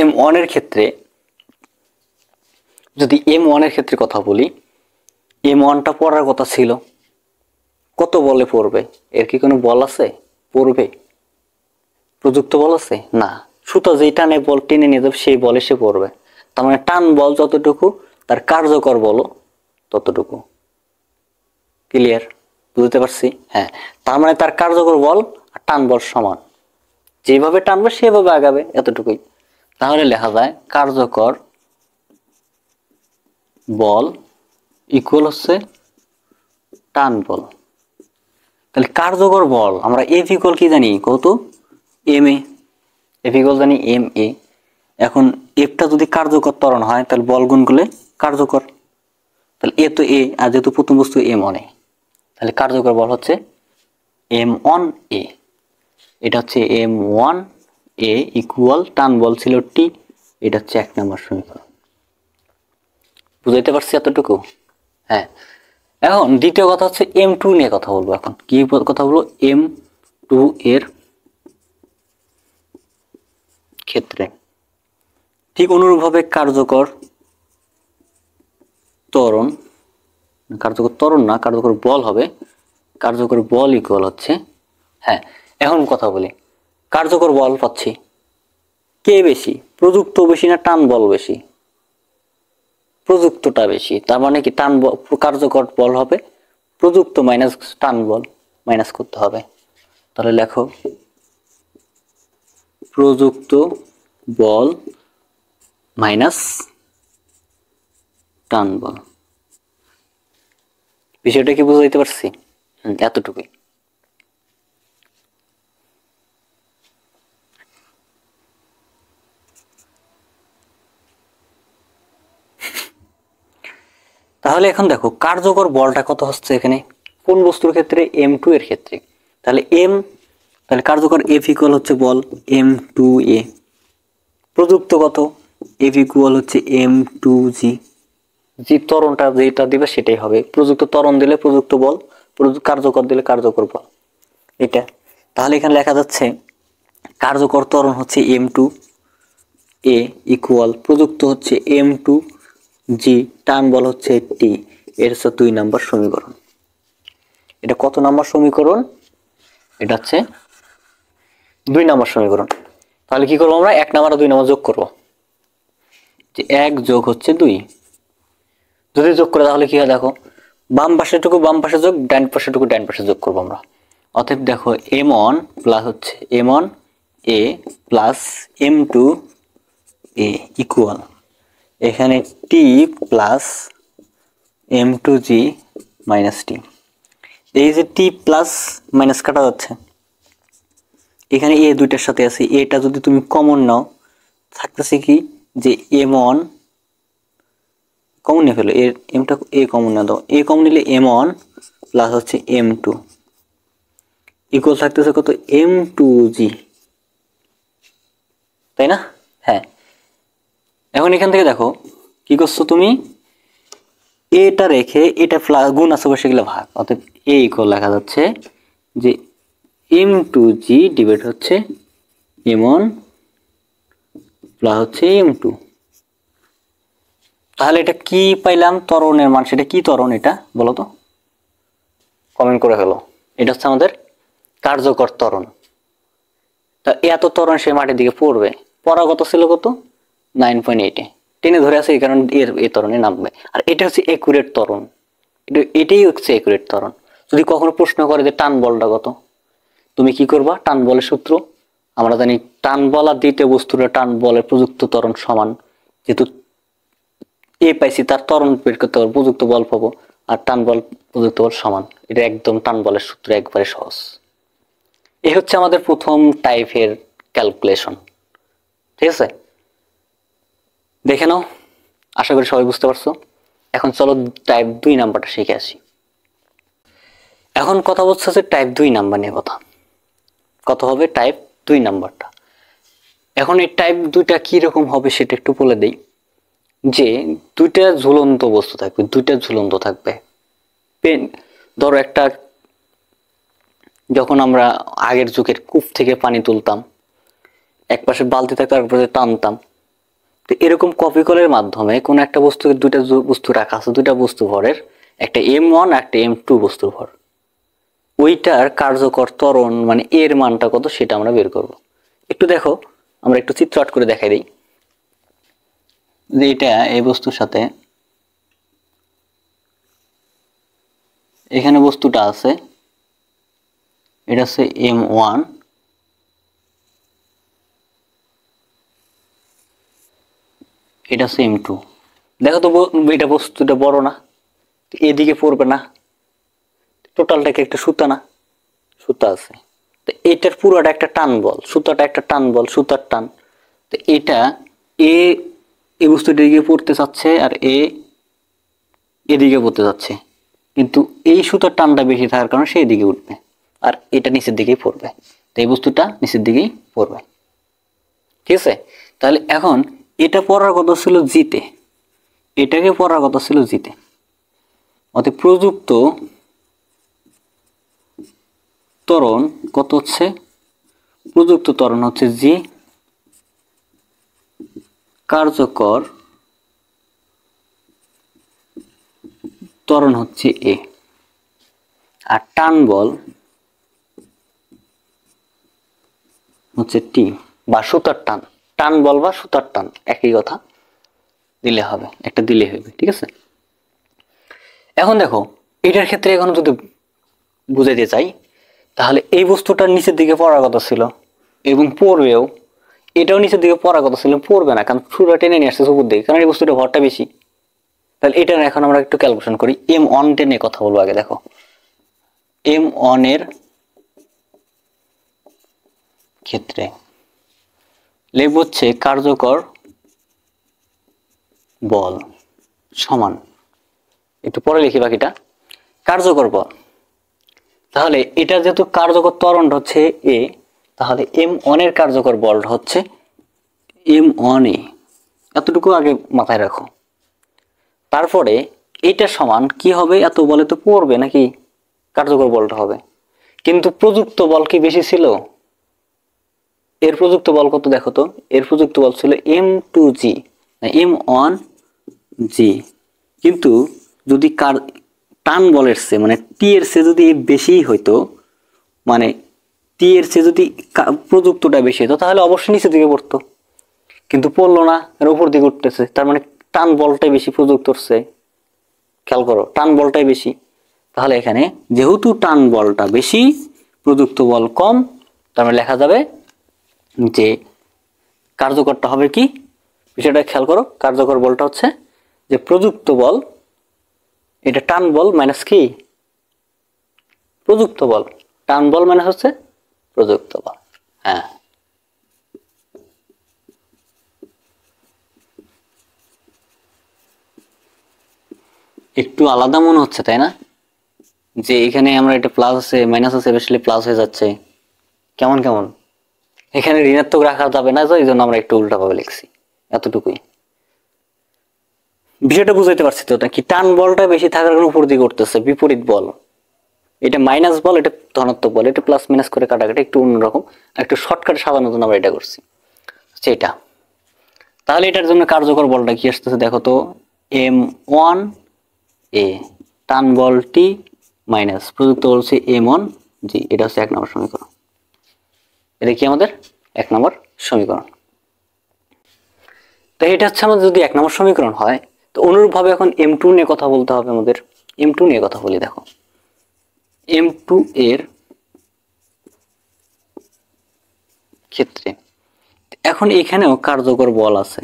M1 এর ক্ষেত্রে, যদি M1 এর ক্ষেত্রে কথা বলি, M1টা পড়ার কথা ছিল, কত বলে পড়বে? এর কি কোনো বল আছে পড়বে? প্রযুক্ত বল আছে না, সুতা যেই টানে বল টেনে নিয়ে যাবে সেই বলে সে পড়বে। তার মানে টান বল যতটুকু, তার কার্যকর বল ততটুকু। ক্লিয়ার? বুঝতে পারছি? হ্যাঁ, তার মানে তার কার্যকর বল আর টান বল সমান, যেভাবে টানবে সেভাবে আগাবে, এতটুকুই। তাহলে লেখা যায় কার্যকর বল ইকুয়াল হচ্ছে টান বল। তাহলে কার্যকর বল আমরা এফ ইকুয়াল কি জানি কত? M A. এফ ইকুয়াল জানি এম এ। এখন এফটা যদি কার্যকর ত্বরণ হয় তাহলে বল গুণ করলে কার্যকর, তাহলে এ তো এ, আর যেহেতু প্রথম বস্তু M1 এ, তাহলে কার্যকর বল হচ্ছে M1 এ। এটা হচ্ছে M1 এ ইকুয়াল টান বল ছিল টি। এটা হচ্ছে 1 নম্বর সমীকরণ। বুঝাইতে পারছি এতটুকু? হ্যাঁ। এখন দ্বিতীয় কথা হচ্ছে M2 নিয়ে কথা বলবো। এখন কি কথা বলবো? M2 এর ক্ষেত্রে ঠিক অনুরূপভাবে কার্যকর ত্বরণ, কার্যকর ত্বরণ না, কার্যকর বল হবে। কার্যকর বল ইকুয়াল হচ্ছে, হ্যাঁ এখন কথা বলি, কার্যকর বল পাচ্ছি কে বেশি? প্রযুক্ত বেশি না টান বল বেশি? প্রযুক্তটা বেশি। তার মানে কি টান বল, কার্যকর বল হবে প্রযুক্ত মাইনাস টান বল, মাইনাস করতে হবে। তাহলে লেখো প্রযুক্ত বল মাইনাস টান বল। বিষয়টা কি বুঝাইতে পারছি? এতটুকুই। তাহলে এখন দেখো কার্যকর বলটা কত হচ্ছে এখানে, কোন বস্তুর ক্ষেত্রে? M2 এর ক্ষেত্রে। তাহলে তাহলে কার্যকর F ইকুয়াল হচ্ছে বল M2A। প্রযুক্ত কত? F ইকুয়াল হচ্ছে M2G। যে ত্বরণটা যেটা দিবে সেটাই হবে, প্রযুক্ত ত্বরণ দিলে প্রযুক্ত বল, কার্যকর দিলে কার্যকর বল, এটা। তাহলে এখানে লেখা যাচ্ছে কার্যকর ত্বরণ হচ্ছে M2A ইকুয়াল প্রযুক্ত হচ্ছে M2G, টান বল হচ্ছে T। এর হচ্ছে 2 নম্বর সমীকরণ। এটা কত নম্বর সমীকরণ? এটা হচ্ছে 2 নম্বর সমীকরণ। তাহলে কি করবো আমরা? 1 নম্বর আর 2 নম্বর যোগ করবো, যে 1 যোগ হচ্ছে 2। যদি যোগ করে তাহলে কি হয় দেখো, বাম পাশেটুকু বাম পাশে যোগ, ডান পাশেটুকু ডান পাশে যোগ করবো আমরা। অতএব দেখো M1 প্লাস হচ্ছে M1A প্লাস M2A ইকুয়াল এখানে T plus M2G minus T। এই যে T প্লাস মাইনাস কাটা যাচ্ছে, এখানে এ দুইটার সাথে আছে, এটা যদি তুমি কমন নাও থাকতেছে কি যে M1 কমন নিয়ে ফেলো, এর এমটা এ কমন না দাও, এ কমন নিলে M1 প্লাস হচ্ছে M2 ইকুয়াল থাকতেছে কত? M2G, তাই না? হ্যাঁ। এখন এখান থেকে দেখো কি করছো তুমি, এটা রেখে এটা গুণ আছে বসে গেলে ভাগ, অর্থাৎ এ ইকুয়াল লেখা যাচ্ছে যে M2G ডিভাইড হচ্ছে M1 প্লাস হচ্ছে M2। তাহলে এটা কি পাইলাম? ত্বরণের মান। সেটা কি ত্বরণ এটা বলো তো, কমেন্ট করে ফেলো। এটা হচ্ছে আমাদের কার্যকর ত্বরণ। তা এত ত্বরণ সে মাটির দিকে পড়বে, পড়া কত ছিল কত? 9.8 টেনে ধরে আছে, এই কারণে এর এই ত্বরণে নামবে। আর এটা হচ্ছে একুরেট ত্বরণ, এটাই হচ্ছে একুরেট ত্বরণ। যদি কখনো প্রশ্ন করে যে টান বলটা কত, তুমি কি করবা? টান বলের সূত্র আমরা জানি, টান বল আর দ্বিতীয় বস্তুর টান বলের প্রযুক্ত ত্বরণ সমান, যেহেতু এ পাইছি তার ত্বরণ বের করতে পারবো, প্রযুক্ত বল পাবো, আর টান বল প্রযুক্ত বল সমান। এটা একদম টান বলের সূত্র, একবারে সহজ। এই হচ্ছে আমাদের প্রথম টাইপের ক্যালকুলেশন, ঠিক আছে? দেখে নাও, আশা করি সবাই বুঝতে পারছো। এখন চলো টাইপ 2 নাম্বারটা শিখে আসি। এখন কথা বলছে যে টাইপ 2 নাম্বার নিয়ে কথা। কত হবে টাইপ 2 নাম্বারটা? এখন এই টাইপ 2টা কি রকম হবে সেটা একটু বলে দেই। যে দুইটা ঝুলন্ত বস্তু থাকবে, দুইটা ঝুলন্ত থাকবে। পেন ধরো একটা, যখন আমরা আগের যুগের কূপ থেকে পানি তুলতাম, এক পাশে বালতি থাকতো, আর পাশে টানতাম। তো এরকম কপি কলের মাধ্যমে কোন একটা বস্তুকে, দুইটা বস্তু রাখা আছে, দুইটা বস্তু ভরের, একটা M1 একটা M2 বস্তুর ভর, ওইটার কার্যকর ত্বরণ মানে এর মানটা কত সেটা আমরা বের করব। একটু দেখো, আমরা একটু চিত্র আট করে দেখাই দিই যে এটা এই বস্তুর সাথে এখানে বস্তুটা আছে, এটা হচ্ছে M1, এটা হচ্ছে M2। দেখো তো এটা বস্তুটা বড় না, এদিকে পড়বে না, টোটালটাকে একটা সুতা না, সুতা আছে, তো এটার পুরোটা একটা টান বল, সুতাটা একটা টান বল, সুতার টান। তো এটা এই বস্তুটা দিকে পড়তে চাচ্ছে, আর এদিকে পড়তে যাচ্ছে, কিন্তু এই সুতার টানটা বেশি থাকার কারণে সেই দিকে উঠবে, আর এটা নিচের দিকেই পড়বে। তো এই বস্তুটা নিচের দিকেই পড়বে, ঠিক আছে? তাহলে এখন এটা পড়ার কথা ছিল জিতে, এটাকে পড়ার কথা ছিল জিতে। অতএব প্রযুক্ত ত্বরণ কত হচ্ছে? প্রযুক্ত ত্বরণ হচ্ছে জি, কার্যকর ত্বরণ হচ্ছে এ, আর টান বল হচ্ছে টি, বা সুতার টান। টান বল বা সুতার টান একই কথা, দিলে হবে, একটা দিলে হবে, ঠিক আছে? এখন দেখো, এটার ক্ষেত্রে এখন যদি বুঝাইতে চাই, তাহলে এই বস্তুটার নিচের দিকে পড়ার কথা ছিল এবং পড়বেও, এটাও নিচের দিকে পড়ার কথা ছিল, পড়বে না, কারণ সুরা টেনে নিয়ে আসছে উপর দিকে, কারণ এই বস্তুটা ভরটা বেশি। তাহলে এটা এখন আমরা একটু ক্যালকুলেশন করি। M1 টেনে কথা বলবো আগে। দেখো M1 এর ক্ষেত্রে লেব হচ্ছে কার্যকর বল সমান, একটু পরে লিখি বাকিটা, কার্যকর বল। তাহলে এটা যেহেতু কার্যকর ত্বরণটা হচ্ছে এ, তাহলে M1 এর কার্যকর বলটা হচ্ছে M1A, এতটুকু আগে মাথায় রাখো। তারপরে এইটা সমান কি হবে? এত বলে তো পড়বে নাকি, কার্যকর বলটা হবে, কিন্তু প্রযুক্ত বল কি বেশি ছিল? এর প্রযুক্ত বল কত দেখো তো, এর প্রযুক্ত বল ছিল M2G, M1G। কিন্তু যদি টান বলের চেয়ে মানে টি এর চেয়ে যদি বেশি হইতো, মানে টি এর চেয়ে যদি প্রযুক্তটা বেশি হতো, তাহলে অবশ্যই নিচের দিকে পড়তো, কিন্তু পড়লো না, এর উপর দিকে উঠতেছে, তার মানে টান বলটাই বেশি প্রযুক্তর চেয়ে। খেয়াল করো, টান বলটাই বেশি। তাহলে এখানে যেহেতু টান বলটা বেশি, প্রযুক্ত বল কম, তার মানে লেখা যাবে যে কার্যকরটা হবে কি, বিষয়টা খেয়াল করো, কার্যকর বলটা হচ্ছে যে প্রযুক্ত বল, এটা টান বল মাইনাস কি প্রযুক্ত বল, টান বল মাইনাস হচ্ছে প্রযুক্ত বল। হ্যাঁ, একটু আলাদা মনে হচ্ছে তাই না, যে এখানে আমরা এটা প্লাস আছে মাইনাস আছে, বেশি প্লাস হয়ে যাচ্ছে, কেমন কেমন। এখানে ঋণাত্মক রাখা যাবে না, এই জন্য আমরা একটু উল্টা ভাবে লিখছি, এতটুকুই। বিষয়টা বুঝাইতে পারছি তো নাকি? টান বলটা বেশি থাকার কারণে উপর দিকে উঠতেছে, বিপরীত বল, এটা মাইনাস বল, এটা ধনাত্মক বল, এটা প্লাস মাইনাস করে কাটাকাটি একটু অন্যরকম, একটু শর্টকাটে সাজানোর জন্য আমরা এটা করছি, সেটা। তাহলে এটার জন্য কার্যকর বলটা কি আসতেছে দেখো তো, M1A, টান বলটি মাইনাস প্রযুক্ত বল হচ্ছে M1G, এটা হচ্ছে 1 নম্বর সমীকরণ। এটা কি আমাদের 1 নম্বর সমীকরণ। তো এটা হচ্ছে আমাদের যদি 1 নম্বর সমীকরণ হয়, তো অনুরূপভাবে এখন M2 নিয়ে কথা বলতে হবে আমাদের। M2 নিয়ে কথা বলি। দেখো M2 এর ক্ষেত্রে এখন এখানেও কার্যকর বল আছে।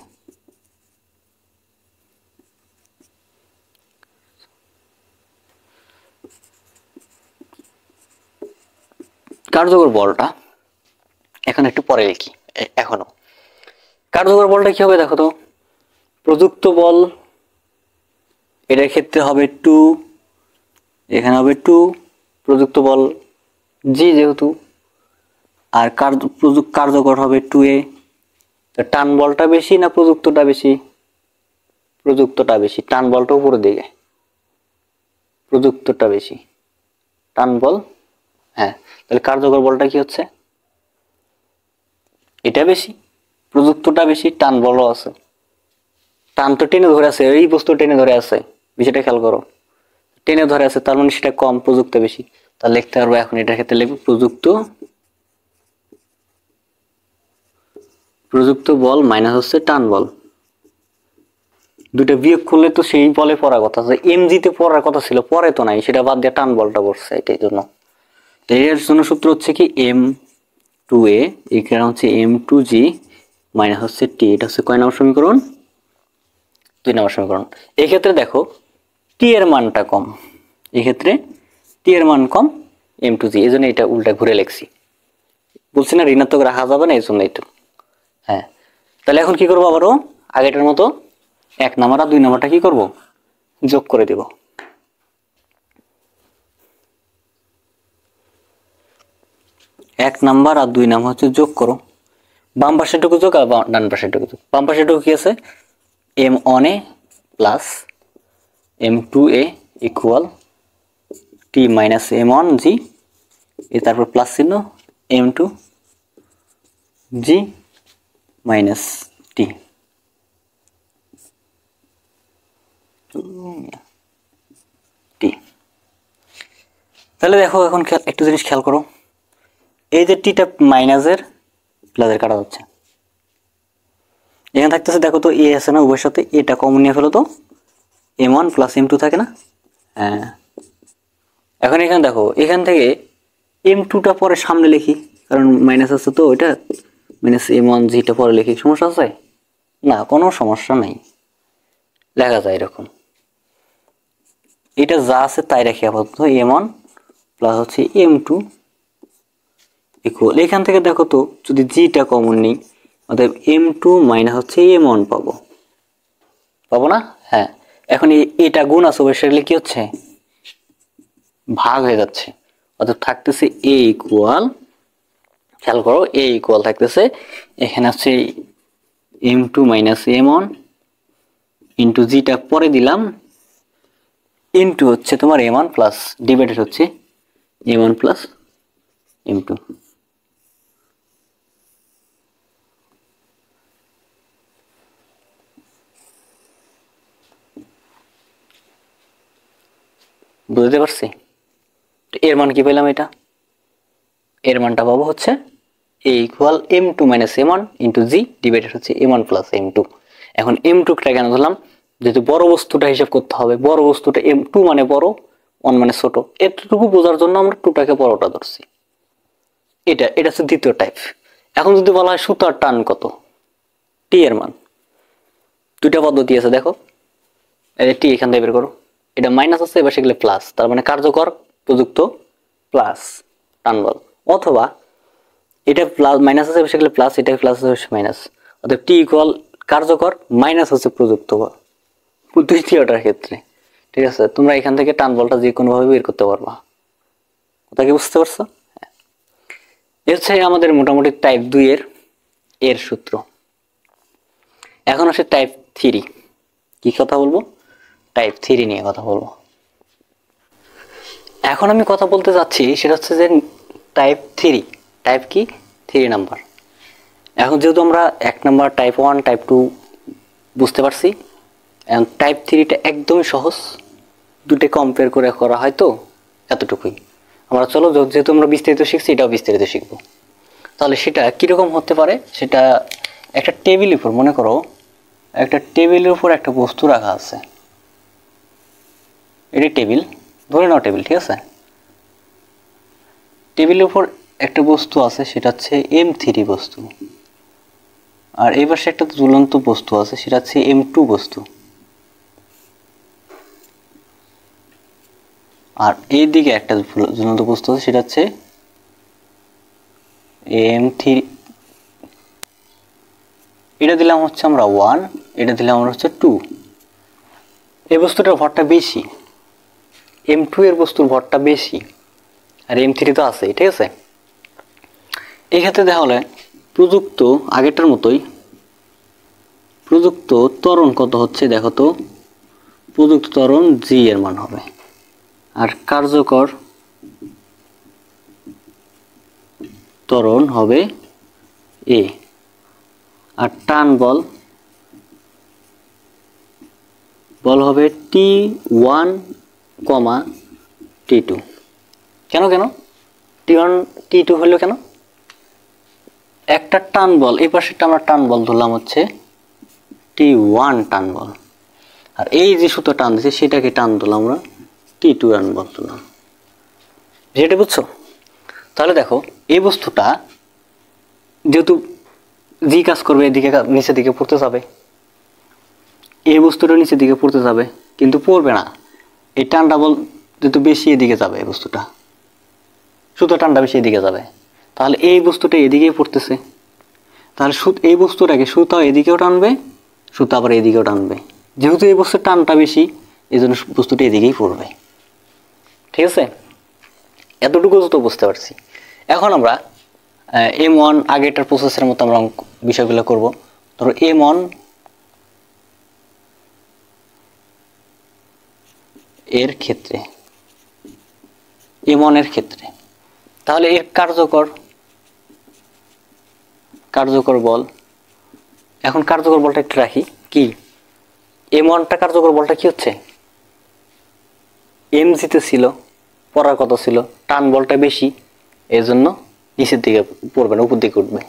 কার্যকর বলটা এখন একটু পরে লিখি। এখনো কার্যকর বলটা কি হবে দেখো তো, প্রযুক্ত বল এটার ক্ষেত্রে হবে 2, এখানে হবে 2 প্রযুক্ত বল জি যেহেতু, আর কার্যকর হবে 2a। টান বলটা বেশি না প্রযুক্তটা বেশি? প্রযুক্তটা বেশি। টান বলটা উপরের দিকে, প্রযুক্তটা বেশি, টান বল। হ্যাঁ, তাহলে কার্যকর বলটা কি হচ্ছে? এটা বেশি, প্রযুক্তটা বেশি, টান বলও আছে। টান তো টেনে ধরে আছে, এই বস্তু টেনে ধরে আছে, বিষয়টা খেয়াল করো, টেনে ধরে আছে, তার মানে সেটা কম, প্রযুক্ত বেশি। তাহলে লিখতে পারবো এখন এটার ক্ষেত্রে লিখবো প্রযুক্ত বল মাইনাস হচ্ছে টান বল। দুটো বিয়োগ করলে তো সেই বলে পড়ার কথা, এমজিতে পড়ার কথা ছিল, পরে তো নাই, সেটা বাদ দিয়ে টান বলটা পড়ছে, এটাই জন্য। এর জন্য সূত্র হচ্ছে কি M2A এখানে হচ্ছে M2G মাইনাস হচ্ছে T। এটা হচ্ছে কয় নম্বর সমীকরণ? 2 নম্বর সমীকরণ। এই ক্ষেত্রে দেখো T এর মানটা কম, এই ক্ষেত্রে T এর মান কম, M2G, এই জন্য এটা উল্টা ঘুরে লিখছি। বলছি না ঋণাত্মক রাখা যাবে না, এই জন্য এটা। হ্যাঁ, তাহলে এখন কি করবো? আবারও আগেটার মতো 1 নাম্বার আর 2 নাম্বারটা কি করব? যোগ করে দেব। এক নাম্বার আর 2 নাম্বার হচ্ছে যোগ করো, বাম পাশেরটুকু যোগ আর ডান পাশেরটুকু যোগ। বাম পাশেরটুকু কি আছে? M1A plus M2A equal T minus M1G, তারপর প্লাস চিহ্ন M2G মাইনাস T। তাহলে দেখো এখন একটু জিনিস খেয়াল করো, এই যে টিটা মাইনাসের প্লাসের কাটা যাচ্ছে, এখানে থাকতেছে দেখো তো এ আছে না, উভয়ের সাথে এটা কমন নিয়ে ফেলো তো, M1 প্লাস M2 থাকে না? হ্যাঁ, এখন এখানে দেখো এখান থেকে M2টা পরে সামনে লিখি, কারণ মাইনাস আছে তো, ওইটা মাইনাস M1Gটা পরে লিখি, সমস্যা আছে? না, কোনো সমস্যা নাই, লেখা যায় এরকম। এটা যা আছে তাই রাখি আপাতত, M1 প্লাস হচ্ছে M2 ইকুয়াল, এখান থেকে দেখো তো যদি জিটা কমন নেই, অতএব M2 মাইনাস হচ্ছে M1 পাবো, পাবো না? হ্যাঁ, এখন এটা গুণ আছে সেগুলো কি হচ্ছে? ভাগ হয়ে যাচ্ছে, অতএব থাকতেছে A ইকুয়াল, খেয়াল করো A ইকুয়াল থাকতেছে, এখানে হচ্ছে M2 মাইনাস M1 ইন্টু জিটা পরে দিলাম, ইন্টু হচ্ছে তোমার M1 প্লাস ডিভাইডেড হচ্ছে M1 প্লাস M2। বুঝতে পারছি? এর মান কি পেলাম? এটা এর মানটা পাবো হচ্ছে A equal M2 minus M1 into G divided হচ্ছে M1 প্লাস M2। এখন M2টা কেন ধরলাম? যেহেতু বড় বস্তুটা হিসাব করতে হবে, বড় বস্তুটা M2 মানে বড়, 1 মানে ছোট, এতটুকু বোঝার জন্য আমরা 2টাকে বড়টা ধরছি। এটা হচ্ছে দ্বিতীয় টাইপ। এখন যদি বলা হয় সুতার টান কত, টি এর মান, দুইটা পদ্ধতি আছে দেখো, এই টি এখান থেকে বের করো, এটা মাইনাস আছে, এবার সেগুলো প্লাস, তার মানে কার্যকর প্রযুক্ত প্লাস টান বল, অথবা এটা প্লাস মাইনাস আছে সেগুলো প্লাস, এটা প্লাস আছে মাইনাস, অর্থাৎ টি ইকুয়াল কার্যকর মাইনাস হচ্ছে প্রযুক্ত বল দ্বিতীয়টার ক্ষেত্রে। ঠিক আছে, তোমরা এখান থেকে টান বলটা যে কোনো ভাবে বের করতে পারবা, কথা কি বুঝতে পারছো? এ হচ্ছে আমাদের মোটামুটি টাইপ 2 এর সূত্র। এখন আসে টাইপ 3। কি কথা বলবো? টাইপ 3 নিয়ে কথা বলবো। এখন আমি কথা বলতে যাচ্ছি সেটা হচ্ছে যে টাইপ 3, টাইপ কি 3 নাম্বার। এখন যেহেতু আমরা 1 নাম্বার টাইপ 1 টাইপ 2 বুঝতে পারছি, এখন টাইপ 3টা একদমই সহজ, দুটো কম্পেয়ার করে করা হয় তো, এতটুকুই। আমরা চলো যেহেতু আমরা বিস্তারিত শিখছি, এটাও বিস্তারিত শিখবো। তাহলে সেটা কিরকম হতে পারে? সেটা একটা টেবিলের উপর, মনে করো একটা টেবিলের উপর একটা বস্তু রাখা আছে, এটা টেবিল, ধরে নাও টেবিল, ঠিক আছে। টেবিলের উপর একটা বস্তু আছে, সেটা হচ্ছে M3 বস্তু, আর এই পাশে একটা ঝুলন্ত বস্তু আছে, সেটা হচ্ছে M2 বস্তু, আর এই দিকে একটা ঝুলন্ত বস্তু আছে, সেটা হচ্ছে M3। এটা দিলাম হচ্ছে আমরা 1, এটা দিলাম আমরা হচ্ছে 2। এই বস্তুটার ভরটা বেশি, M2 এর বস্তুর ভরটা বেশি, আর M3 তো আছে, ঠিক আছে। এই ক্ষেত্রে দেখা হলে প্রযুক্ত আগেরটার মতোই, প্রযুক্ত ত্বরণ কত হচ্ছে দেখো তো, প্রযুক্ত ত্বরণ G এর মান হবে, আর কার্যকর ত্বরণ হবে A, আর টান বল হবে T1, T2। কেন T1 T2 হলো কেন? একটা টান বল, এই পাশেরটা আমরা টান বল ধরলাম হচ্ছে T1 টান বল, আর এই যে সুতো টান দিচ্ছে সেটাকে টান ধরলাম আমরা T2 টান বল ধরলাম। যেটা বুঝছো? তাহলে দেখো এই বস্তুটা যেহেতু জি কাজ করবে, এদিকে নিচের দিকে পড়তে যাবে, এই বস্তুটা নিচের দিকে পড়তে যাবে, কিন্তু পড়বে না, এই টানটা বল যেহেতু বেশি এদিকে যাবে, এই বস্তুটা সুতো টানটা বেশি এদিকে যাবে, তাহলে এই বস্তুটা এদিকেই পড়তেছে, তাহলে এই বস্তুটাকে সুতা এদিকেও টানবে, সুতা আবার এদিকেও টানবে, যেহেতু এই বস্তুর টানটা বেশি এই জন্য বস্তুটা এদিকেই পড়বে, ঠিক আছে। এতটুকু তো বুঝতে পারছি। এখন আমরা M1 আগেটার প্রসেসের মতো আমরা বিষয়গুলো করব। ধরো M1 এর ক্ষেত্রে, M1 এর ক্ষেত্রে তাহলে এর কার্যকর বল, এখন কার্যকর বলটা একটু রাখি, কি M1টা কার্যকর বলটা কি হচ্ছে, MG তে ছিল, পড়ার কথা ছিল, টান বলটা বেশি, এই জন্য নিচের দিকে পড়বে না, উপর দিকে উঠবে।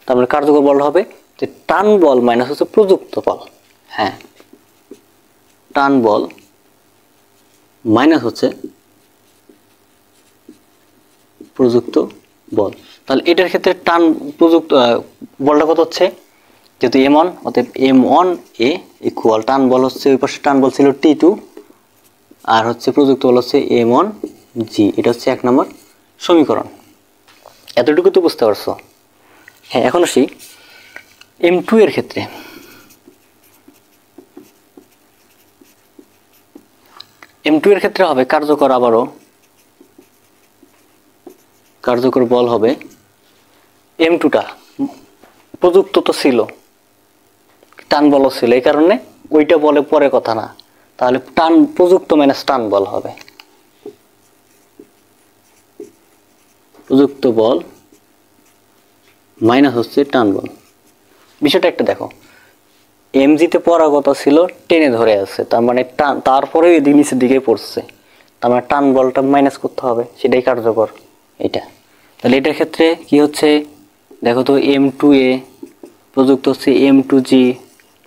তারপরে কার্যকর বল হবে যে টান বল মাইনাস হচ্ছে প্রযুক্ত বল, হ্যাঁ, টান বল মাইনাস হচ্ছে প্রযুক্ত বল। তাহলে এটার ক্ষেত্রে টান প্রযুক্ত বলটা কত হচ্ছে, যেহেতু M1, অতএব M1A ইকুয়াল টান বল হচ্ছে, ওই পাশে টান বল ছিল T2, আর হচ্ছে প্রযুক্ত বল হচ্ছে M1G। এটা হচ্ছে 1 নম্বর সমীকরণ। এতটুকু তো বুঝতে পারছো? হ্যাঁ, এখন আসি M2 এর ক্ষেত্রে। M2 এর ক্ষেত্রে হবে কার্যকর, আবারও কার্যকর বল হবে M2টা প্রযুক্ত তো ছিল, টান বল ছিল, এই কারণে ওইটা বলে পরে কথা না, তাহলে টান প্রযুক্ত মাইনাস টান বল হবে, প্রযুক্ত বল মাইনাস হচ্ছে টান বল। বিষয়টা একটা দেখো, এমজিতে পড়ার কথা ছিল, টেনে ধরে আছে, তার মানে টান, তারপরেও এদিকে নিচের দিকে পড়ছে, তার মানে টান বলটা মাইনাস করতে হবে, সেটাই কার্যকর এটা। তাহলে এটার ক্ষেত্রে কি হচ্ছে দেখো তো, M2A প্রযুক্ত হচ্ছে M2G,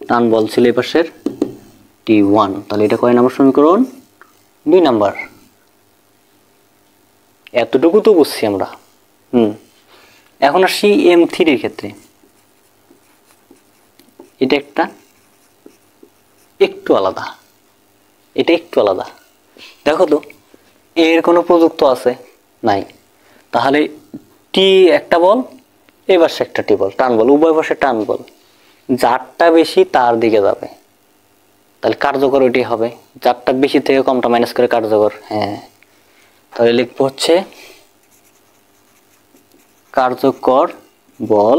টান বল ছিল এই পাশের T1, তাহলে এটা কয় নম্বর সমীকরণ? 2 নাম্বার। এতটুকু তো বুঝছি আমরা। এখন আসি M3 এর ক্ষেত্রে। এটা একটু আলাদা, এটা একটু আলাদা। দেখো তো এর কোনো প্রযুক্ত আছে নাই, তাহলে টি একটা বল, এই পাশে একটা টি বল, টান বল, উভয় পাশে টান বল, যারটা বেশি তার দিকে যাবে, তাহলে কার্যকর ওইটাই হবে, যারটা বেশি থেকে কমটা মাইনাস করে কার্যকর। হ্যাঁ, তাহলে লিখবো হচ্ছে কার্যকর বল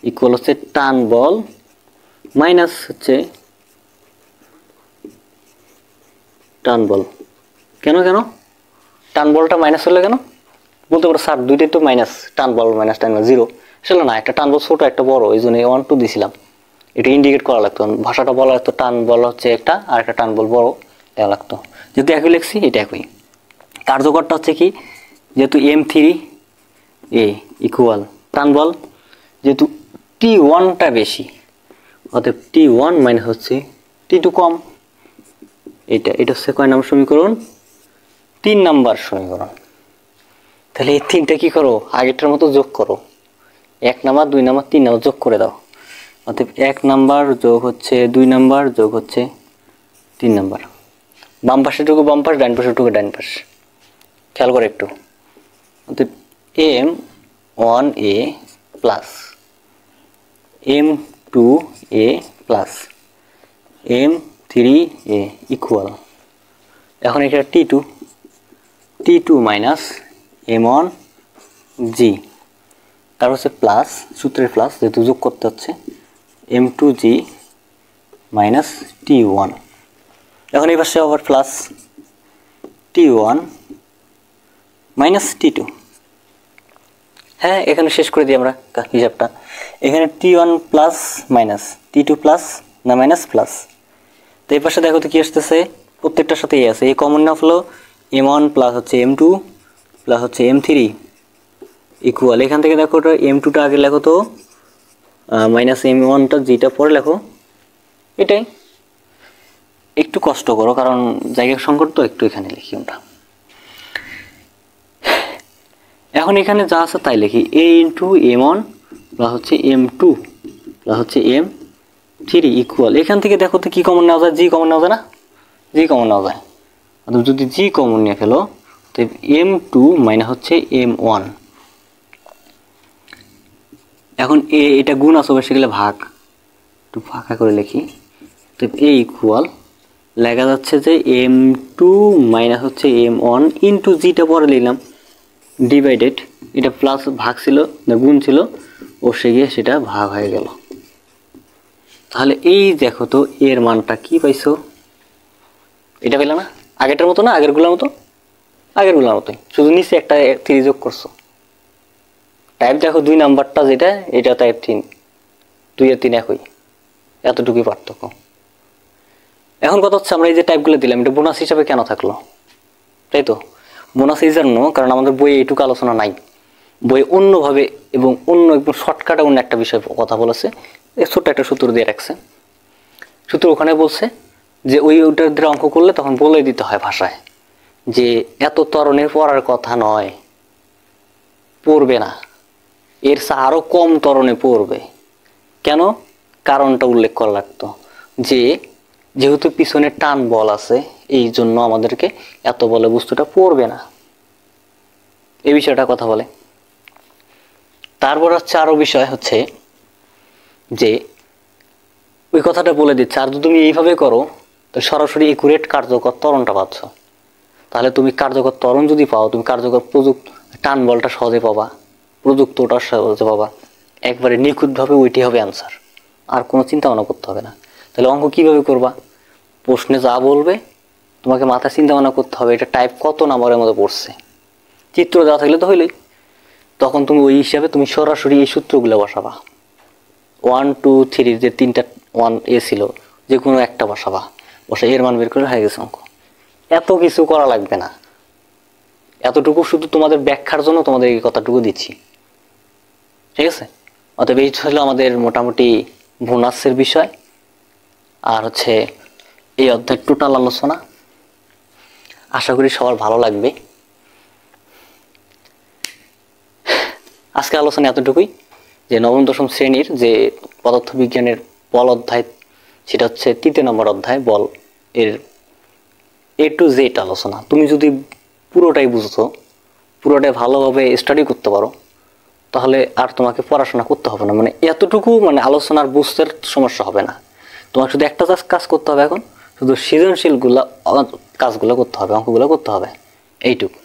ইকুয়াল হচ্ছে টান বল মাইনাস হচ্ছে টান বল। কেন টান বলটা মাইনাস হলে কেন বলতে পারো, স্যার দুইটাই তো মাইনাস, টান বল মাইনাস টান বল 0, আসলে না, একটা টান বল ছোট একটা বড়, এই জন্য 1 2 দিছিলাম, এটা ইন্ডিকেট করা লাগতো, ভাষাটা বলা লাগতো, টান বল হচ্ছে একটা আর একটা টান বল বড় দেওয়া লাগতো, যেহেতু একই লিখছি এটা একই। কার্যকরটা হচ্ছে কি, যেহেতু M3A ইকুয়াল টান বল, যেহেতু T1টা বেশি, অতএব T1 মাইনাস হচ্ছে T2 কম, এটা হচ্ছে কয় নম্বর সমীকরণ? 3 নম্বর সমীকরণ। তাহলে এই তিনটা কি করো, আগেরটার মতো যোগ করো। 1 নম্বর 2 নম্বর 3 নম্বর যোগ করে দাও। অতএব 1 নম্বর যোগ হচ্ছে 2 নম্বর যোগ হচ্ছে 3 নম্বর। বাম পাশেটুকু বাম পাশ, ডান পাশেটুকু ডান পাশ। খেয়াল করে একটু। অতএব M1A plus M2A plus M3A equal, এখন এটা T2 মাইনাস M1G, তারপর হচ্ছে প্লাস, সূত্রের প্লাস যেহেতু যোগ করতে হচ্ছে, M2G মাইনাস T1। এখন এই পাশে আবার প্লাস T1 মাইনাস T2। হ্যাঁ, এখানে শেষ করে দিই আমরা হিসাবটা। এখানে T1 plus minus, T2 plus না মাইনাস প্লাস। তো এই পাশে দেখো তো কি আসতেছে, প্রত্যেকটার সাথে আছে। এই কমন না হলো M1 প্লাস হচ্ছে M2 প্লাস হচ্ছে M3 ইকুয়াল, এখান থেকে দেখো ওটা M2টা আগে লেখো তো, মাইনাস M1টা যেটা পরে লেখো। এটাই একটু কষ্ট করো কারণ জায়গা সংকট, তো একটু এখানে লিখি আমরা। এখন এখানে যা আছে তাই লিখি, A ইন্টু M1 প্লাস হচ্ছে M2 প্লাস হচ্ছে M3 ইকুয়াল, এখান থেকে দেখো তো কি কমন নেওয়া যায়, জি কমন নেওয়া যায় না, জি কমন নেওয়া যায়। অর্থাৎ যদি জি কমন নিয়ে ফেলো তো M2 মাইনাস হচ্ছে M1। এখন এটা গুণ আছে সেগুলো ভাগ, একটু ফাঁকা করে লিখি। তো এ ইকুয়াল লেখা যাচ্ছে যে M2 মাইনাস হচ্ছে M1 ইন্টু জিটা পরে নিলাম ডিভাইডেড, এটা প্লাস ভাগ ছিল না গুণ ছিল, ও সে গিয়ে সেটা ভাগ হয়ে গেল। তাহলে এই দেখো তো এর মানটা কি পাইছো, এটা পেলে না, আগেরটার মতো না, আগেরগুলোর মতোই, শুধু নিচে একটা 3 যোগ করছো। টাইপ দেখো 2 নাম্বারটা যেটা, এটা টাইপ 3, 2 আর 3 একই, এতটুকুই পার্থক্য। এখন কথা হচ্ছে আমরা এই যে টাইপগুলো দিলাম, এটা বোনাস হিসাবে কেন থাকলো, তাই তো? বোনাস এই জন্য কারণ আমাদের বইয়ে এইটুকু আলোচনা নাই, বইয়ে অন্যভাবে এবং অন্য একদম শর্টকাটে অন্য একটা বিষয় কথা বলেছে, ছোট্ট একটা সূত্র দিয়ে রাখছে। সূত্র ওখানে বলছে যে ওইটার দিয়ে অঙ্ক করলে তখন বলে দিতে হয় ভাষায় যে এত ত্বরণে পড়ার কথা নয়, পড়বে না, এর চেয়ে আরও কম ত্বরণে পড়বে। কেন? কারণটা উল্লেখ করা লাগতো যে যেহেতু পিছনে টান বল আছে, এই জন্য আমাদেরকে এত বলে বস্তুটা পড়বে না, এই বিষয়টা কথা বলে। তারপর হচ্ছে আরো বিষয় হচ্ছে যে ওই কথাটা বলে দিচ্ছে, আর যদি তুমি এইভাবে করো তো সরাসরি একুরেট কার্যকর ত্বরণটা পাচ্ছ। তাহলে তুমি কার্যকর ত্বরণ যদি পাও, তুমি কার্যকর প্রযুক্ত টান বলটা সহজে পাবা, প্রযুক্তটা সহজে পাবা, একবারে নিখুঁতভাবে ওইটি হবে অ্যান্সার, আর কোনো চিন্তা ভাবনা করতে হবে না। তাহলে অঙ্ক কীভাবে করবা, প্রশ্নে যা বলবে তোমাকে মাথায় চিন্তা ভাবনা করতে হবে এটা টাইপ কত নাম্বারের মধ্যে পড়ছে, চিত্র দেওয়া থাকলে তো হইলেই, তখন তুমি ওই হিসাবে তুমি সরাসরি এই সূত্রগুলো বসাবা। 1 2 3 যে 3টা 1A ছিল, যে কোনো একটা বসাবা, বসে এর মান বের করে হয়ে গেছে অঙ্ক। এত কিছু করা লাগবে না, এতটুকু শুধু তোমাদের ব্যাখ্যার জন্য তোমাদের এই কথাটুকু দিচ্ছি, ঠিক আছে? অতএব এই ছিল আমাদের মোটামুটি বোনাসের বিষয় আর হচ্ছে এই অধ্যায়ের টোটাল আলোচনা। আশা করি সবার ভালো লাগবে। আজকে আলোচনা এতটুকুই, যে নবম দশম শ্রেণীর যে পদার্থবিজ্ঞানের বল অধ্যায়, সেটা হচ্ছে 3 নম্বর অধ্যায় বল, এর A to Z আলোচনা। তুমি যদি পুরোটাই বুঝছো, পুরোটাই ভালোভাবে স্টাডি করতে পারো, তাহলে আর তোমাকে পড়াশোনা করতে হবে না, মানে এতটুকু মানে আলোচনার বুঝতে সমস্যা হবে না। তোমার শুধু একটা কাজ করতে হবে, এখন শুধু সৃজনশীলগুলো কাজগুলো করতে হবে, অঙ্কগুলো করতে হবে, এইটুকু।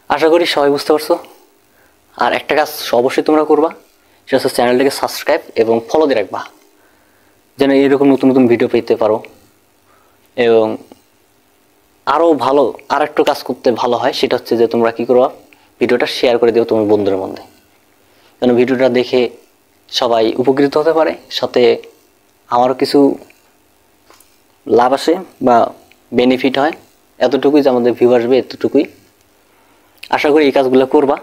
আশা করি সবাই বুঝতে পারছো। আর একটা কাজ অবশ্যই তোমরা করবা, সেটা হচ্ছে চ্যানেলটাকে সাবস্ক্রাইব এবং ফলো দিয়ে রাখবা, যেন এরকম নতুন নতুন ভিডিও পেতে পারো। এবং আরও ভালো আর একটু কাজ করতে ভালো হয়, সেটা হচ্ছে যে তোমরা কী করবা, ভিডিওটা শেয়ার করে দিও তোমার বন্ধুদের মধ্যে, যেন ভিডিওটা দেখে সবাই উপকৃত হতে পারে, সাথে আমারও কিছু লাভ আসে বা বেনিফিট হয়। এতটুকুই যে আমাদের ভিউ আসবে, এতটুকুই আশা করি এই কাজগুলো করবা।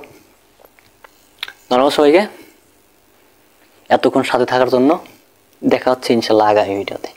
ধন্যবাদ সবাইকে এতক্ষণ সাথে থাকার জন্য। দেখা হচ্ছে ইনশাল্লাহ আগামী ভিডিওতে।